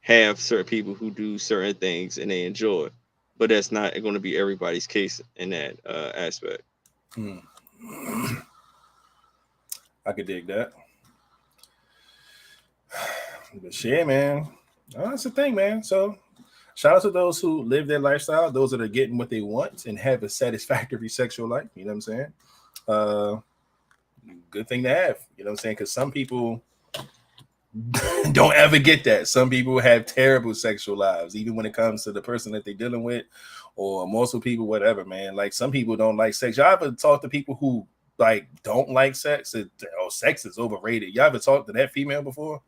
have certain people who do certain things and they enjoy. But that's not going to be everybody's case in that aspect. I could dig that. But shit, man. That's the thing, man. So shout out to those who live their lifestyle, those that are getting what they want and have a satisfactory sexual life. You know what I'm saying? Good thing to have. You know what I'm saying? Because some people don't ever get that. Some people have terrible sexual lives, even when it comes to the person that they're dealing with, or multiple people, whatever, man. Like some people don't like sex. Y'all ever talk to people who like don't like sex? Sex is overrated. Y'all ever talked to that female before?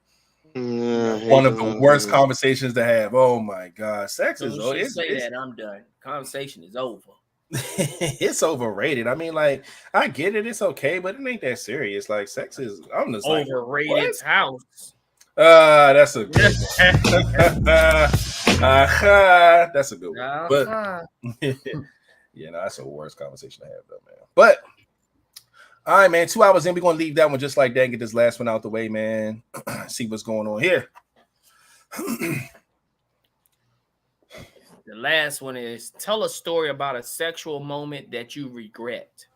One of the worst conversations to have. Oh my god, sex is over. That I'm done. Conversation is over. It's overrated. I mean, like, I get it, it's okay, but it ain't that serious. Like, sex is, I'm just overrated. Like, house. That's a good one. That's a good one. But that's a worse conversation to have, though, man. But all right, man. 2 hours in, we're gonna leave that one just like that and get this last one out the way, man. See what's going on here. The last one is, tell a story about a sexual moment that you regret.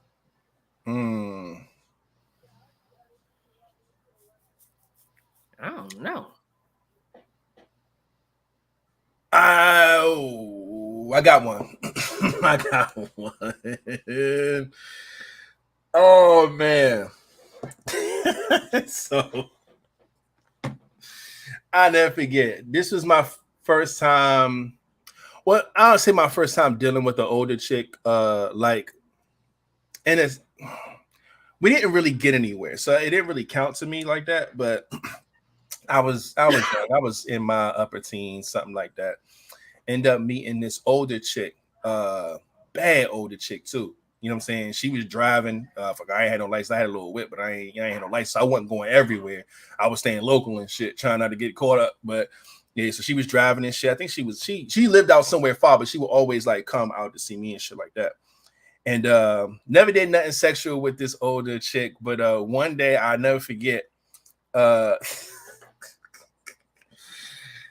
I don't know. I got one. I got one. Oh, man. So, I never forget. This was my first time. Well, I don't say my first time dealing with an older chick, and we didn't really get anywhere, so it didn't really count to me like that. But I was young. I was in my upper teens, something like that. End up meeting this older chick, bad older chick too. You know what I'm saying? She was driving. I ain't had no lights. I had a little whip, but I ain't had no lights, so I wasn't going everywhere. I was staying local and shit, trying not to get caught up, but. Yeah, so she was driving and shit. I think she lived out somewhere far, but she would always like come out to see me and shit like that. And never did nothing sexual with this older chick, but one day I'll never forget.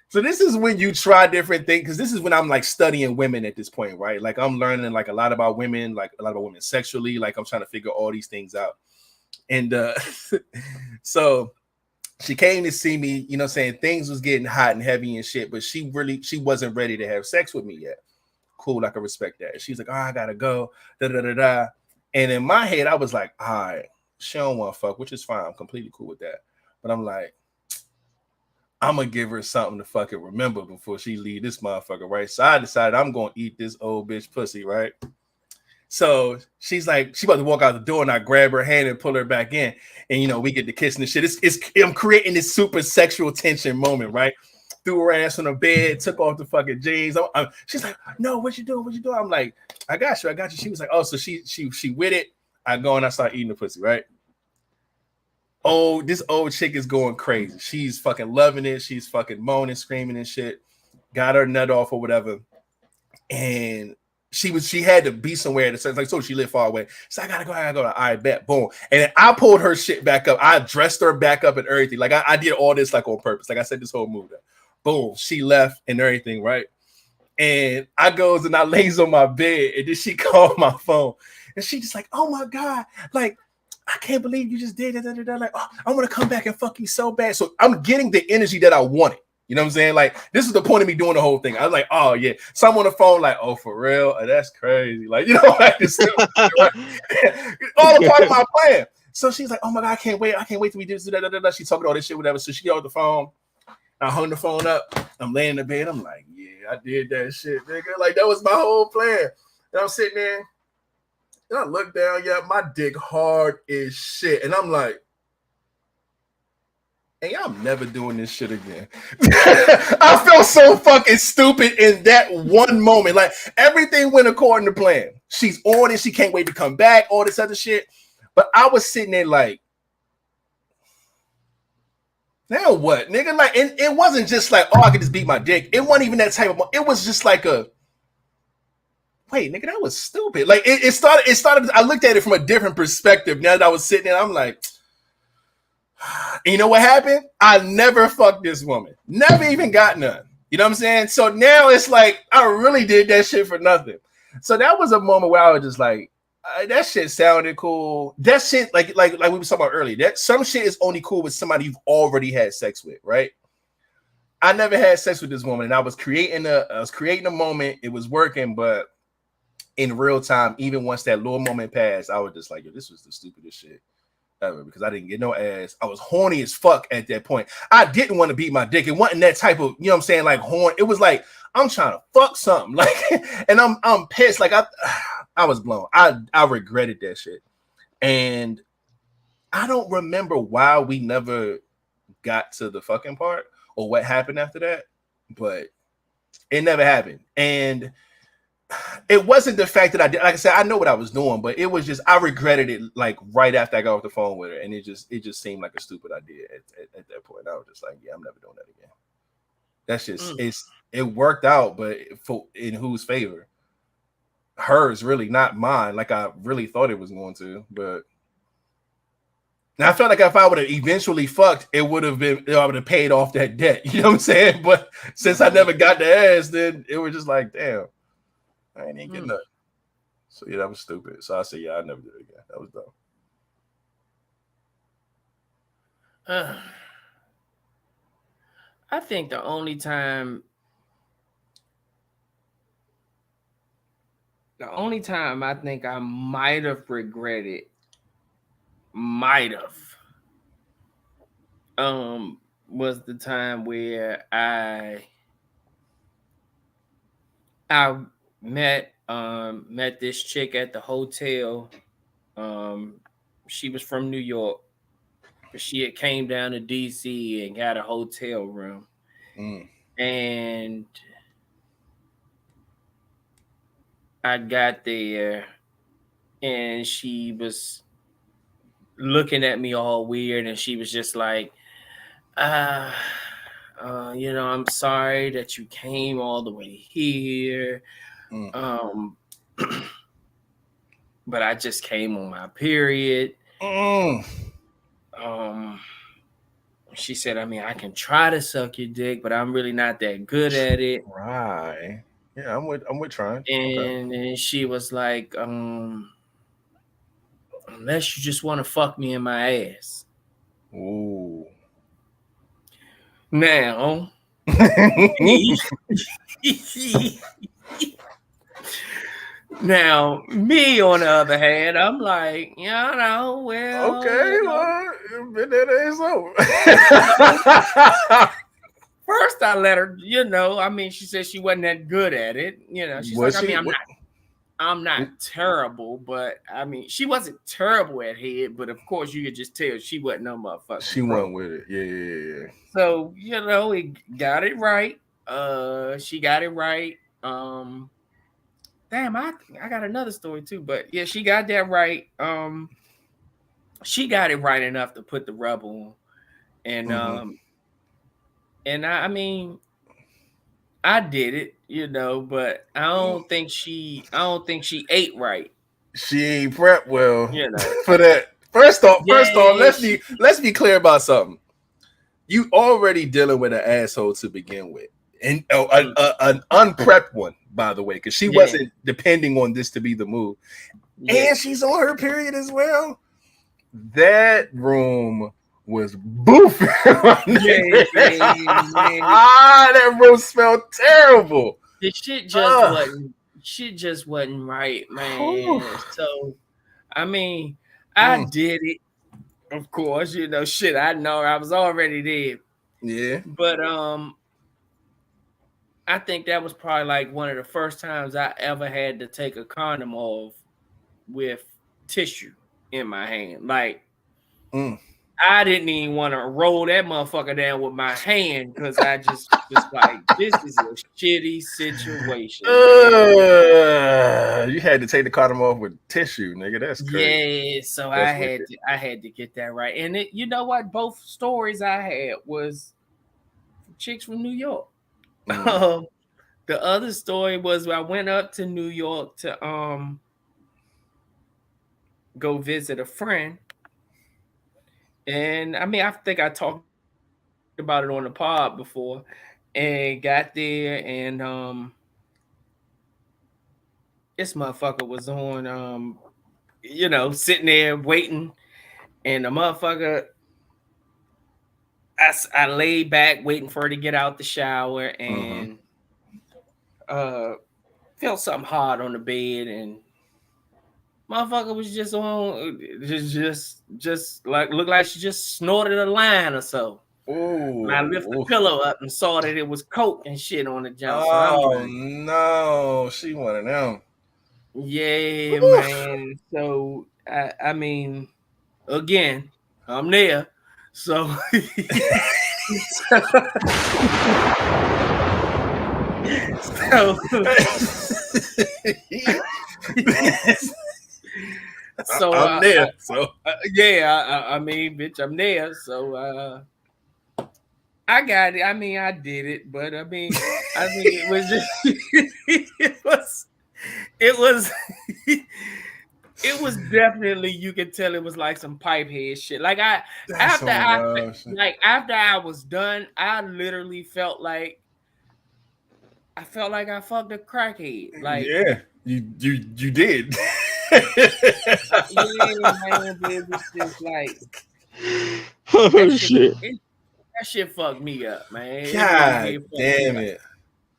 So this is when you try different things, because this is when I'm like studying women at this point, right? Like I'm learning like a lot about women, like a lot about women sexually. Like I'm trying to figure all these things out. And so she came to see me, you know, saying things was getting hot and heavy and shit, but she wasn't ready to have sex with me yet. Cool, I can respect that. She's like, oh, I gotta go, da. And in my head, I was like, all right, she don't want to fuck, which is fine. I'm completely cool with that. But I'm like, I'm gonna give her something to fucking remember before she leave this motherfucker, right? So I decided I'm gonna eat this old bitch pussy, right? So she's like, she about to walk out the door, and I grab her hand and pull her back in, and you know, we get to kissing and shit. I'm creating this super sexual tension moment, right? Threw her ass on the bed, took off the fucking jeans. She's like, no, what you doing? What you doing? I'm like, I got you. She was like, oh, so she with it. I go and I start eating the pussy, right? Oh, this old chick is going crazy. She's fucking loving it. She's fucking moaning, screaming and shit. Got her nut off or whatever. And she had to be somewhere. So she lived far away. So I gotta go. I bet. Boom. And then I pulled her shit back up. I dressed her back up and everything. Like I did all this like on purpose. Like I said, this whole move. Boom. She left and everything, right? And I goes and I lays on my bed, and then she called my phone. And she just like, oh my God, like, I can't believe you just did it. Like, oh, I want to come back and fuck you so bad. So I'm getting the energy that I wanted. You know what I'm saying? Like, this is the point of me doing the whole thing. I was like, oh yeah. So I'm on the phone, like, oh, for real? Oh, that's crazy. Like, you know, like this all a part of my plan. So she's like, oh my God, I can't wait till we do this. She's talking all this shit, whatever. So she got off the phone. I hung the phone up. I'm laying in the bed. I'm like, yeah, I did that shit, nigga. Like, that was my whole plan. And I'm sitting there. And I look down, yeah, my dick hard as shit. And I'm like, hey, I'm never doing this shit again. I felt so fucking stupid in that one moment. Like, everything went according to plan. She's on it. She can't wait to come back, all this other shit. But I was sitting there like, now what, nigga? Like, it wasn't just like, oh, I could just beat my dick. It wasn't even that type of, it was just like a, wait, nigga, that was stupid. Like it started. I looked at it from a different perspective. Now that I was sitting there, I'm like, and you know what happened? I never fucked this woman. Never even got none. You know what I'm saying? So now it's like I really did that shit for nothing. So that was a moment where I was just like, that shit sounded cool. That shit, like we were talking about earlier, that some shit is only cool with somebody you've already had sex with, right? I never had sex with this woman, and I was creating a moment. It was working, but in real time, even once that little moment passed, I was just like, yo, this was the stupidest shit ever because I didn't get no ass. I was horny as fuck at that point. I didn't want to beat my dick. It wasn't that type of, you know what I'm saying, like horn. It was like, I'm trying to fuck something. Like, and I'm pissed. Like I was blown. I regretted that shit. And I don't remember why we never got to the fucking part or what happened after that, but it never happened. And it wasn't the fact that I did, like I said, I know what I was doing, but it was just I regretted it like right after I got off the phone with her, and it just seemed like a stupid idea at that point. I was just like, yeah, I'm never doing that again. That's just it worked out, but in whose favor? Hers, really, not mine. Like I really thought it was going to, but now I felt like if I would have eventually fucked, it would have been, I would have paid off that debt. You know what I'm saying? But since I never got the ass, then it was just like, damn. I ain't even getting nothing. So yeah, that was stupid. So I said, yeah, I never did it again. That was dumb. I think the only time I think I might have regretted, was the time where I met this chick at the hotel. She was from New York, but she had came down to DC and got a hotel room. And I got there and she was looking at me all weird, and she was just like, you know, I'm sorry that you came all the way here. But I just came on my period. she said, I mean, I can try to suck your dick, but I'm really not that good at it. Right. Yeah, I'm with trying. And then she was like, unless you just want to fuck me in my ass. Ooh. Now, now, me on the other hand, I'm like, well, okay, well, been that ass over. First, I let her, I mean, she said she wasn't that good at it. She's like, I mean, I'm not terrible, but I mean, she wasn't terrible at head, but of course, you could just tell she wasn't no motherfucker. She went with it, yeah. So it got it right. She got it right. Damn, I got another story too, but yeah, she got that right. She got it right enough to put the rub on, and and I mean, I did it, but I don't think she ate right. She ain't prepped well, for that. First off, let's be clear about something. You already dealing with an asshole to begin with, and an unprepped one, by the way, because she wasn't depending on this to be the move, and she's on her period as well. That room was boofing. That room smelled terrible. The shit just wasn't right, man. So, I mean, I did it. Of course, shit. I know I was already there. Yeah. But I think that was probably like one of the first times I ever had to take a condom off with tissue in my hand. Like, I didn't even want to roll that motherfucker down with my hand because I just like, this is a shitty situation. You had to take the condom off with tissue, nigga. That's crazy. Yeah, so I had to get that right. And you know what? Both stories I had was chicks from New York. The other story was I went up to New York to go visit a friend. And I mean, I think I talked about it on the pod before, and got there, and this motherfucker was on, sitting there waiting, and the motherfucker, I laid back waiting for her to get out the shower, and felt something hard on the bed, and motherfucker was just on, just like looked like she just snorted a line or so. Ooh, and I lifted the pillow up and saw that it was coke and shit on the jump. Oh no, she one of them. Yeah, man. So I mean, again, I'm there. So, so I'm there. I mean, bitch, I'm there. So I got it. I mean, I did it, but I mean, it was just it was definitely, you could tell it was like some pipe head shit. Like after I was done, I literally felt like I fucked a crackhead. Like, yeah, you did. Yeah, man, it was just like, shit. That shit fucked me up, man. God damn it.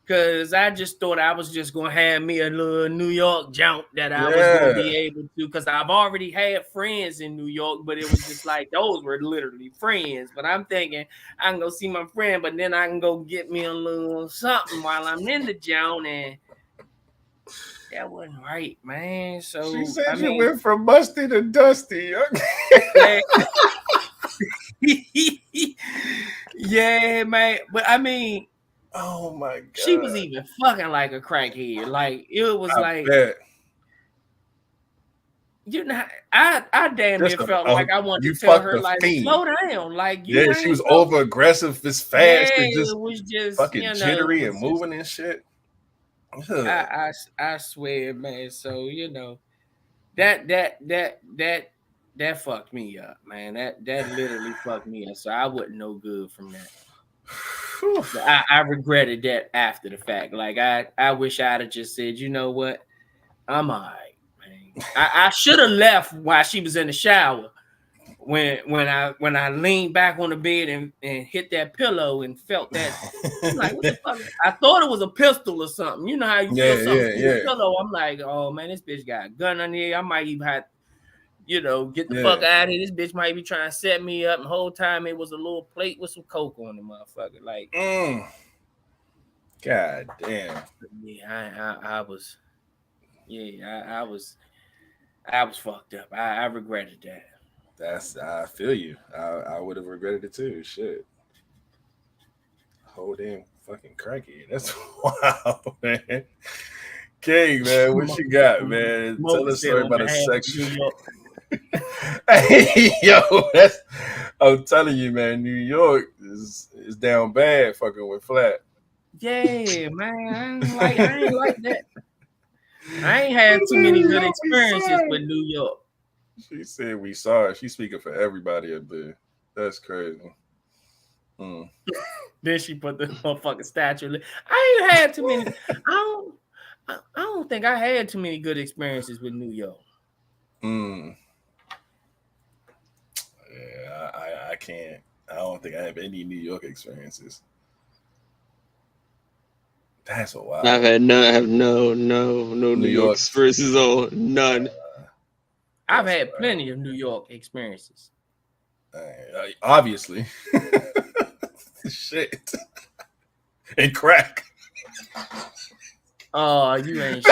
Because I just thought I was just going to have me a little New York jump that I was going to be able to. Because I've already had friends in New York, but it was just like, those were literally friends. But I'm thinking, I can go see my friend, but then I can go get me a little something while I'm in the jump. And that wasn't right, man. So she said you went from musty to dusty. Yeah, man. But I mean, oh my god, she was even fucking like a crackhead. Like, it was I damn near felt like I wanted to tell her, like, slow down. Like, she was over aggressive as fast and just it was just fucking jittery and moving and shit. I swear, man. So that that fucked me up, man. That literally fucked me up. So I wasn't no good from that. I regretted that after the fact. Like I wish I'd have just said, you know what, I'm all right, man. I should have left while she was in the shower. When I leaned back on the bed and hit that pillow and felt that, I'm like, what the fuck? I thought it was a pistol or something. You know how you feel something through the pillow. I'm like, oh man, this bitch got a gun on here. I might even have, get the fuck out of here. This bitch might be trying to set me up. And the whole time it was a little plate with some coke on the motherfucker. Like, God damn. Yeah, I was fucked up. I regretted that. I feel you. I would have regretted it too. Shit. Whole damn fucking cracky. That's wild, man. King, man, what you got, man? Tell us a story about a section. Hey, yo, I'm telling you, man, New York is down bad fucking with flat. Yeah, man. I ain't like that. I ain't had too many good experiences with New York. She said we sorry. She's speaking for everybody up there. That's crazy. Then she put the motherfucking statue. I ain't had too many. I don't think I had too many good experiences with New York. Yeah, I can't. I don't think I have any New York experiences. That's a wild. I've had none. I have no New York experiences on none. I've had plenty of New York experiences. Obviously. Shit. And crack. Oh, you ain't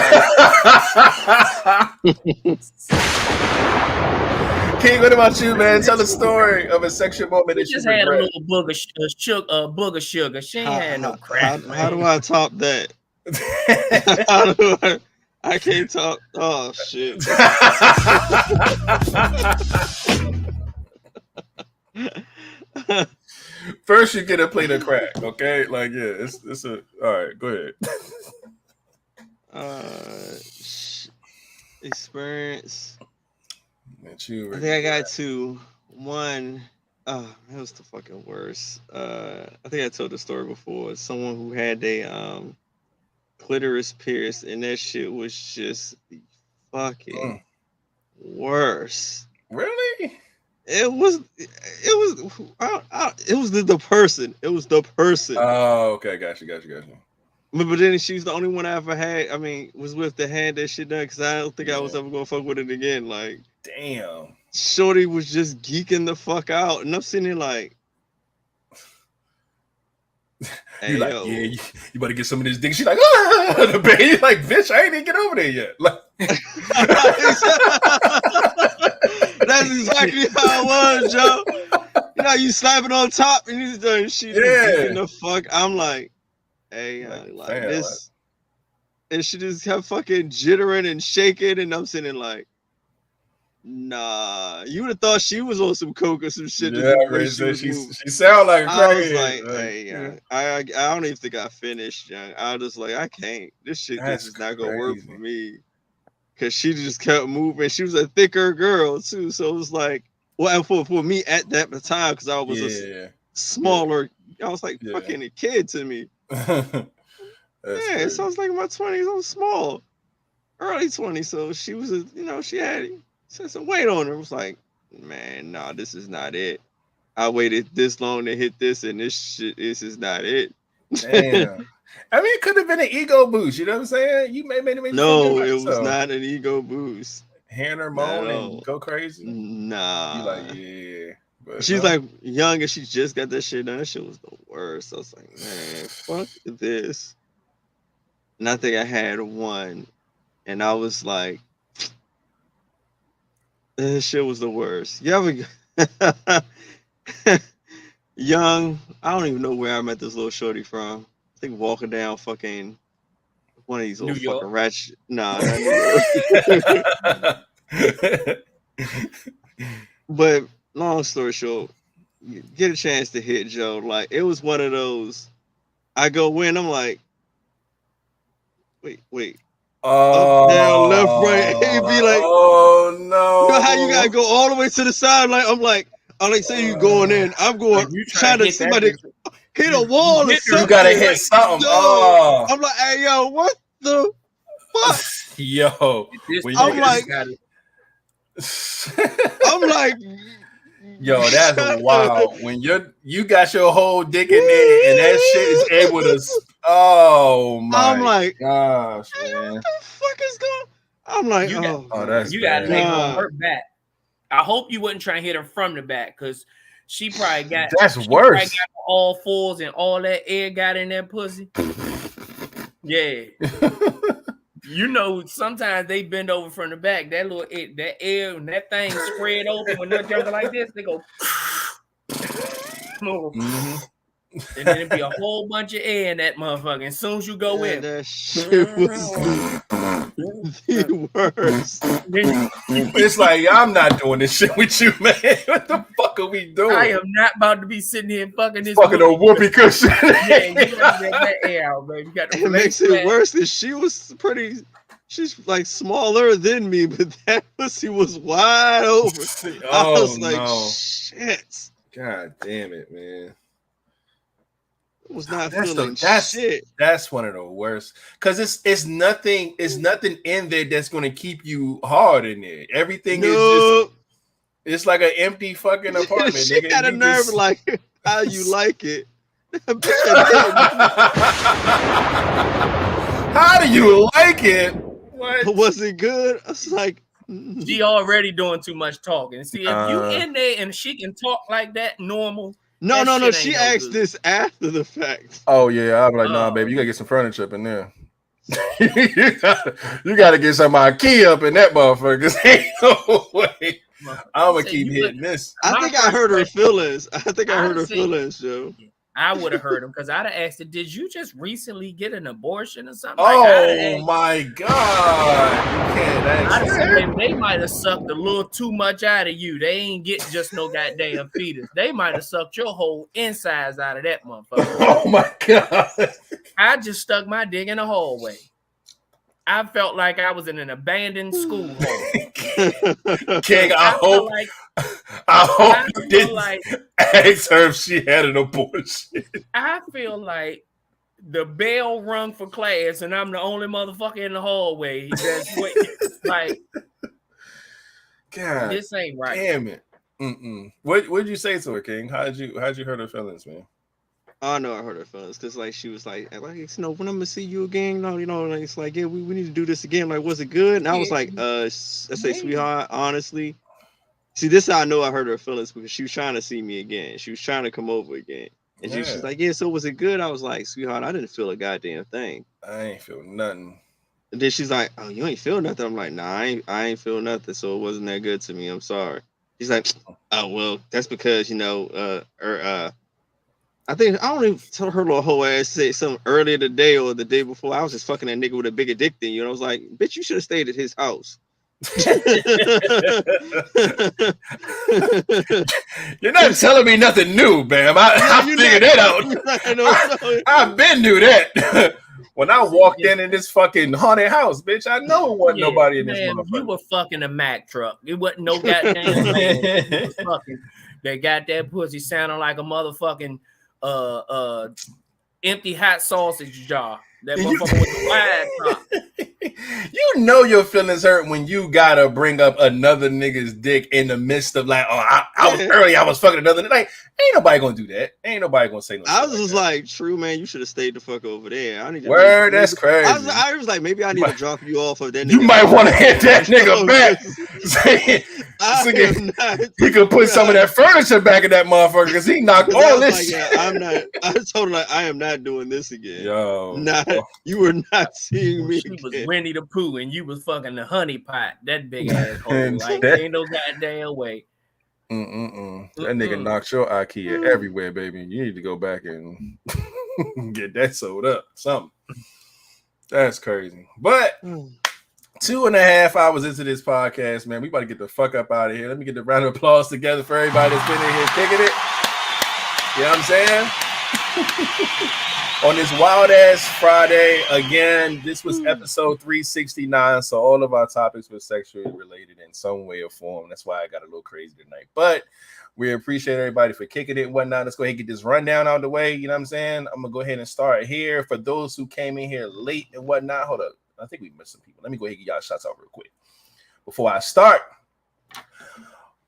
King, what about you, man? Tell a story of a sexual moment that you just had regret. a little booger sugar. She ain't had no crack. How do I top that? I can't talk. Oh shit. First, you get a plate of crack, okay? Like, yeah, it's a all right. Go ahead. Experience. I think I got two. One, that was the fucking worst. I think I told the story before. Someone who had a clitoris pierced, and that shit was just the fucking worst. Really? It was the person. It was the person. Oh, okay, got you. But then she's the only one I ever had. I mean, was with the hand that shit done, because I don't think I was ever gonna fuck with it again. Like, damn. Shorty was just geeking the fuck out, and I'm sitting here like, hey, you like, yeah, you better get some of this dick. She's like, the baby, like, bitch, I ain't even get over there yet. Like, that's exactly how it was, Joe. You know, you slapping on top, and he's done shit. Geeking the fuck. I'm like, hey, like this, and she just kept fucking jittering and shaking, and I'm sitting like, nah, you would have thought she was on some coke or some shit. Yeah, she sound like a crackhead. I was like, hey, I don't even think I finished, young. I was just like, I can't. This shit is not gonna work for me. Cause she just kept moving. She was a thicker girl too, so it was like, well, for me at that time, because I was a smaller. I was like fucking a kid to me. So I was like in my 20s. I was small, early 20s. So she was, she had some weight on her. It was like, man, nah, this is not it. I waited this long to hit this, and this is not it. Damn. I mean, it could have been an ego boost. You know what I'm saying? You made no, it was not an ego boost. Hand her moan and go crazy. Nah. You like, yeah. But she's like young and she just got that shit done. That shit was the worst. I was like, man, fuck this. And I think I had one, and I was like, this shit was the worst. You ever young? I don't even know where I met this little shorty from. I think walking down fucking one of these little fucking ratchet. Nah, not New York. But long story short, you get a chance to hit Joe. Like, it was one of those. I go in, I'm like, wait. up, down, left, right, A, B, like, oh no! You know how you gotta go all the way to the side? Like I'm like say you going in. I'm going you trying to somebody hit a wall or something. You gotta hit something. Yo, I'm like, hey yo, what the fuck? Yo, I'm like, yo, that's wild. When you got your whole dick in there and that shit is able to. Oh my! I'm like, gosh, hey, man. what the fuck is going? I'm like, that's you gotta make her back. I hope you wouldn't try and hit her from the back because she probably got that's worse. Got all fours and all that air got in that pussy. Yeah. You know, sometimes they bend over from the back. That air and that thing spread open when they're jumping like this, they go. Mm-hmm. And then it'd be a whole bunch of air in that motherfucker. As soon as you go in, that shit was the worst. It's like, I'm not doing this shit with you, man. What the fuck are we doing? I am not about to be sitting here fucking this. Fucking a whoopee cushion. Yeah, you gotta get that air out, baby. You got it makes it worse that she's like smaller than me, but that pussy was wide open. I was like, shit. God damn it, man. Was not feeling shit. That's one of the worst because it's nothing in there that's going to keep you hard in there. Everything is just it's like an empty fucking apartment. She nigga. got a nerve like how you like it. How do you like it? What? Was it good? I was like, she already doing too much talking. See, if you in there and she can talk like that normal. No. She asked this after the fact. Oh yeah, I'm like, nah, baby, you gotta get some furniture up in there. you gotta get some IKEA up in that motherfucker. Cause ain't no way. I'm gonna keep hitting this. I think I hurt her feelings. Joe. I would have heard him because I'd have asked her, did you just recently get an abortion or something? Oh my God. You can't they might have sucked a little too much out of you. They ain't get just no goddamn fetus. They might have sucked your whole insides out of that motherfucker. Oh my God. I just stuck my dick in the hallway. I felt like I was in an abandoned school home. King, I hope you didn't ask her if she had an abortion. I feel like the bell rung for class, and I'm the only motherfucker in the hallway. That's like, God, this ain't right. Damn it. What did you say to her, King? How'd you hurt her feelings, man? Oh no, I hurt her feelings because like she was like when I'm gonna see you again, like it's like, yeah, we need to do this again. Like, was it good? And I was like, I say, sweetheart, honestly. See, this is how I know I hurt her feelings because she was trying to see me again. She was trying to come over again. And she was like, yeah, so was it good? I was like, sweetheart, I didn't feel a goddamn thing. I ain't feel nothing. And then she's like, oh, you ain't feel nothing? I'm like, nah, I ain't feel nothing, so it wasn't that good to me. I'm sorry. She's like, oh, well, that's because, I think I don't even tell her little whole ass say something earlier today or the day before. I was just fucking that nigga with a bigger dick than you. And I was like, bitch, you should have stayed at his house. You're not telling me nothing new, Bam. I figured that out. I've been knew that. When I walked in this fucking haunted house, bitch, I know it wasn't nobody in this motherfucker. You were fucking a Mack truck. It wasn't no goddamn man. They got that pussy sounding like a motherfucking empty hot sausage jar. That motherfucker with the wide top. You know your feelings hurt when you gotta bring up another nigga's dick in the midst of like, I was early, I was fucking another. Like, ain't nobody gonna do that. Ain't nobody gonna say no. I was just like, true, man, you should have stayed the fuck over there. I need to word, that's crazy. I was like, maybe I need to drop you off of that nigga. You might want to hit that nigga back. He could put some of that furniture back in that motherfucker because he knocked all this shit. I told her I am not doing this again. Yo, you were not seeing me. She was Winnie the Pooh and you was fucking the honey pot. That big asshole. Like, ain't no goddamn way. That nigga knocked your IKEA everywhere, baby. You need to go back and get that sold up. Something. That's crazy. But 2.5 hours into this podcast, man, we about to get the fuck up out of here. Let me get the round of applause together for everybody that's been in here kicking it. You know what I'm saying? On this wild ass Friday, again, this was episode 369. So all of our topics were sexually related in some way or form. That's why I got a little crazy tonight. But we appreciate everybody for kicking it and whatnot. Let's go ahead and get this rundown out of the way. You know what I'm saying? I'm gonna go ahead and start here. For those who came in here late and whatnot, hold up. I think we missed some people. Let me go ahead and get y'all shots out real quick before I start.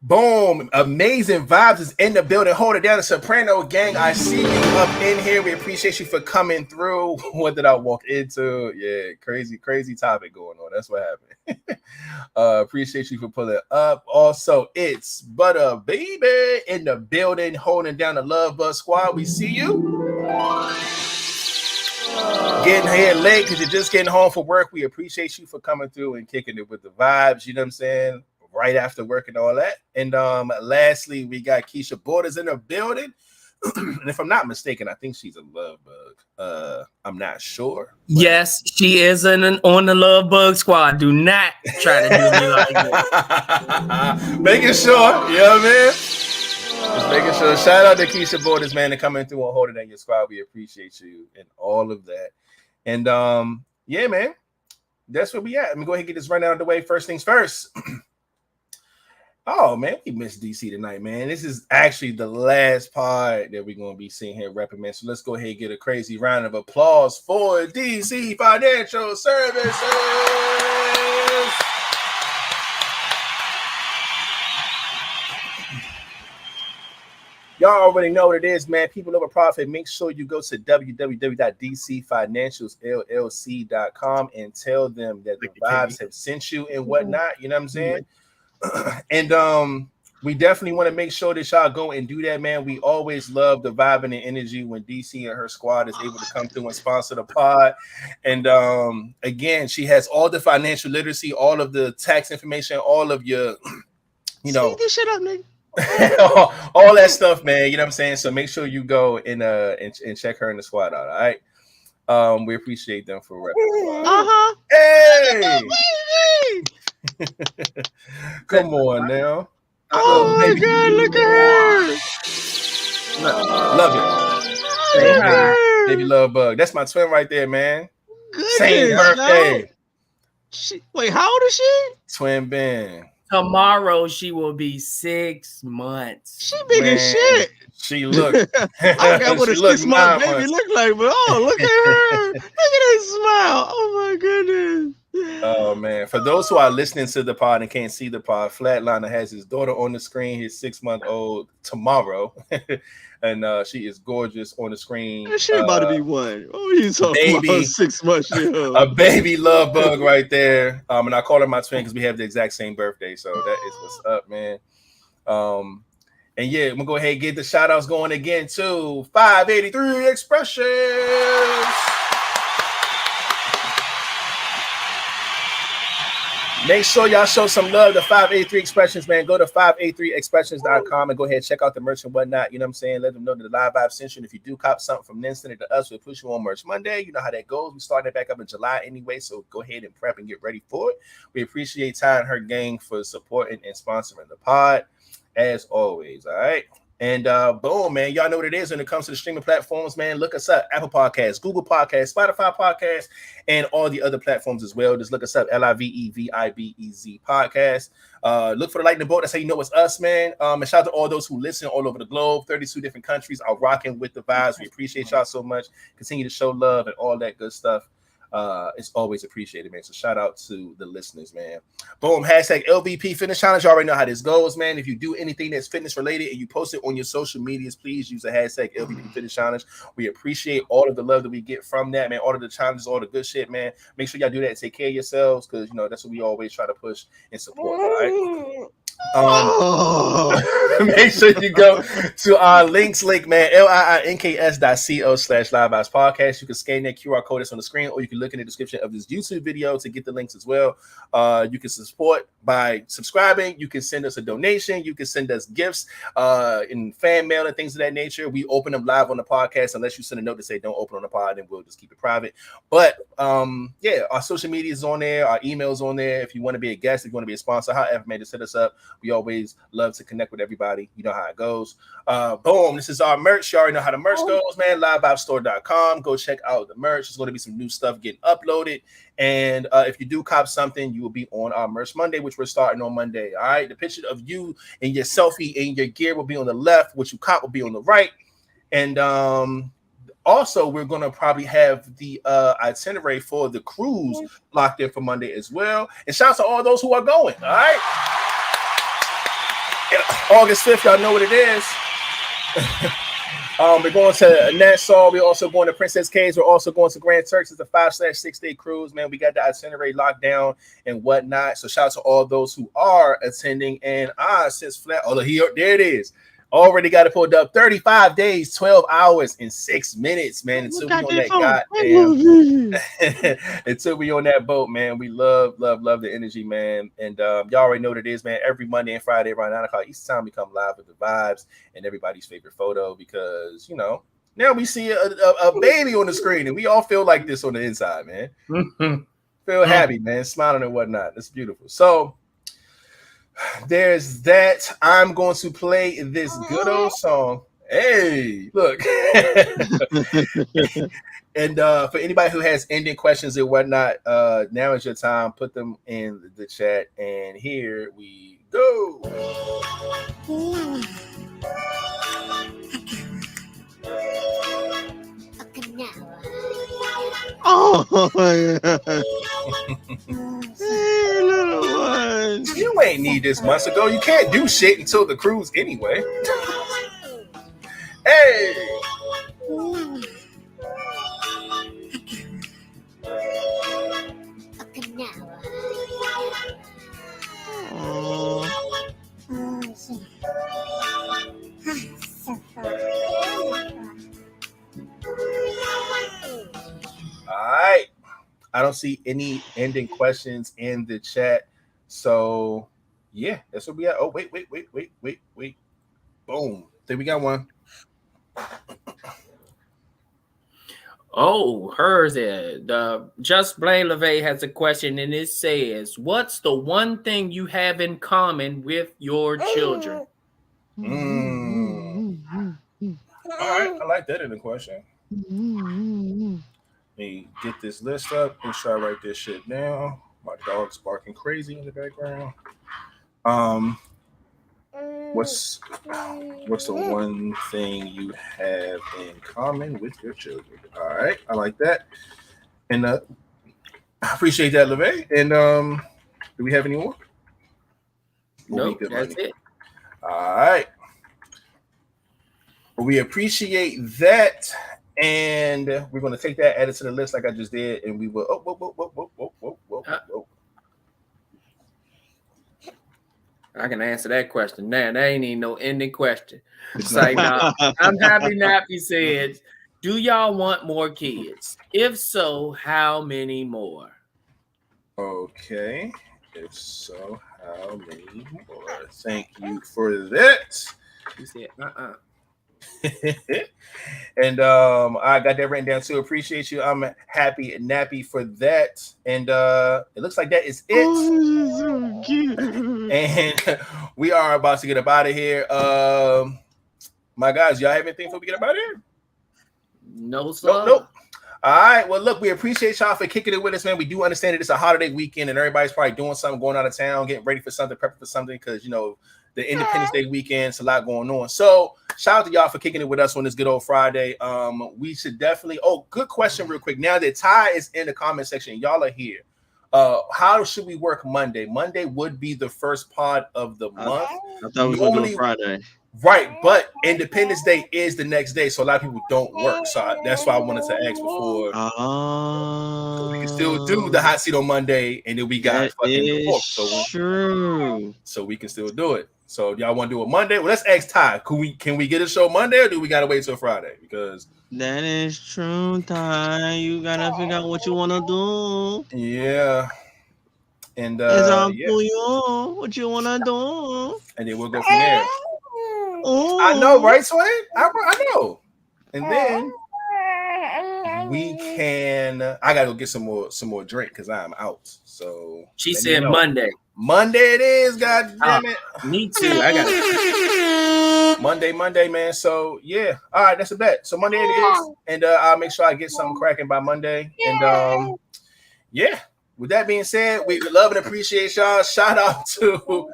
Boom, amazing vibes is in the building. Hold it down, the Soprano gang. I see you up in here. We appreciate you for coming through. What did I walk into? Yeah, crazy topic going on. That's what happened. Appreciate you for pulling up. Also, it's Butter Baby in the building, holding down the Love Buzz squad. We see you. Getting here late because you're just getting home from work. We appreciate you for coming through and kicking it with the vibes. You know what I'm saying? Right after work and all that. And lastly, we got Keisha Borders in the building. And if I'm not mistaken, I think she's a love bug. I'm not sure. Yes, she is on the love bug squad. Do not try to do me like that. Making sure, you know what I mean? Just making sure. Shout out to Keisha Borders, man, and coming through and holding down your squad. We appreciate you and all of that. And yeah, man, that's where we at. Let me go ahead and get this rundown of the way. First things first. Oh, man, we missed DC tonight, man. This is actually the last part that we're going to be seeing here repping, man. So let's go ahead and get a crazy round of applause for DC Financial Services. Y'all already know what it is, man. People over profit. Make sure you go to www.dcfinancialsllc.com and tell them that the vibes have sent you and whatnot. You know what I'm saying? And we definitely want to make sure that y'all go and do that, man. We always love the vibe and the energy when DC and her squad is able to come through and sponsor the pod. And again, she has all the financial literacy, all of the tax information, all of your, you know, this shit up, nigga. all that stuff, man. You know what I'm saying? So make sure you go and check her in the squad out. All right. We appreciate them for repping. Hey. Come on now. Oh my God, look at her. Love it. Say hi. Baby Love Bug. That's my twin right there, man. Goodness, same birthday. Wait, how old is she? Twin Ben. Tomorrow she will be 6 months. She big as shit. She look. I forgot what a 6 month baby look like, but oh, look at her. Look at that smile. Oh my goodness. Oh man, for those who are listening to the pod and can't see the pod, Flatliner has his daughter on the screen, his 6-month-old tomorrow. And she is gorgeous on the screen. She about to be one. Oh, you talking about 6 months? A baby love bug right there. And I call her my twin because we have the exact same birthday. So that is what's up, man. And yeah, I'm gonna go ahead and get the shout outs going again to 583 Expressions. Make sure y'all show some love to 583 Expressions, man. Go to 583expressions.com and go ahead and check out the merch and whatnot. You know what I'm saying? Let them know that the Live Vibe sent you. And if you do cop something from them, send it to us. We'll push you on Merch Monday. You know how that goes. We started back up in July anyway, so go ahead and prep and get ready for it. We appreciate Ty and her gang for supporting and sponsoring the pod, as always, all right? And boom, man, y'all know what it is when it comes to the streaming platforms, man. Look us up, Apple Podcasts, Google Podcasts, Spotify Podcasts, and all the other platforms as well. Just look us up, LiveVibez Podcast. Look for the lightning bolt. That's how you know it's us, man. And shout out to all those who listen all over the globe. 32 different countries are rocking with the vibes. We appreciate y'all so much. Continue to show love and all that good stuff. It's always appreciated, man. So shout out to the listeners, man. Boom, hashtag LVP Fitness Challenge. You already know how this goes, man. If you do anything that's fitness related and you post it on your social medias, please use the hashtag LVP Fitness Challenge. We appreciate all of the love that we get from that, man. All of the challenges, all the good shit, man. Make sure y'all do that and take care of yourselves, because you know that's what we always try to push and support, all right? Make sure you go to our links link, man, links.co/LiveVibezPodcast. You can scan that QR code that's on the screen, or you can look in the description of this YouTube video to get the links as well. You can support by subscribing. You can send us a donation. You can send us gifts in fan mail and things of that nature. We open them live on the podcast unless you send a note to say don't open on the pod, and we'll just keep it private. But yeah, our social media is on there. Our email's on there. If you want to be a guest, if you want to be a sponsor, however, man, just hit us up We always love to connect with everybody. You know how it goes. Boom. This is our merch. You already know how the merch goes, man. LiveVibezPodcast.com. Go check out the merch. There's going to be some new stuff getting uploaded. And if you do cop something, you will be on our merch Monday, which we're starting on Monday. All right. The picture of you and your selfie and your gear will be on the left. What you cop will be on the right. And also, we're going to probably have the itinerary for the cruise locked in for Monday as well. And shout out to all those who are going. All right. August 5th, y'all know what it is. We're going to Nassau. We're also going to Princess Caves. We're also going to Grand Turks. It's a 5/6 day cruise, man. We got the itinerary locked down and whatnot. So shout out to all those who are attending. And since flat, there it is. Already got it pulled up. 35 days, 12 hours, and 6 minutes, man. Until we on that until we on that boat, man. We love the energy, man. And y'all already know what it is, man. Every Monday and Friday around 9 o'clock Eastern time, we come live with the vibes and everybody's favorite photo because, you know, now we see a baby on the screen and we all feel like this on the inside, man. Feel happy, man. Smiling and whatnot. That's beautiful. So there's that. I'm going to play this good old song. Hey, look. And for anybody who has ending questions and whatnot, now is your time. Put them in the chat. And here we go. Oh, yeah. Hey, little one. You ain't need this months ago. You can't do shit until the cruise anyway. Hey. All right. I don't see any ending questions in the chat. So, yeah, that's what we got. Oh, wait. Boom. Think we got one. Oh, hers is. Just Blame LeVay has a question, and it says, what's the one thing you have in common with your children? All right. I like that in the question. Let me get this list up and try to write this shit down. My dog's barking crazy in the background. What's the one thing you have in common with your children? All right, I like that, and I appreciate that, LeVay. And do we have any more? No, that's it. All right, we appreciate that. And we're going to take that, add it to the list like I just did, and we will. Whoa. I can answer that question. Now, that ain't even no ending question. It's like, I'm happy Nappy said, do y'all want more kids? If so, how many more? Okay. If so, how many more? Thank you for that. He said, And I got that written down too. Appreciate you. I'm happy and nappy for that. And it looks like that is it. Oh, so cute. And we are about to get up out of here. My guys, y'all have anything before we get up out of here? No, sir. Nope. All right. Well, look, we appreciate y'all for kicking it with us, man. We do understand that it's a holiday weekend and everybody's probably doing something, going out of town, getting ready for something, prepping for something, because, you know, the Independence Day weekend, it's a lot going on. So shout out to y'all for kicking it with us on this good old Friday. We should definitely, good question real quick. Now that Ty is in the comment section, y'all are here. How should we work Monday? Monday would be the first pod of the month. I thought we were going to do Friday. Right, but Independence Day is the next day, so a lot of people don't work. So that's why I wanted to ask before. So we can still do the hot seat on Monday, and then we got fucking the fourth. So we can still do it. So y'all want to do it Monday? Well, let's ask Ty. Can we get a show Monday, or do we gotta wait till Friday? Because that is true, Ty. You gotta figure out what you want to do. Yeah. And what you want to do? And then we'll go from there. Oh. I know, right, Sway? I know. And then we can. I gotta go get some more drink because I'm out. So she said Monday. Monday it is, god damn it. Me too. I got it. Monday, man. So yeah. All right, that's a bet. So Monday it is. And I'll make sure I get something cracking by Monday. And yeah. With that being said, we love and appreciate y'all. Shout out to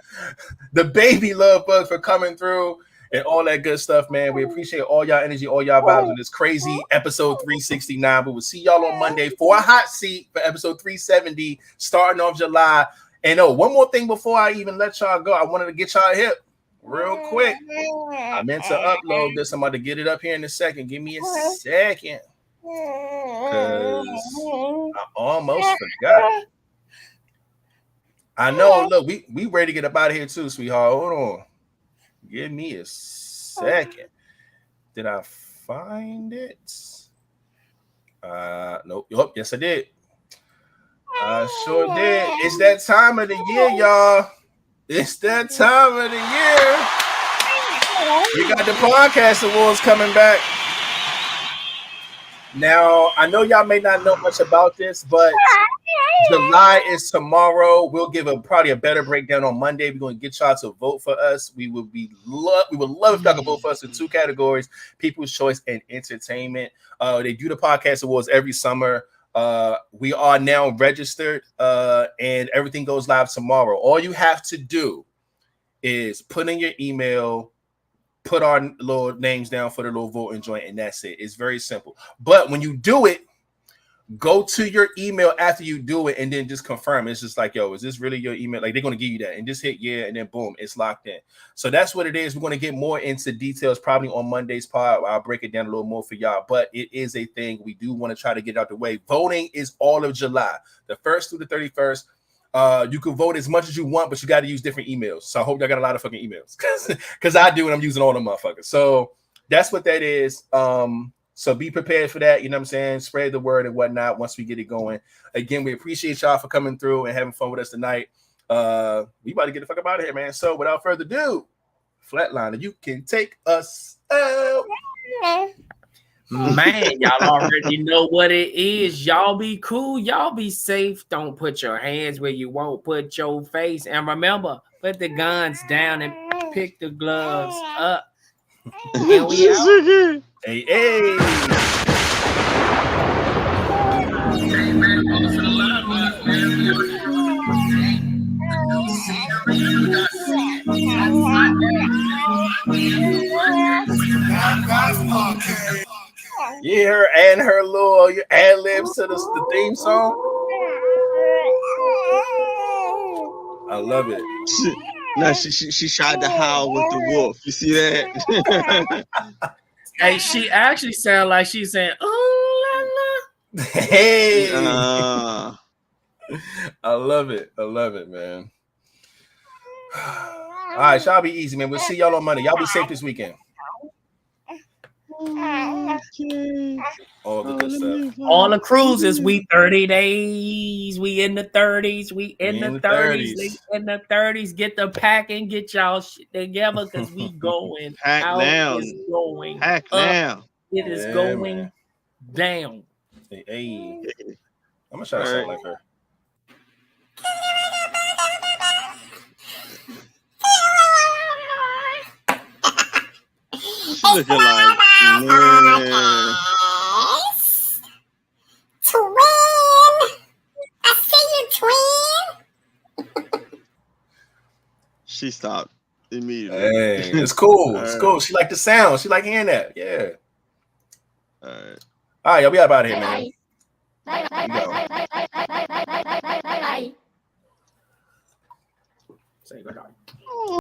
the baby love bug for coming through and all that good stuff, man. We appreciate all y'all energy, all y'all vibes on this crazy episode 369. But we'll see y'all on Monday for a hot seat for episode 370, starting off July. And one more thing before I even let y'all go, I wanted to get y'all hip real quick. I meant to upload this. I'm about to get it up here in a second. Give me a second. Because I almost forgot. I know. Look, we ready to get up out of here too, sweetheart. Hold on. Give me a second. Did I find it? Nope. Oh, yes, I did. I sure did. It's that time of the year, y'all. It's that time of the year. We got the podcast awards coming back. Now, I know y'all may not know much about this, but July is tomorrow. We'll give probably a better breakdown on Monday. We're going to get y'all to vote for us. We would love if y'all could vote for us in 2 categories: People's Choice and Entertainment. They do the podcast awards every summer. We are now registered, and everything goes live tomorrow. All you have to do is put in your email, put our little names down for the little voting joint, and that's it. It's very simple. But when you do it, go to your email after you do it and then just confirm. It's just like, yo, is this really your email? Like, they're going to give you that and just hit yeah, and then boom, it's locked in. So that's what it is. We're going to get more into details probably on Monday's pod. I'll break it down a little more for y'all, but it is a thing. We do want to try to get it out the way. Voting is all of July, the 1st through the 31st. You can vote as much as you want, but you got to use different emails. So I hope y'all got a lot of fucking emails because I do, and I'm using all them motherfuckers. So that's what that is. So be prepared for that. You know what I'm saying? Spread the word and whatnot once we get it going. Again, we appreciate y'all for coming through and having fun with us tonight. We about to get the fuck up out of here, man. So without further ado, Flatliner, you can take us out. Man, y'all already know what it is. Y'all be cool. Y'all be safe. Don't put your hands where you won't put your face. And remember, put the guns down and pick the gloves up. And we out. Hey, hey. Yeah, her and her little ad libs to the theme song. I love it. She tried to howl with the wolf. You see that? Hey, she actually sound like she's saying, "Oh la la." Hey, I love it. I love it, man. All right, y'all be easy, man. We'll see y'all on Monday. Y'all be safe this weekend. All the good stuff. All the cruises, we 30 days. We in the 30s. We in the 30s. We in the 30s. Get the packing. Get y'all shit together because we going out. It's going Pack up. now. It is going down. Hey, I'm gonna try to sound like her. She looking like, man. Twin. I see you, twin. She stopped immediately. Hey, it's cool. It's cool. She like the sound. She like hearing that. Yeah. All right. All right, y'all be out of here, man. Bye. Say good night.